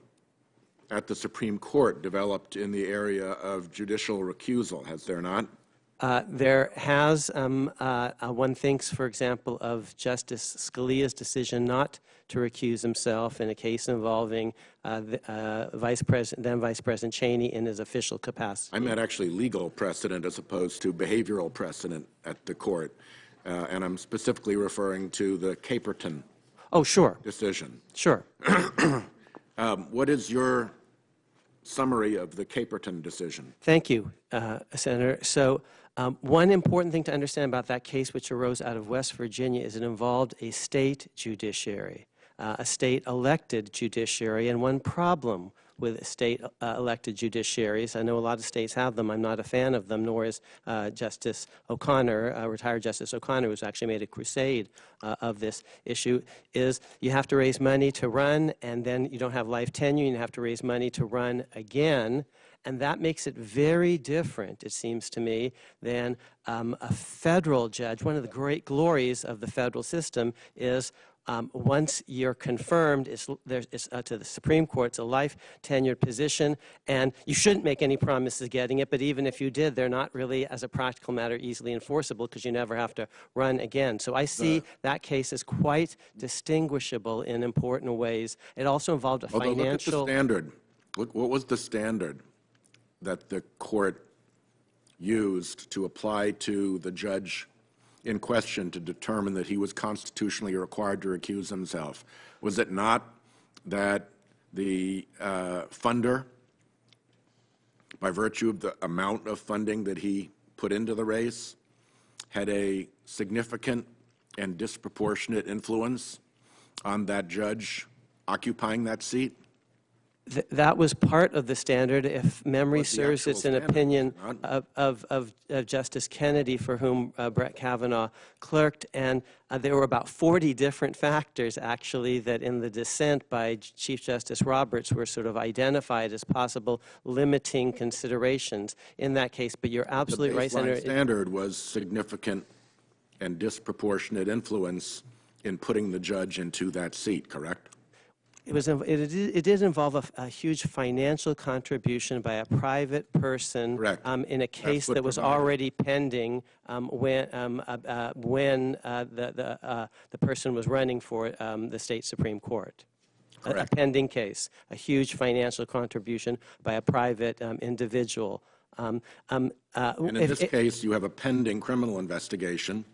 at the Supreme Court developed in the area of judicial recusal, has there not? There has, one thinks, for example, of Justice Scalia's decision not to recuse himself in a case involving then Vice President Cheney in his official capacity. I meant actually legal precedent as opposed to behavioral precedent at the court. And I'm specifically referring to the Caperton decision. Sure. What is your summary of the Caperton decision? Thank you, Senator. So one important thing to understand about that case, which arose out of West Virginia, is it involved a state judiciary, a state elected judiciary, and one problem with state elected judiciaries. I know a lot of states have them. I'm not a fan of them, nor is Justice O'Connor, retired Justice O'Connor, who's actually made a crusade of this issue, is you have to raise money to run, and then you don't have life tenure, and you have to raise money to run again. And that makes it very different, it seems to me, than a federal judge. One of the great glories of the federal system is once you're confirmed, it's to the Supreme Court, it's a life tenured position, and you shouldn't make any promises getting it, but even if you did, they're not really, as a practical matter, easily enforceable because you never have to run again. So I see that case as quite distinguishable in important ways. It also involved a financial... Look at the standard. What was the standard that the court used to apply to the judge in question to determine that he was constitutionally required to recuse himself? Was it not that the funder, by virtue of the amount of funding that he put into the race, had a significant and disproportionate influence on that judge occupying that seat? That was part of the standard. If memory serves, it's an opinion of Justice Kennedy, for whom Brett Kavanaugh clerked, and there were about 40 different factors, actually, that in the dissent by Chief Justice Roberts were sort of identified as possible limiting considerations in that case. But you're absolutely right, Senator. The baseline standard was significant and disproportionate influence in putting the judge into that seat, correct? It did involve a huge financial contribution by a private person in a case that was already pending when the person was running for the state Supreme Court. A pending case, a huge financial contribution by a private individual And in this case, you have a pending criminal investigation,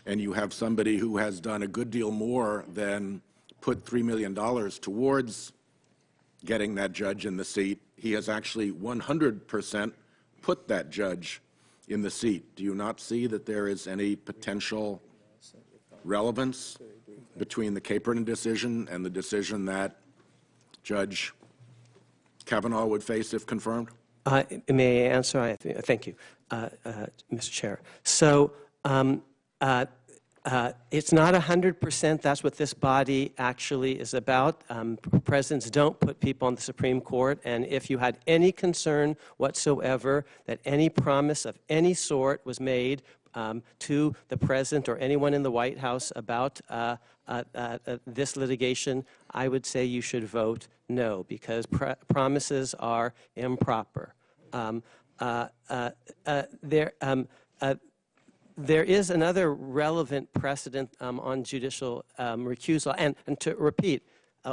and you have somebody who has done a good deal more than put $3 million towards getting that judge in the seat. He has actually 100% put that judge in the seat. Do you not see that there is any potential relevance between the Capron decision and the decision that Judge Kavanaugh would face if confirmed? May I answer? Thank you, Mr. Chair. So it's not 100%. That's what this body actually is about. Presidents don't put people on the Supreme Court, and if you had any concern whatsoever that any promise of any sort was made to the President or anyone in the White House about this litigation, I would say you should vote no, because promises are improper. There is another relevant precedent on judicial recusal, and to repeat,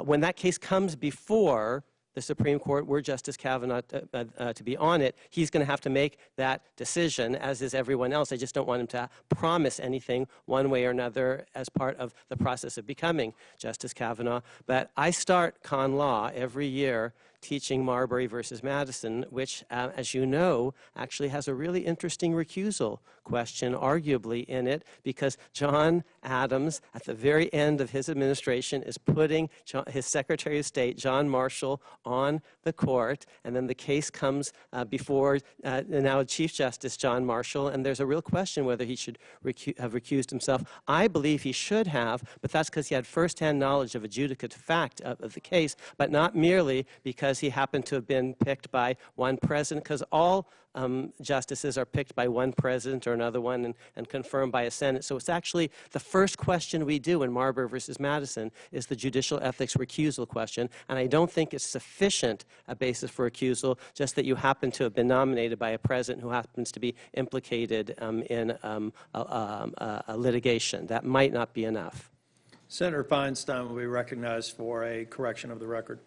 when that case comes before the Supreme Court, were Justice Kavanaugh to be on it, he's going to have to make that decision, as is everyone else. I just don't want him to promise anything one way or another as part of the process of becoming Justice Kavanaugh. But I start con law every year teaching Marbury versus Madison, which, as you know, actually has a really interesting recusal question, arguably, in it, because John Adams, at the very end of his administration, is putting his Secretary of State, John Marshall, on the court, and then the case comes before now Chief Justice John Marshall, and there's a real question whether he should have recused himself. I believe he should have, but that's because he had firsthand knowledge of adjudicative fact of the case, but not merely because he happened to have been picked by one president, because all justices are picked by one president or another one and confirmed by a Senate. So it's actually the first question we do in Marbury versus Madison is the judicial ethics recusal question, and I don't think it's sufficient a basis for recusal, just that you happen to have been nominated by a president who happens to be implicated in a litigation. That might not be enough. Senator Feinstein will be recognized for a correction of the record.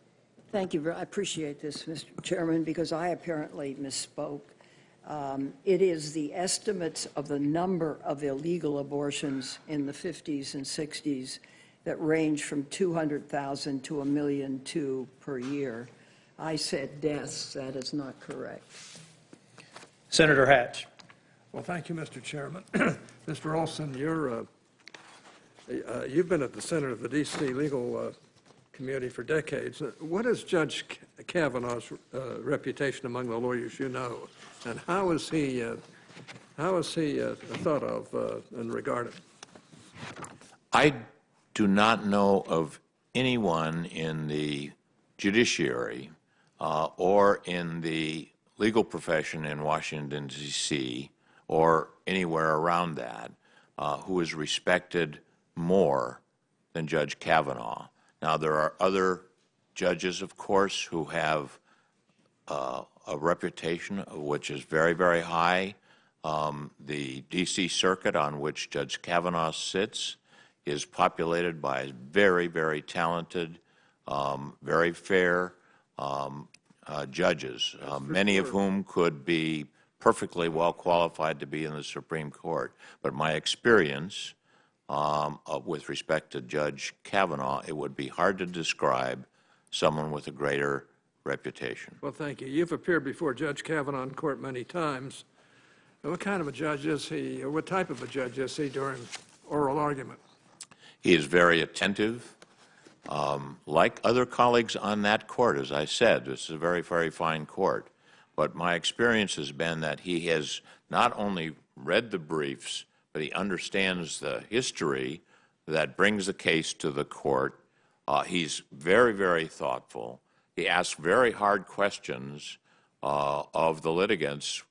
Thank you. I appreciate this, Mr. Chairman, because I apparently misspoke. It is the estimates of the number of illegal abortions in the 50s and 60s that range from 200,000 to 1.2 million per year. I said deaths. That is not correct. Senator Hatch. Well, thank you, Mr. Chairman. Mr. Olson, you've been at the center of the D.C. legal community for decades. What is Judge Kavanaugh's reputation among the lawyers you know, and how is he thought of and regarded? I do not know of anyone in the judiciary or in the legal profession in Washington, D.C., or anywhere around that who is respected more than Judge Kavanaugh. Now, there are other judges, of course, who have a reputation which is very, very high. The D.C. Circuit, on which Judge Kavanaugh sits, is populated by very, very talented, very fair judges, many of whom could be perfectly well qualified to be in the Supreme Court. But my experience with respect to Judge Kavanaugh, it would be hard to describe someone with a greater reputation. Well, thank you. You've appeared before Judge Kavanaugh in court many times. What kind of a judge is he, or what type of a judge is he during oral argument? He is very attentive. Like other colleagues on that court, as I said, this is a very, very fine court. But my experience has been that he has not only read the briefs, but he understands the history that brings the case to the court. He's very, very thoughtful. He asks very hard questions of the litigants,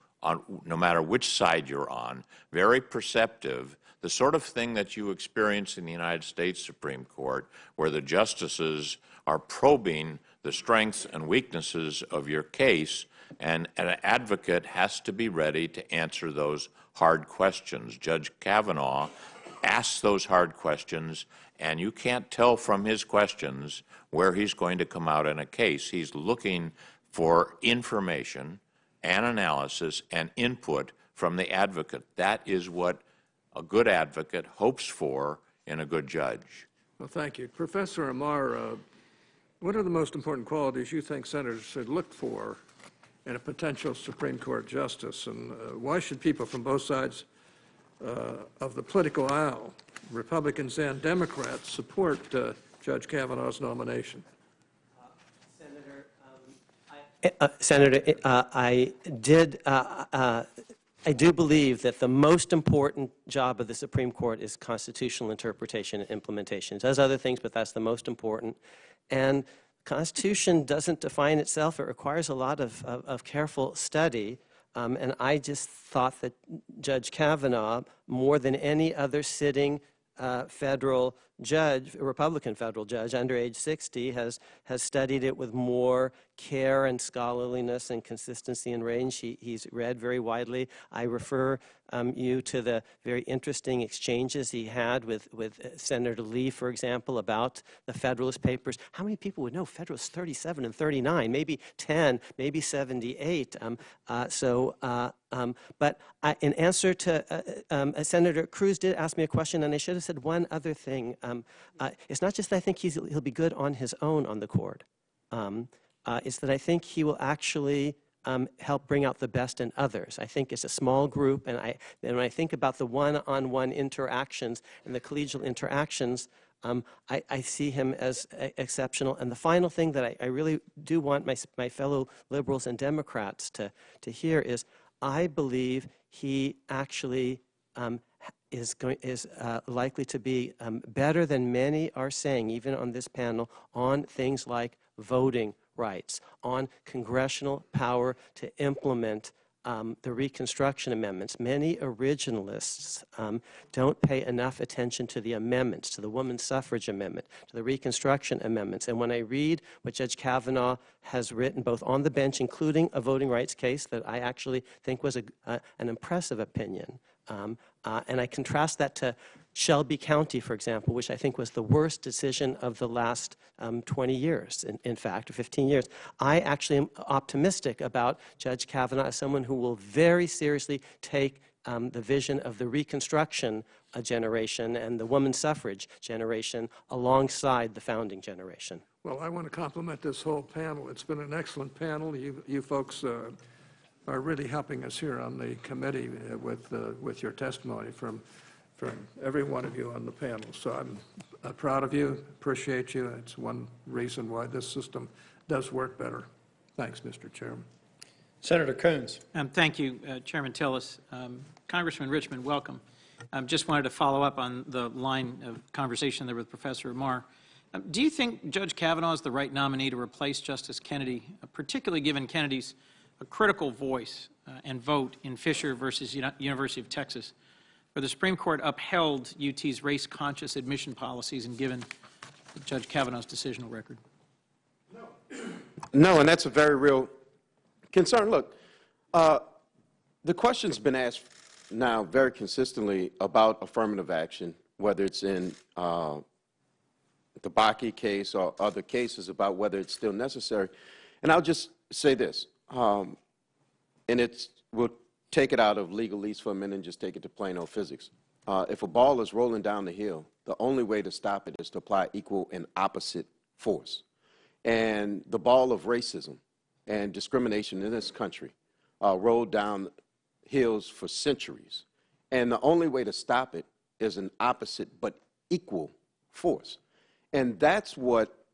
no matter which side you're on, very perceptive, the sort of thing that you experience in the United States Supreme Court, where the justices are probing the strengths and weaknesses of your case, and an advocate has to be ready to answer those hard questions. Judge Kavanaugh asks those hard questions, and you can't tell from his questions where he's going to come out in a case. He's looking for information, and analysis and input from the advocate. That is what a good advocate hopes for in a good judge. Well, thank you. Professor Amar, what are the most important qualities you think senators should look for in a potential Supreme Court justice? And why should people from both sides of the political aisle, Republicans and Democrats, support Judge Kavanaugh's nomination? Senator, I do believe that the most important job of the Supreme Court is constitutional interpretation and implementation. It does other things, but that's the most important. And the Constitution doesn't define itself. It requires a lot of careful study. And I just thought that Judge Kavanaugh, more than any other sitting federal judge, a Republican federal judge under age 60, has studied it with more care and scholarliness and consistency and range. He's read very widely. I refer you to the very interesting exchanges he had with Senator Lee, for example, about the Federalist Papers. How many people would know Federalist 37 and 39, maybe 10, maybe 78? But in answer to Senator Cruz did ask me a question, and I should have said one other thing. It's not just that I think he'll be good on his own on the court. It's that I think he will actually help bring out the best in others. I think it's a small group, and when I think about the one-on-one interactions and the collegial interactions, I see him as exceptional. And the final thing that I really do want my fellow liberals and Democrats to hear is I believe he actually is likely to be better than many are saying, even on this panel, on things like voting rights, on congressional power to implement the Reconstruction Amendments. Many originalists don't pay enough attention to the amendments, to the Women's Suffrage Amendment, to the Reconstruction Amendments. And when I read what Judge Kavanaugh has written, both on the bench, including a voting rights case that I actually think was an impressive opinion, and I contrast that to Shelby County, for example, which I think was the worst decision of the last 20 years, in fact, or 15 years. I actually am optimistic about Judge Kavanaugh as someone who will very seriously take the vision of the Reconstruction generation and the women's suffrage generation alongside the founding generation. Well, I want to compliment this whole panel. It's been an excellent panel. You folks are really helping us here on the committee with your testimony from every one of you on the panel. So I'm proud of you, appreciate you. It's one reason why this system does work better. Thanks, Mr. Chairman. Senator Coons. Thank you, Chairman Tillis. Congressman Richmond, welcome. Just wanted to follow up on the line of conversation there with Professor Amar. Do you think Judge Kavanaugh is the right nominee to replace Justice Kennedy, particularly given Kennedy's a critical voice and vote in Fisher versus University of Texas, where the Supreme Court upheld UT's race-conscious admission policies and given Judge Kavanaugh's decisional record? No, and that's a very real concern. Look, the question's been asked now very consistently about affirmative action, whether it's in the Bakke case or other cases, about whether it's still necessary. And I'll just say this. We'll take it out of legalese for a minute and just take it to plain old physics. If a ball is rolling down the hill, the only way to stop it is to apply equal and opposite force. And the ball of racism and discrimination in this country rolled down hills for centuries. And the only way to stop it is an opposite but equal force. And that's what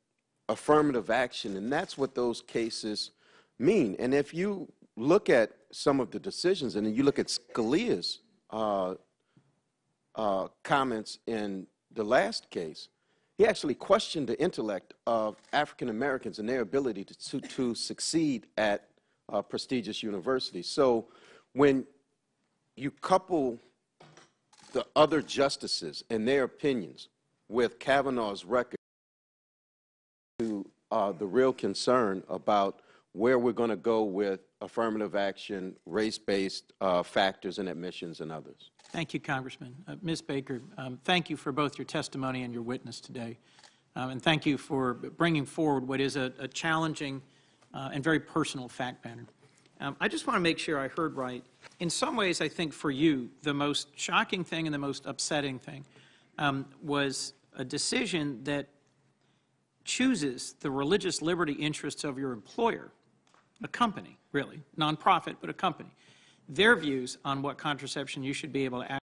affirmative action, and that's what those cases mean. And if you look at some of the decisions, and then you look at Scalia's comments in the last case, he actually questioned the intellect of African Americans and their ability to succeed at prestigious universities. So when you couple the other justices and their opinions with Kavanaugh's record, to the real concern about where we're going to go with affirmative action, race-based factors in admissions and others. Thank you, Congressman. Ms. Baker, thank you for both your testimony and your witness today. And thank you for bringing forward what is a challenging and very personal fact pattern. I just want to make sure I heard right. In some ways, I think for you, the most shocking thing and the most upsetting thing was a decision that chooses the religious liberty interests of your employer, a company, really, nonprofit, but a company, their views on what contraception you should be able to